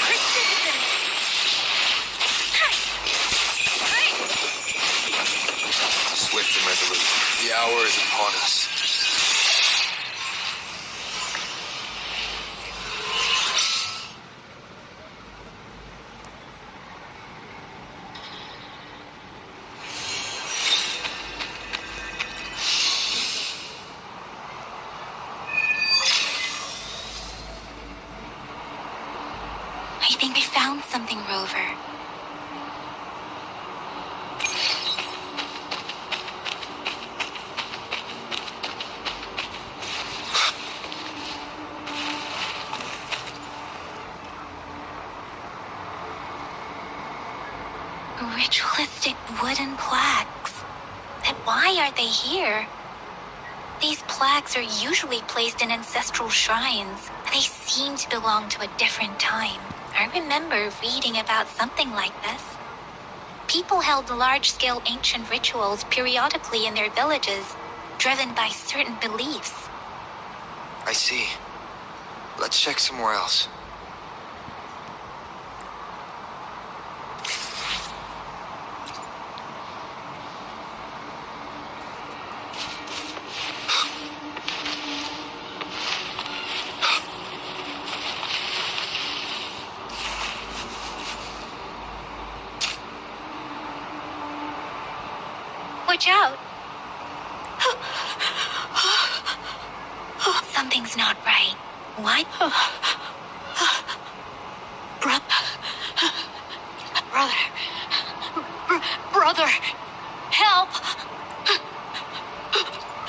Quick citizens. Swift and resolute. The hour is upon us. I think I found something, Rover. Ritualistic wooden plaques. Then why are they here? These plaques are usually placed in ancestral shrines. They seem to belong to a different time. I remember reading about something like this. People held large-scale ancient rituals periodically in their villages, driven by certain beliefs. I see. Let's check somewhere else. Watch out! Something's not right. What? Brother, help!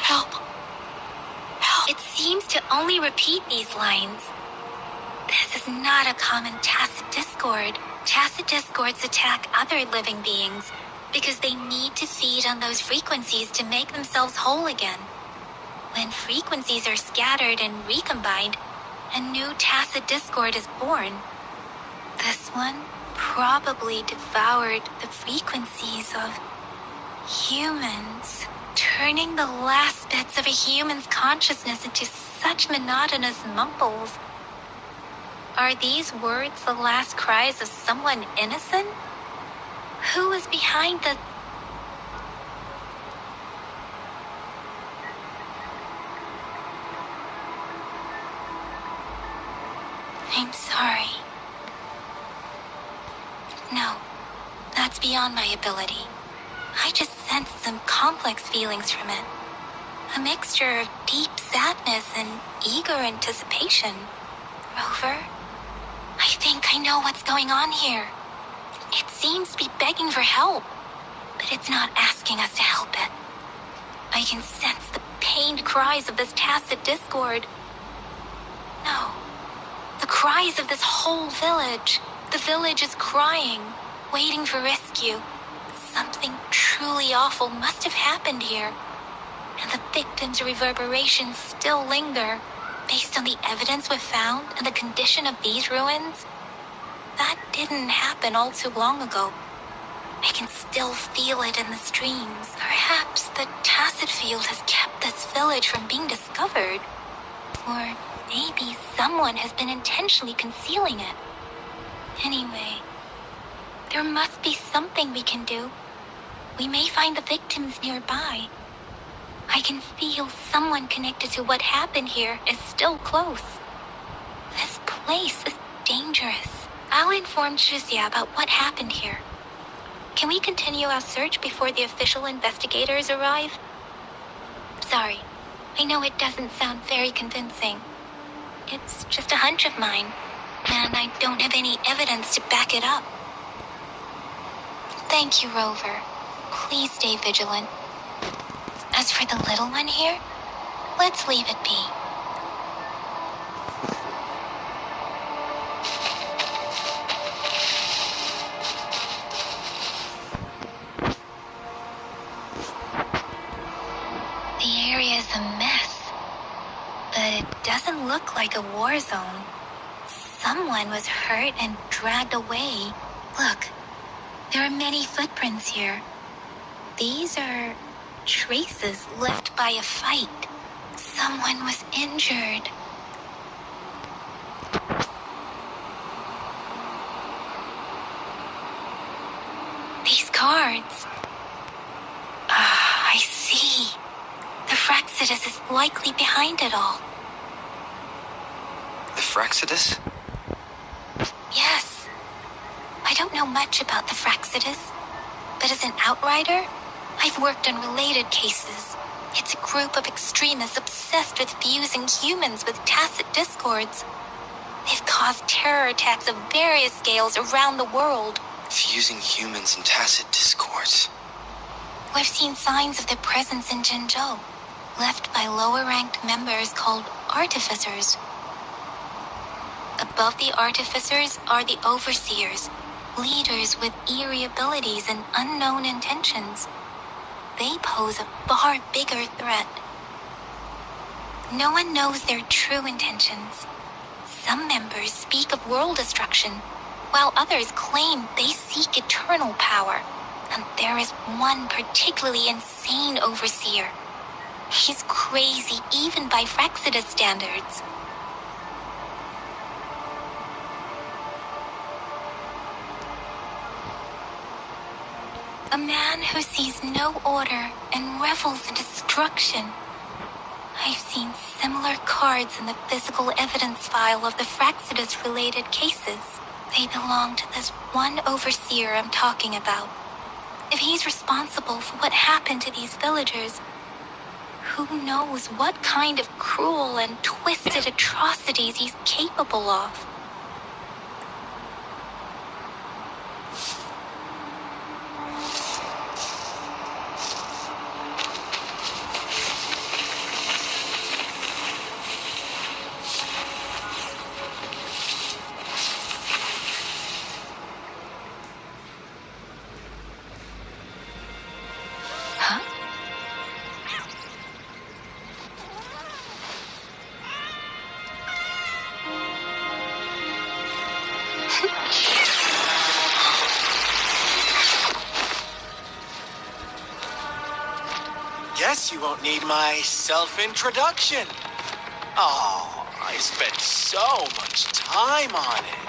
Help. It seems to only repeat these lines. This is not a common tacit discord. Tacit discords attack other living beings because they need to feed on those frequencies to make themselves whole again. When frequencies are scattered and recombined, a new tacit discord is born. This one probably devoured the frequencies of humans, turning the last bits of a human's consciousness into such monotonous mumbles. Are these words the last cries of someone innocent? Who is behind the... I'm sorry. No, that's beyond my ability. I just sensed some complex feelings from it. A mixture of deep sadness and eager anticipation. Rover, I think I know what's going on here. It seems to be begging for help, but it's not asking us to help it. I can sense the pained cries of this tacit discord. No, the cries of this whole village. The village is crying, waiting for rescue. Something truly awful must have happened here, and the victims' reverberations still linger. Based on the evidence we've found and the condition of these ruins, that didn't happen all too long ago. I can still feel it in the streams. Perhaps the tacit field has kept this village from being discovered. Or maybe someone has been intentionally concealing it. Anyway, there must be something we can do. We may find the victims nearby. I can feel someone connected to what happened here is still close. This place is dangerous. I'll inform Shuzia about what happened here. Can we continue our search before the official investigators arrive? Sorry, I know it doesn't sound very convincing. It's just a hunch of mine, and I don't have any evidence to back it up. Thank you, Rover. Please stay vigilant. As for the little one here, let's leave it be. The area is a mess, but it doesn't look like a war zone. Someone was hurt and dragged away. Look, there are many footprints here. These are traces left by a fight. Someone was injured. These cards. I see. The Fraxidus is likely behind it all. The Fraxidus? Yes. I don't know much about the Fraxidus, but as an outrider, I've worked on related cases. It's a group of extremists obsessed with fusing humans with tacit discords. They've caused terror attacks of various scales around the world. Fusing humans in tacit discords. We've seen signs of their presence in Jinzhou, left by lower-ranked members called artificers. Above the artificers are the overseers, leaders with eerie abilities and unknown intentions. They pose a far bigger threat. No one knows their true intentions. Some members speak of world destruction, while others claim they seek eternal power. And there is one particularly insane overseer. He's crazy even by Fraxidus standards. A man who sees no order and revels in destruction. I've seen similar cards in the physical evidence file of the Fraxidus-related cases. They belong to this one overseer I'm talking about. If he's responsible for what happened to these villagers, who knows what kind of cruel and twisted atrocities he's capable of? Guess you won't need my self-introduction. Oh, I spent so much time on it.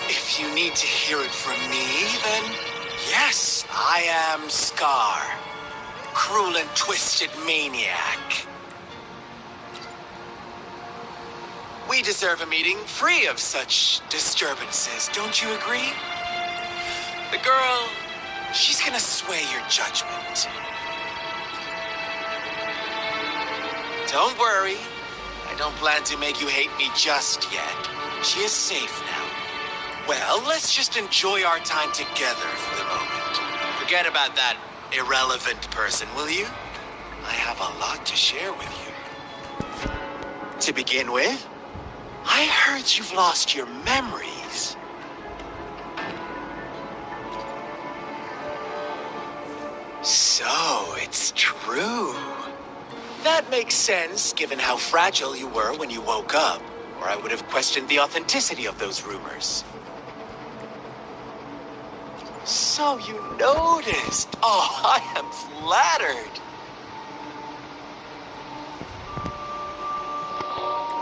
If you need to hear it from me, then yes, I am Scar, cruel and twisted maniac. We deserve a meeting free of such disturbances, don't you agree? The girl, she's gonna sway your judgment. Don't worry, I don't plan to make you hate me just yet. She is safe now. Well, let's just enjoy our time together for the moment. Forget about that irrelevant person, will you? I have a lot to share with you. To begin with, I heard you've lost your memories. So, it's true. That makes sense, given how fragile you were when you woke up, or I would have questioned the authenticity of those rumors. So you noticed. Oh, I am flattered.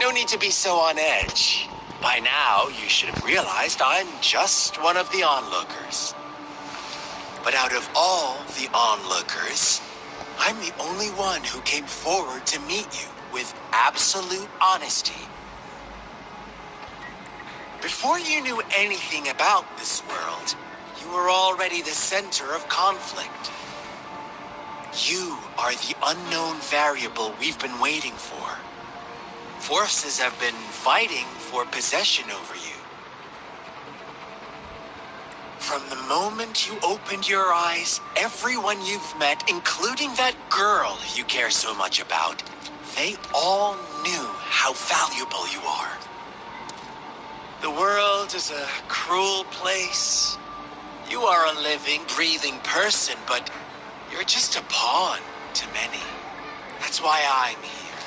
No need to be so on edge. By now, you should have realized I'm just one of the onlookers. But out of all the onlookers, I'm the only one who came forward to meet you with absolute honesty. Before you knew anything about this world, you were already the center of conflict. You are the unknown variable we've been waiting for. Forces have been fighting for possession over you. From the moment you opened your eyes, everyone you've met, including that girl you care so much about, they all knew how valuable you are. The world is a cruel place. You are a living, breathing person, but you're just a pawn to many. That's why I'm here.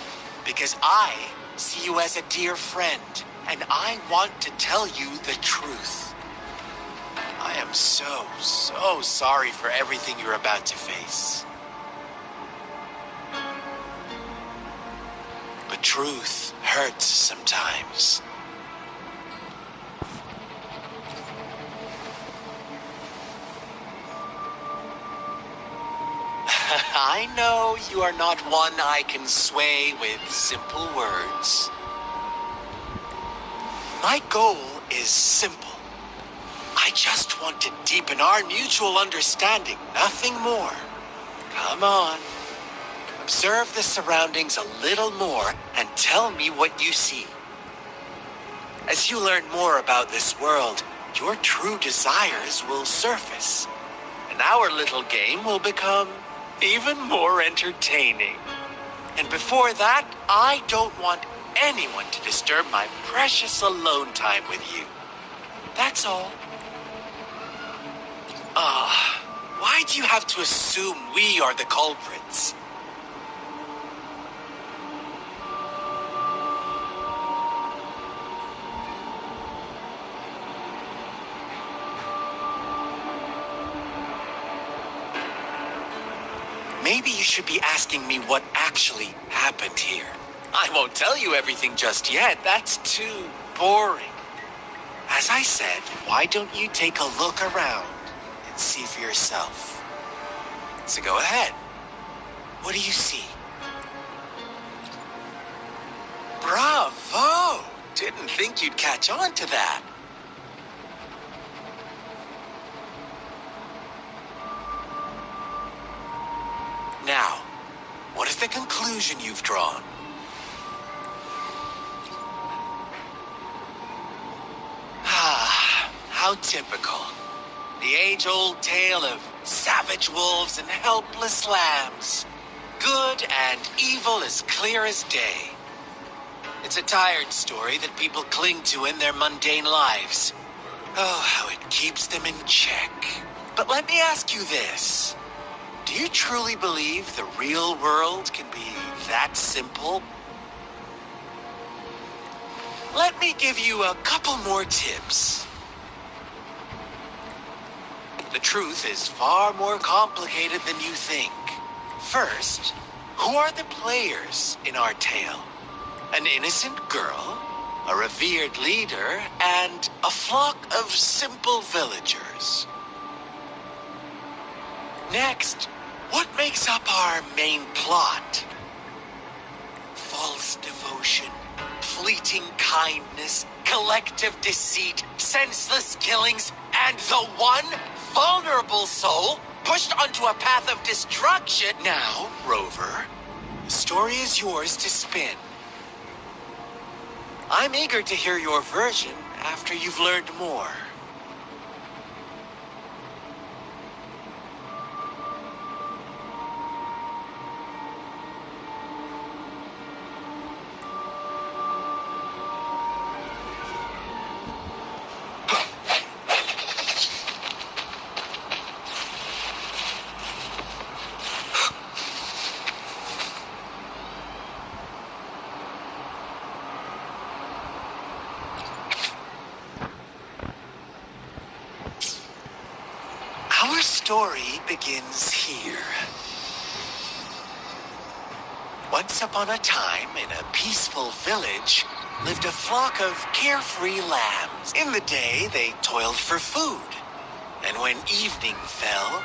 Because I see you as a dear friend, and I want to tell you the truth. I am so sorry for everything you're about to face. But truth hurts sometimes. I know you are not one I can sway with simple words. My goal is simple. I just want to deepen our mutual understanding, nothing more. Come on. Observe the surroundings a little more and tell me what you see. As you learn more about this world, your true desires will surface, and our little game will become even more entertaining. And before that, I don't want anyone to disturb my precious alone time with you. That's all. Why do you have to assume we are the culprits? Maybe you should be asking me what actually happened here. I won't tell you everything just yet. That's too boring. As I said, why don't you take a look around and see for yourself? So go ahead. What do you see? Bravo! Didn't think you'd catch on to that. Now, what is the conclusion you've drawn? How typical. The age-old tale of savage wolves and helpless lambs. Good and evil as clear as day. It's a tired story that people cling to in their mundane lives. Oh, how it keeps them in check. But let me ask you this. Do you truly believe the real world can be that simple? Let me give you a couple more tips. The truth is far more complicated than you think. First, who are the players in our tale? An innocent girl, a revered leader, and a flock of simple villagers. Next, what makes up our main plot? False devotion, fleeting kindness, collective deceit, senseless killings, and the one vulnerable soul pushed onto a path of destruction. Now, Rover, the story is yours to spin. I'm eager to hear your version after you've learned more. Our story begins here. Once upon a time, in a peaceful village, lived a flock of carefree lambs. In the day, they toiled for food. And when evening fell,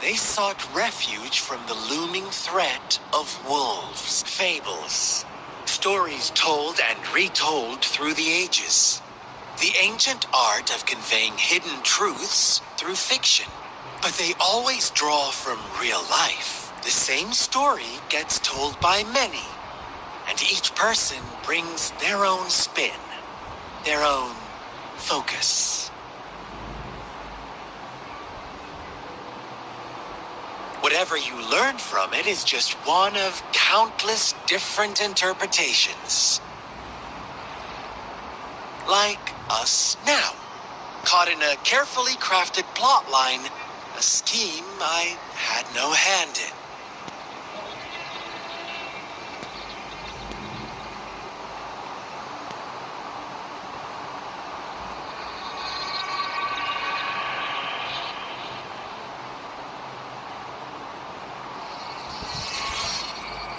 they sought refuge from the looming threat of wolves. Fables. Stories told and retold through the ages. The ancient art of conveying hidden truths through fiction. But they always draw from real life. The same story gets told by many, and each person brings their own spin, their own focus. Whatever you learn from it is just one of countless different interpretations. Like us now. Caught in a carefully crafted plot line, a scheme I had no hand in.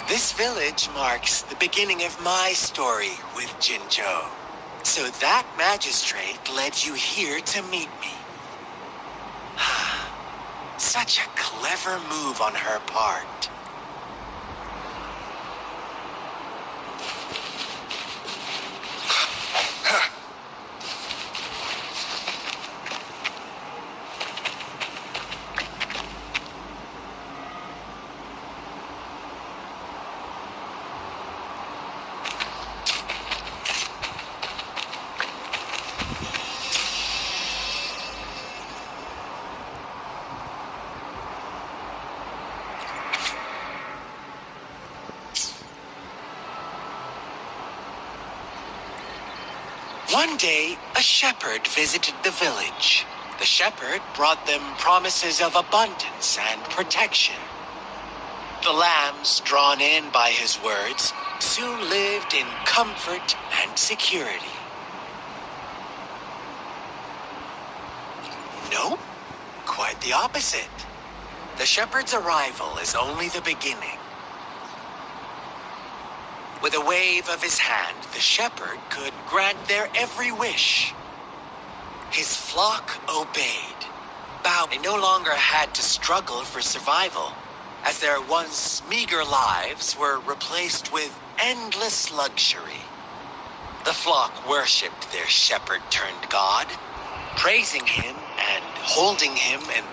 This village marks the beginning of my story with Jinzhou. So that magistrate led you here to meet me. Such a clever move on her part. One day, a shepherd visited the village. The shepherd brought them promises of abundance and protection. The lambs, drawn in by his words, soon lived in comfort and security. No, quite the opposite. The shepherd's arrival is only the beginning. With a wave of his hand, the shepherd could grant their every wish. His flock obeyed. They no longer had to struggle for survival, as their once meager lives were replaced with endless luxury. The flock worshipped their shepherd-turned-god, praising him and holding him in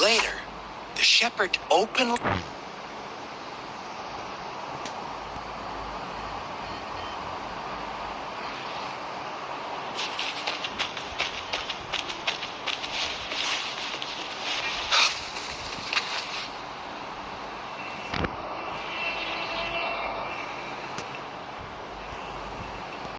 Later, the shepherd openly